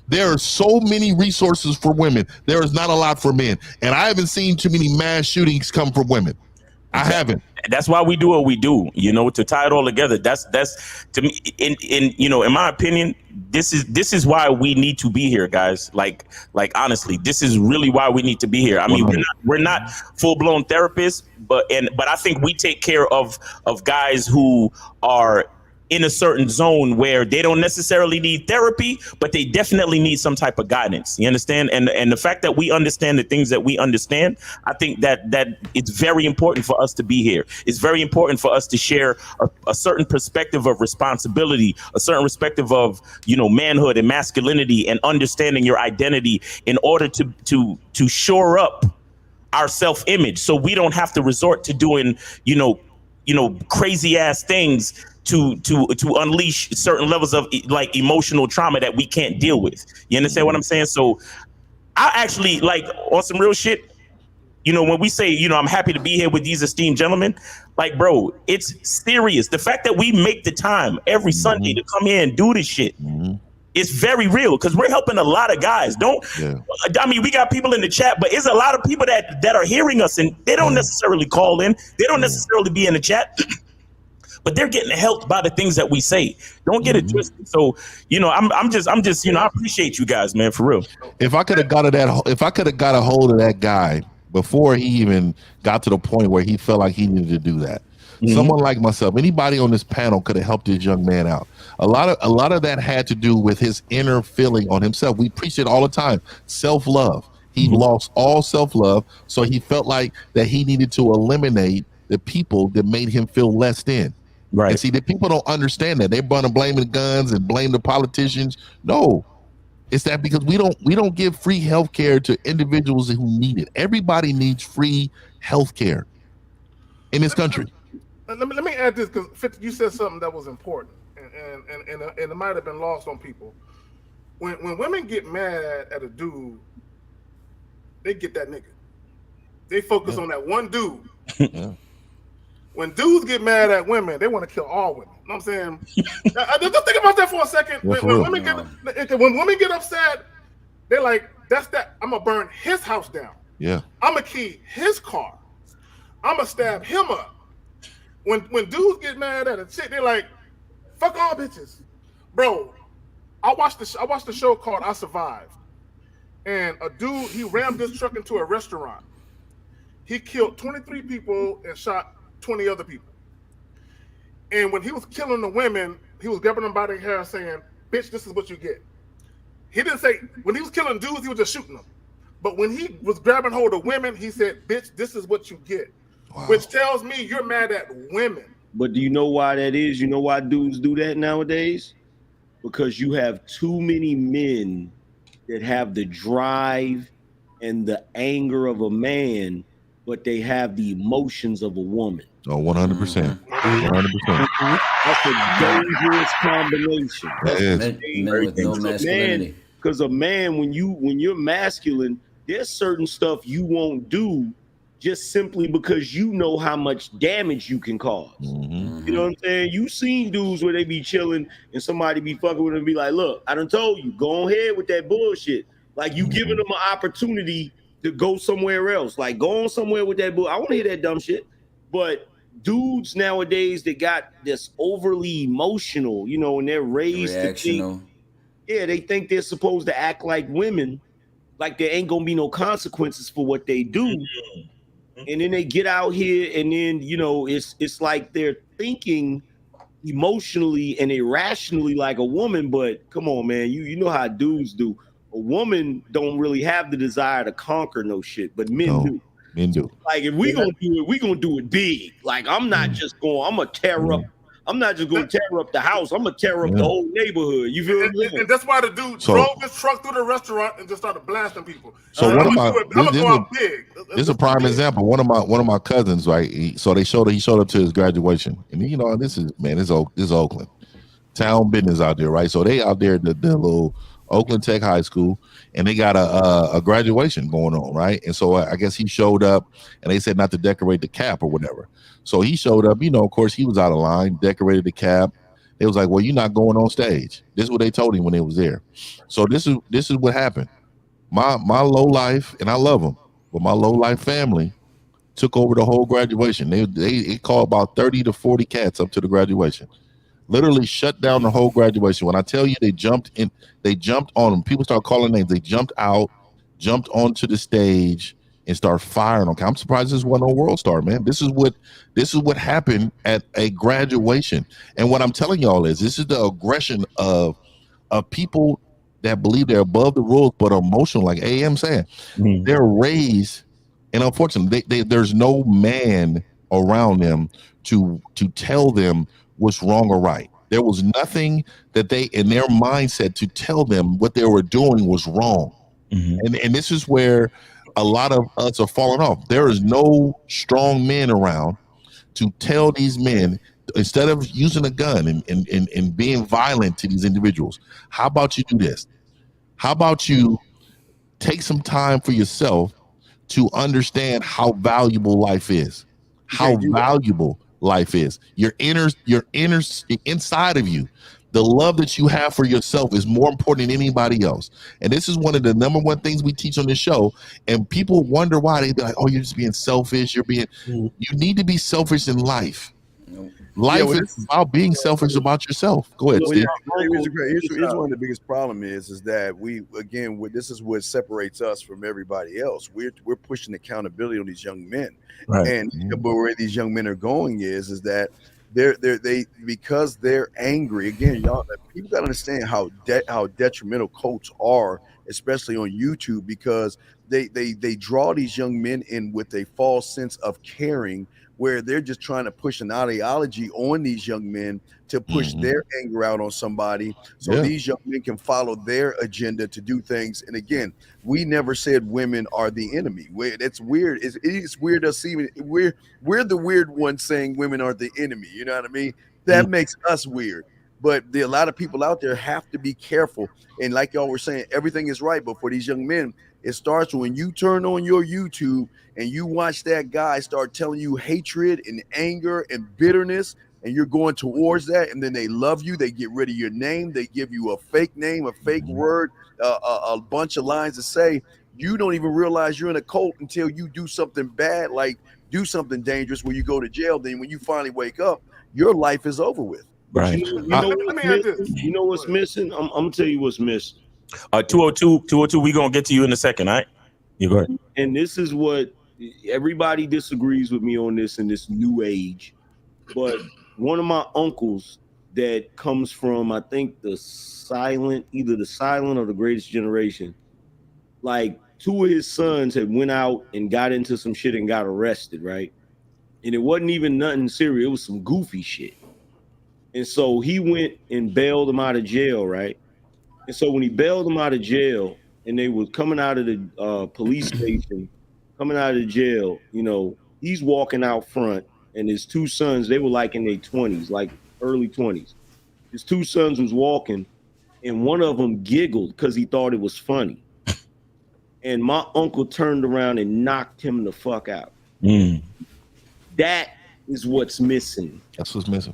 There are so many resources for women. There is not a lot for men. And I haven't seen too many mass shootings come from women. I haven't. That's why we do what we do, to tie it all together. That's to me, in my opinion, this is why we need to be here, guys. Like honestly, this is really why we need to be here. I mean, we're not full-blown therapists, but I think we take care of guys who are in a certain zone where they don't necessarily need therapy, but they definitely need some type of guidance. You understand? And the fact that we understand the things that we understand, I think that it's very important for us to be here. It's very important for us to share a certain perspective of responsibility, a certain perspective of, manhood and masculinity and understanding your identity in order to shore up our self-image, so we don't have to resort to doing, crazy ass things to unleash certain levels of like emotional trauma that we can't deal with. You understand what I'm saying? So I actually, like, on some real shit, when we say, I'm happy to be here with these esteemed gentlemen, like, bro, it's serious. The fact that we make the time every Sunday to come here and do this shit, it's very real, because we're helping a lot of guys. I mean, we got people in the chat, but it's a lot of people that are hearing us, and they don't necessarily call in. They don't necessarily be in the chat. But they're getting helped by the things that we say. Don't get it twisted. So, I'm just, I appreciate you guys, man, for real. If I could have got a hold of that guy before he even got to the point where he felt like he needed to do that, someone like myself, anybody on this panel could have helped this young man out. A lot of that had to do with his inner feeling on himself. We preach it all the time. Self-love. He lost all self-love, so he felt like that he needed to eliminate the people that made him feel less than. Right. And see, the people don't understand that. They're going to blame the guns and blame the politicians. No, it's that because we don't give free health care to individuals who need it. Everybody needs free health care in this country. Let me add this, because you said something that was important, and it might have been lost on people. When women get mad at a dude, they get that nigga. They focus on that one dude. Yeah. When dudes get mad at women, they want to kill all women. You know what I'm saying? Just think about that for a second. When women get upset, they're like, that's that. I'm going to burn his house down. Yeah. I'm going to key his car. I'm going to stab him up. When dudes get mad at a chick, they're like, fuck all bitches. Bro, I watched the show called I Survived. And a dude, he rammed his truck into a restaurant. He killed 23 people and shot 20 other people. And when he was killing the women, he was grabbing them by their hair saying, bitch, this is what you get. he didn't say when he was killing dudes, he was just shooting them. But when he was grabbing hold of women, he said, "Bitch, this is what you get," which tells me you're mad at women. But do you know why that is? You know why dudes do that nowadays? Because you have too many men that have the drive and the anger of a man, but they have the emotions of a woman. Oh, 100%. 100%. That's a dangerous combination. That is. Men with no masculinity. Because a man, when you're masculine, there's certain stuff you won't do just simply because you know how much damage you can cause. Mm-hmm. You know what I'm saying? You seen dudes where they be chilling and somebody be fucking with them and be like, look, I done told you, go ahead with that bullshit. Like you giving them an opportunity to go somewhere else. Like go on somewhere with that bull. I want to hear that dumb shit. But dudes nowadays that got this overly emotional, you know, and they're raised to think, they think they're supposed to act like women, like there ain't gonna be no consequences for what they do. And then they get out here and then, you know, it's like they're thinking emotionally and irrationally like a woman, but come on, man, you know how dudes do. A woman don't really have the desire to conquer no shit, but men do. Men do. Like if we gonna do it, we gonna do it big. Like I'm not just going, I'm gonna tear up. I'm not just gonna tear up the house. I'm gonna tear up the whole neighborhood. You feel me? And that's why the dude drove his truck through the restaurant and just started blasting people. So one of my big. This is a prime example. One of my cousins, right? He showed up to his graduation, and you know, this is Oakland, town business out there, right? So they out there at the little Oakland Tech High School, and they got a graduation going on, right? And so I guess he showed up, and they said not to decorate the cap or whatever. So he showed up, you know, of course he was out of line, decorated the cap. It was like, well, you're not going on stage. This is what they told him when they was there. So this is what happened. My low life, and I love them, but my low life family took over the whole graduation. They called about 30 to 40 cats up to the graduation. Literally shut down the whole graduation. When I tell you they jumped on them. People start calling names. They jumped out, jumped onto the stage, and start firing. Okay, I'm surprised this wasn't a world star, man. This is what happened at a graduation. And what I'm telling y'all is this is the aggression of people that believe they're above the rules but are emotional, like AM saying. They're raised, and unfortunately, there's no man around them to tell them what's wrong or right. There was nothing that they in their mindset to tell them what they were doing was wrong. And this is where a lot of us are falling off. There is no strong men around to tell these men, instead of using a gun and being violent to these individuals, how about you do this? How about you take some time for yourself to understand how valuable life is? How valuable life is. Your inside of you, the love that you have for yourself is more important than anybody else. And this is one of the number one things we teach on this show. And people wonder why. They be like, oh, you're just being selfish. You need to be selfish in life. Life is about being selfish about yourself. Go ahead, Steve. Here's one of the biggest problem is that this is what separates us from everybody else. We're pushing accountability on these young men, and but where these young men are going is that they because they're angry. Again, y'all, people gotta understand how detrimental cults are, especially on YouTube, because they draw these young men in with a false sense of caring, where they're just trying to push an ideology on these young men to push their anger out on somebody, so these young men can follow their agenda to do things. And again, we never said women are the enemy. It's weird. It's weird us even we're the weird ones saying women are the enemy. You know what I mean? That makes us weird. But a lot of people out there have to be careful. And like y'all were saying, everything is right. But for these young men, it starts when you turn on your YouTube and you watch that guy start telling you hatred and anger and bitterness, and you're going towards that, and then they love you. They get rid of your name. They give you a fake name, a fake word, a bunch of lines to say. You don't even realize you're in a cult until you do something bad, like do something dangerous where you go to jail. Then when you finally wake up, your life is over with. Right. You know what's missing? I'm gonna tell you what's missing. 202, we gonna get to you in a second, all right? You go ahead. And this is what everybody disagrees with me on this in this new age. But one of my uncles that comes from, I think, either the Silent or the Greatest Generation. Like 2 of his sons had went out and got into some shit and got arrested, right? And it wasn't even nothing serious. It was some goofy shit. And so he went and bailed them out of jail, right? And so when he bailed them out of jail and they was coming out of the police station, coming out of the jail, you know, he's walking out front and his 2 sons, they were like in their 20s, like early 20s. His 2 sons was walking and one of them giggled because he thought it was funny. And my uncle turned around and knocked him the fuck out. That is what's missing. That's what's missing.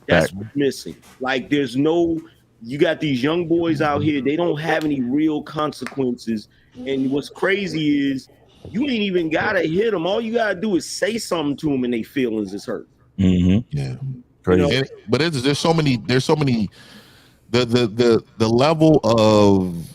That's what's missing. Like you got these young boys out here, they don't have any real consequences. And what's crazy is you ain't even gotta hit them. All you gotta do is say something to them and their feelings is hurt. Yeah. Crazy. You know? But there's so many, the level of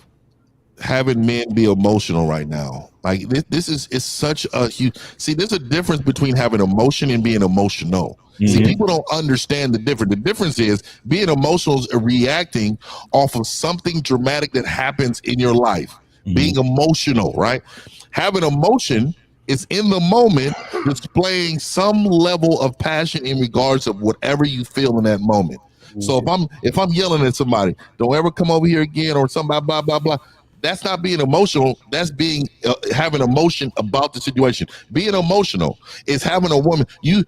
having men be emotional right now. Like this is such a huge, see, there's a difference between having emotion and being emotional. See, people don't understand the difference. The difference is being emotional is reacting off of something dramatic that happens in your life. Being emotional, right? Having emotion is in the moment displaying some level of passion in regards of whatever you feel in that moment. So if I'm yelling at somebody, don't ever come over here again, or somebody blah blah blah. That's not being emotional. That's being having emotion about the situation. Being emotional is having a woman. You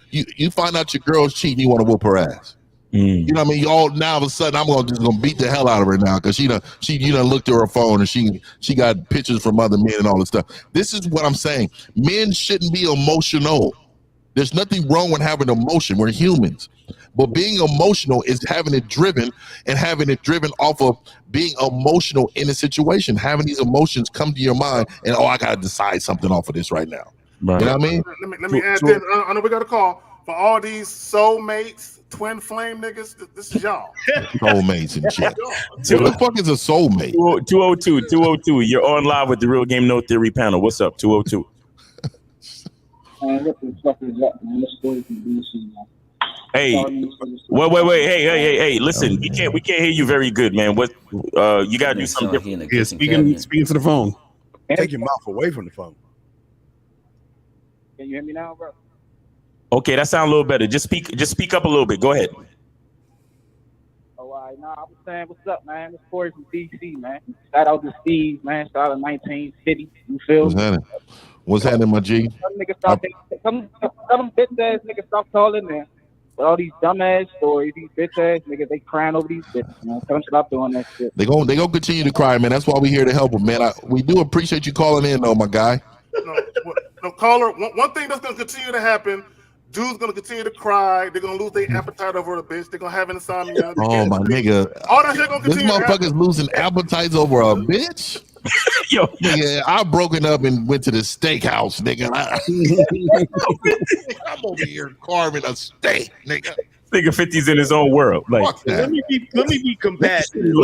find out your girl's cheating, you want to whoop her ass. You know what I mean? All now all of a sudden I'm gonna beat the hell out of her now because you done looked at her phone and she got pictures from other men and all this stuff. This is what I'm saying. Men shouldn't be emotional. There's nothing wrong with having emotion. We're humans. But being emotional is having it driven off of being emotional in a situation, having these emotions come to your mind and, I got to decide something off of this right now. Right. You know what I mean? Let me add this. I know we got a call for all these soulmates, twin flame niggas. This is y'all. Soulmates and shit. What the fuck is a soulmate? 202. You're on live with the Real Game No Theory panel. What's up, 202? What the fuck is up, man? This story from DC, man. Hey, wait. Hey, listen, we can't hear you very good, man. What you gotta do something different. Yeah, speaking to the phone. Take your mouth away from the phone. Can you hear me now, bro? Okay, that sounds a little better. Just speak up a little bit. Go ahead. Oh, all right. Nah, I was saying, what's up, man? This story from DC, man. Shout out to Steve, man. Shout out to 1950. You feel? What's happening, my G? Some bitch ass niggas stop calling there. All these dumbass stories, these bitch ass niggas, they crying over these bitches, man. Tell them stop doing that shit. They gonna continue to cry, man. That's why we here to help them, man. We do appreciate you calling in, though, my guy. No, caller. One thing that's gonna continue to happen. Dudes gonna continue to cry. They're gonna lose their appetite over a bitch. They're gonna have insomnia. Oh my nigga! All that shit gonna continue. This motherfucker's losing appetites over a bitch. Yo, nigga, I've broken up and went to the steakhouse, nigga. I'm over here carving a steak, nigga. Nigga 50's in his own world. Like, let me be compassionate.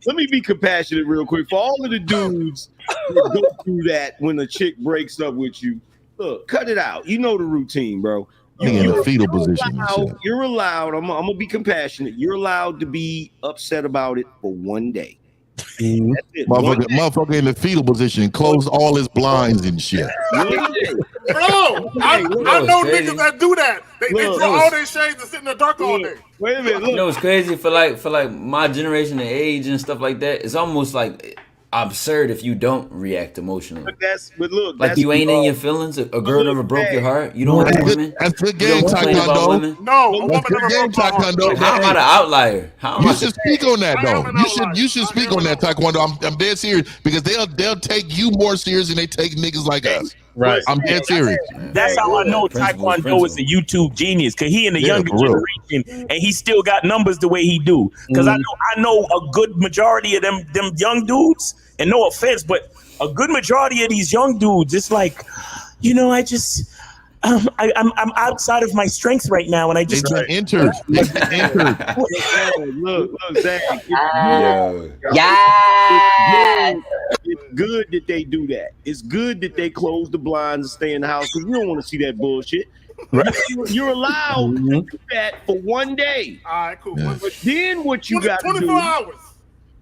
Let me be compassionate real quick for all of the dudes that go through that when a chick breaks up with you. Look, cut it out. You know the routine, bro. You're in the fetal position. You're allowed. I'm gonna be compassionate. You're allowed to be upset about it for one day. Motherfucker in the fetal position, closed all his blinds and shit. Bro, I know niggas that do that. They throw all their shades and sit in the dark all day. Wait a minute. Look. You know what's crazy for like my generation and age and stuff like that? It's almost like absurd if you don't react emotionally. But look, like you ain't in your feelings. A girl never broke your heart. You don't like women. That's good game, Taekwondo. No, a woman never broke Taekwondo. How am I the outlier? You should speak on that though. You should speak on that, Taekwondo. I'm dead serious because they'll take you more serious than they take niggas like us. Right. I'm dead serious. That's how I know Taekwondo is a YouTube genius, because he in the younger generation and he still got numbers the way he do. Because I know a good majority of them young dudes, and no offense, but a good majority of these young dudes, it's like, I just I'm outside of my strength right now, and I just entered. Look, Zach. It's good that they do that. It's good that they close the blinds and stay in the house because you don't want to see that bullshit. You're allowed to do that for one day. All right, cool. But then what you got to do 24 hours.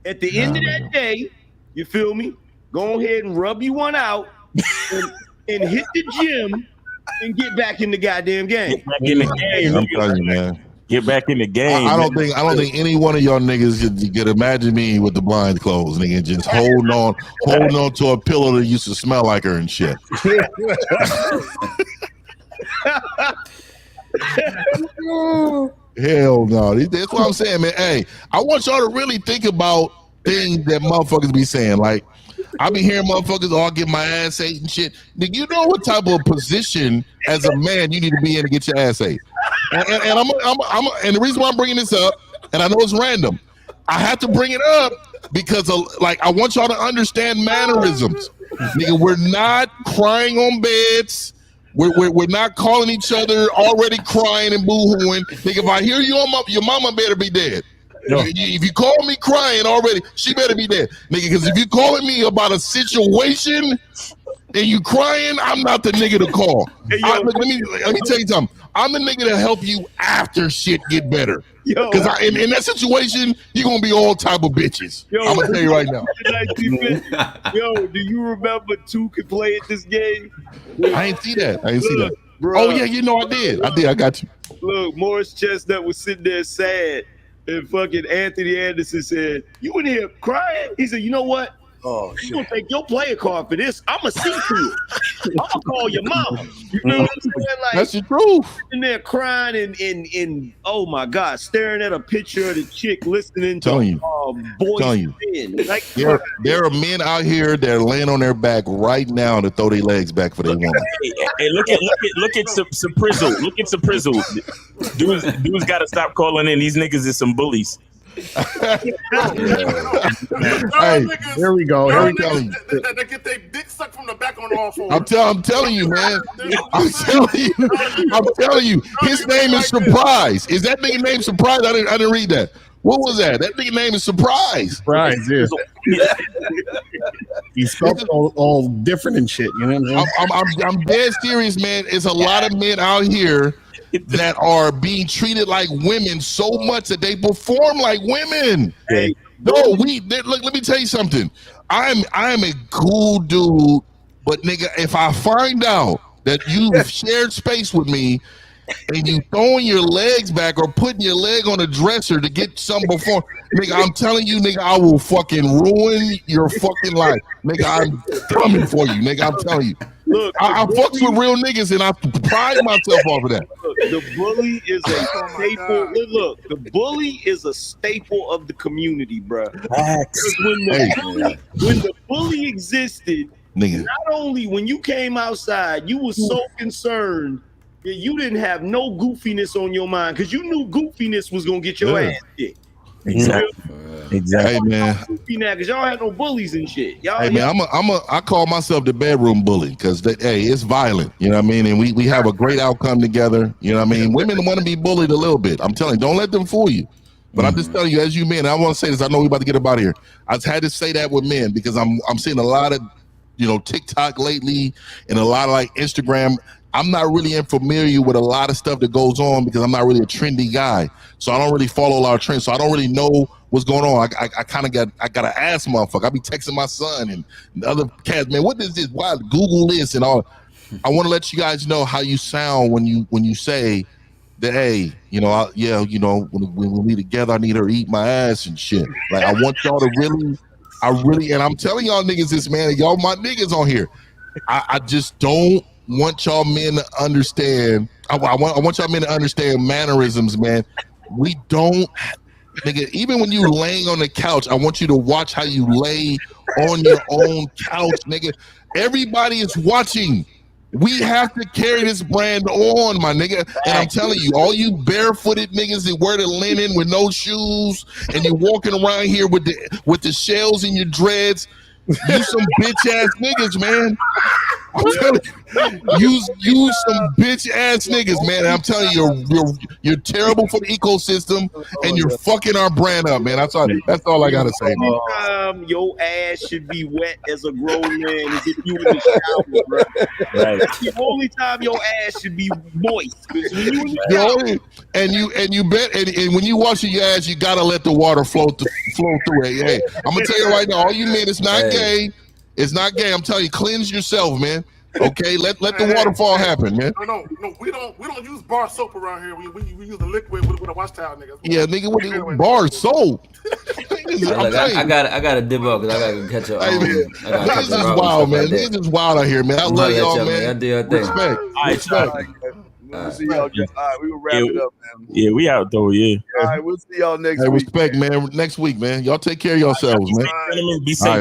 at the end of that day, you feel me? Go ahead and rub you one out and hit the gym and get back in the goddamn game. Get back in the game. I'm telling you, man. Get back in the game. I don't think any one of y'all niggas could imagine me with the blinds closed, nigga, just holding on to a pillow that used to smell like her and shit. Hell no. That's what I'm saying, man. Hey, I want y'all to really think about things that motherfuckers be saying. Like, I be hearing motherfuckers all get my ass ate and shit. Nigga, you know what type of position as a man you need to be in to get your ass ate. And the reason why I'm bringing this up, and I know it's random, I have to bring it up because I want y'all to understand mannerisms. Nigga, we're not crying on beds. We're not calling each other already crying and boo-hooing. Nigga, if I hear you on your mama better be dead. No. If you call me crying already, she better be dead. Nigga, because if you calling me about a situation and you crying, I'm not the nigga to call. Let me tell you something. I'm the nigga to help you after shit get better. Because in that situation, you're going to be all type of bitches. I'm going to tell you right now. Yo, do you remember two could play at this game? I ain't see that. Bro. Oh, yeah, you know I did. I got you. Look, Morris Chestnut was sitting there sad. And fucking Anthony Anderson said, "You in here crying?" He said, "You know what? Oh, you gonna take your player card for this? I'ma see to it. I'ma call your mama." You know what I'm saying? Like, that's the truth. In there crying and oh my God, staring at a picture of the chick listening to boys. Like, there are men out here that are laying on their back right now to throw their legs back for their woman. Hey, look at Saprizzle. Look at Saprizzle. Dudes got to stop calling in. These niggas is some bullies. Hey, here we go. Here we go. They get their dick sucked from the back on all fours. I'm telling you, man. I'm telling you. His name is Surprise. Is that nigga name Surprise? I didn't read that. What was that? That nigga name is Surprise. Surprise, yeah. He spelled all different and shit. You know what I mean? I'm dead serious, man. It's a lot of men out here that are being treated like women so much that they perform like women. Hey, look, let me tell you something. I'm a cool dude, but nigga, if I find out that you've shared space with me and you throwing your legs back or putting your leg on a dresser to get some before, nigga, I'm telling you, nigga, I will fucking ruin your fucking life. Nigga, I'm coming for you, nigga, I'm telling you. Look, I fucks with real niggas and I pride myself off of that. Look, the bully is a staple. Look, the bully is a staple of the community, bro. When the bully existed, nigga, not only when you came outside, you were so concerned that you didn't have no goofiness on your mind because you knew goofiness was gonna get your ass kicked. Exactly. Hey, man. Because y'all had no bullies and shit. Hey, man, I call myself the bedroom bully because hey, it's violent. You know what I mean? And we have a great outcome together. You know what I mean? Women want to be bullied a little bit. I'm telling you, don't let them fool you. But I'm just telling you, as you men, I want to say this. I know we're about to get up out of here. I just had to say that with men because I'm seeing a lot of, TikTok lately and a lot of like Instagram. I'm not really familiar with a lot of stuff that goes on because I'm not really a trendy guy. So I don't really follow a lot of trends. So I don't really know what's going on. I kind of gotta ask motherfucker. I be texting my son and the other cats, man, what is this? Why Google this and all? I want to let you guys know how you sound when you say that, hey, when we together, I need her to eat my ass and shit. Like I want y'all to really, and I'm telling y'all niggas this, man, y'all my niggas on here. I just don't want y'all men to understand. I want y'all men to understand mannerisms, man. We don't, nigga. Even when you laying on the couch, I want you to watch how you lay on your own couch, nigga. Everybody is watching. We have to carry this brand on, my nigga. And I'm telling you, all you barefooted niggas that wear the linen with no shoes, and you're walking around here with the shells in your dreads, you some bitch ass niggas, man. I'm telling you, use some bitch ass niggas, man. I'm telling you, you're terrible for the ecosystem, and you're fucking our brand up, man. That's all I gotta say, man. Your ass should be wet as a grown man as if you in the shower, bro. Right. That's the only time your ass should be moist. When you in the shower. And when you wash your ass, you gotta let the water flow through it. Hey, I'm gonna tell you right now, all you men, it's not gay. It's not gay. I'm telling you, cleanse yourself, man. Okay, let the waterfall happen, man. No, we don't use bar soap around here. We use the liquid with a wash towel, nigga. Yeah, nigga, with the bar soap. I gotta dip up because I gotta catch up. Niggas is wild, man. Niggas is wild out here, man. I love y'all, man. I do your thing. Respect. We'll see y'all. All right, we will wrap it up, man. Yeah, we out though. Yeah. All right, we'll see y'all next week. Respect, man. Next week, man. Y'all take care of yourselves, man. Be safe. All right, man.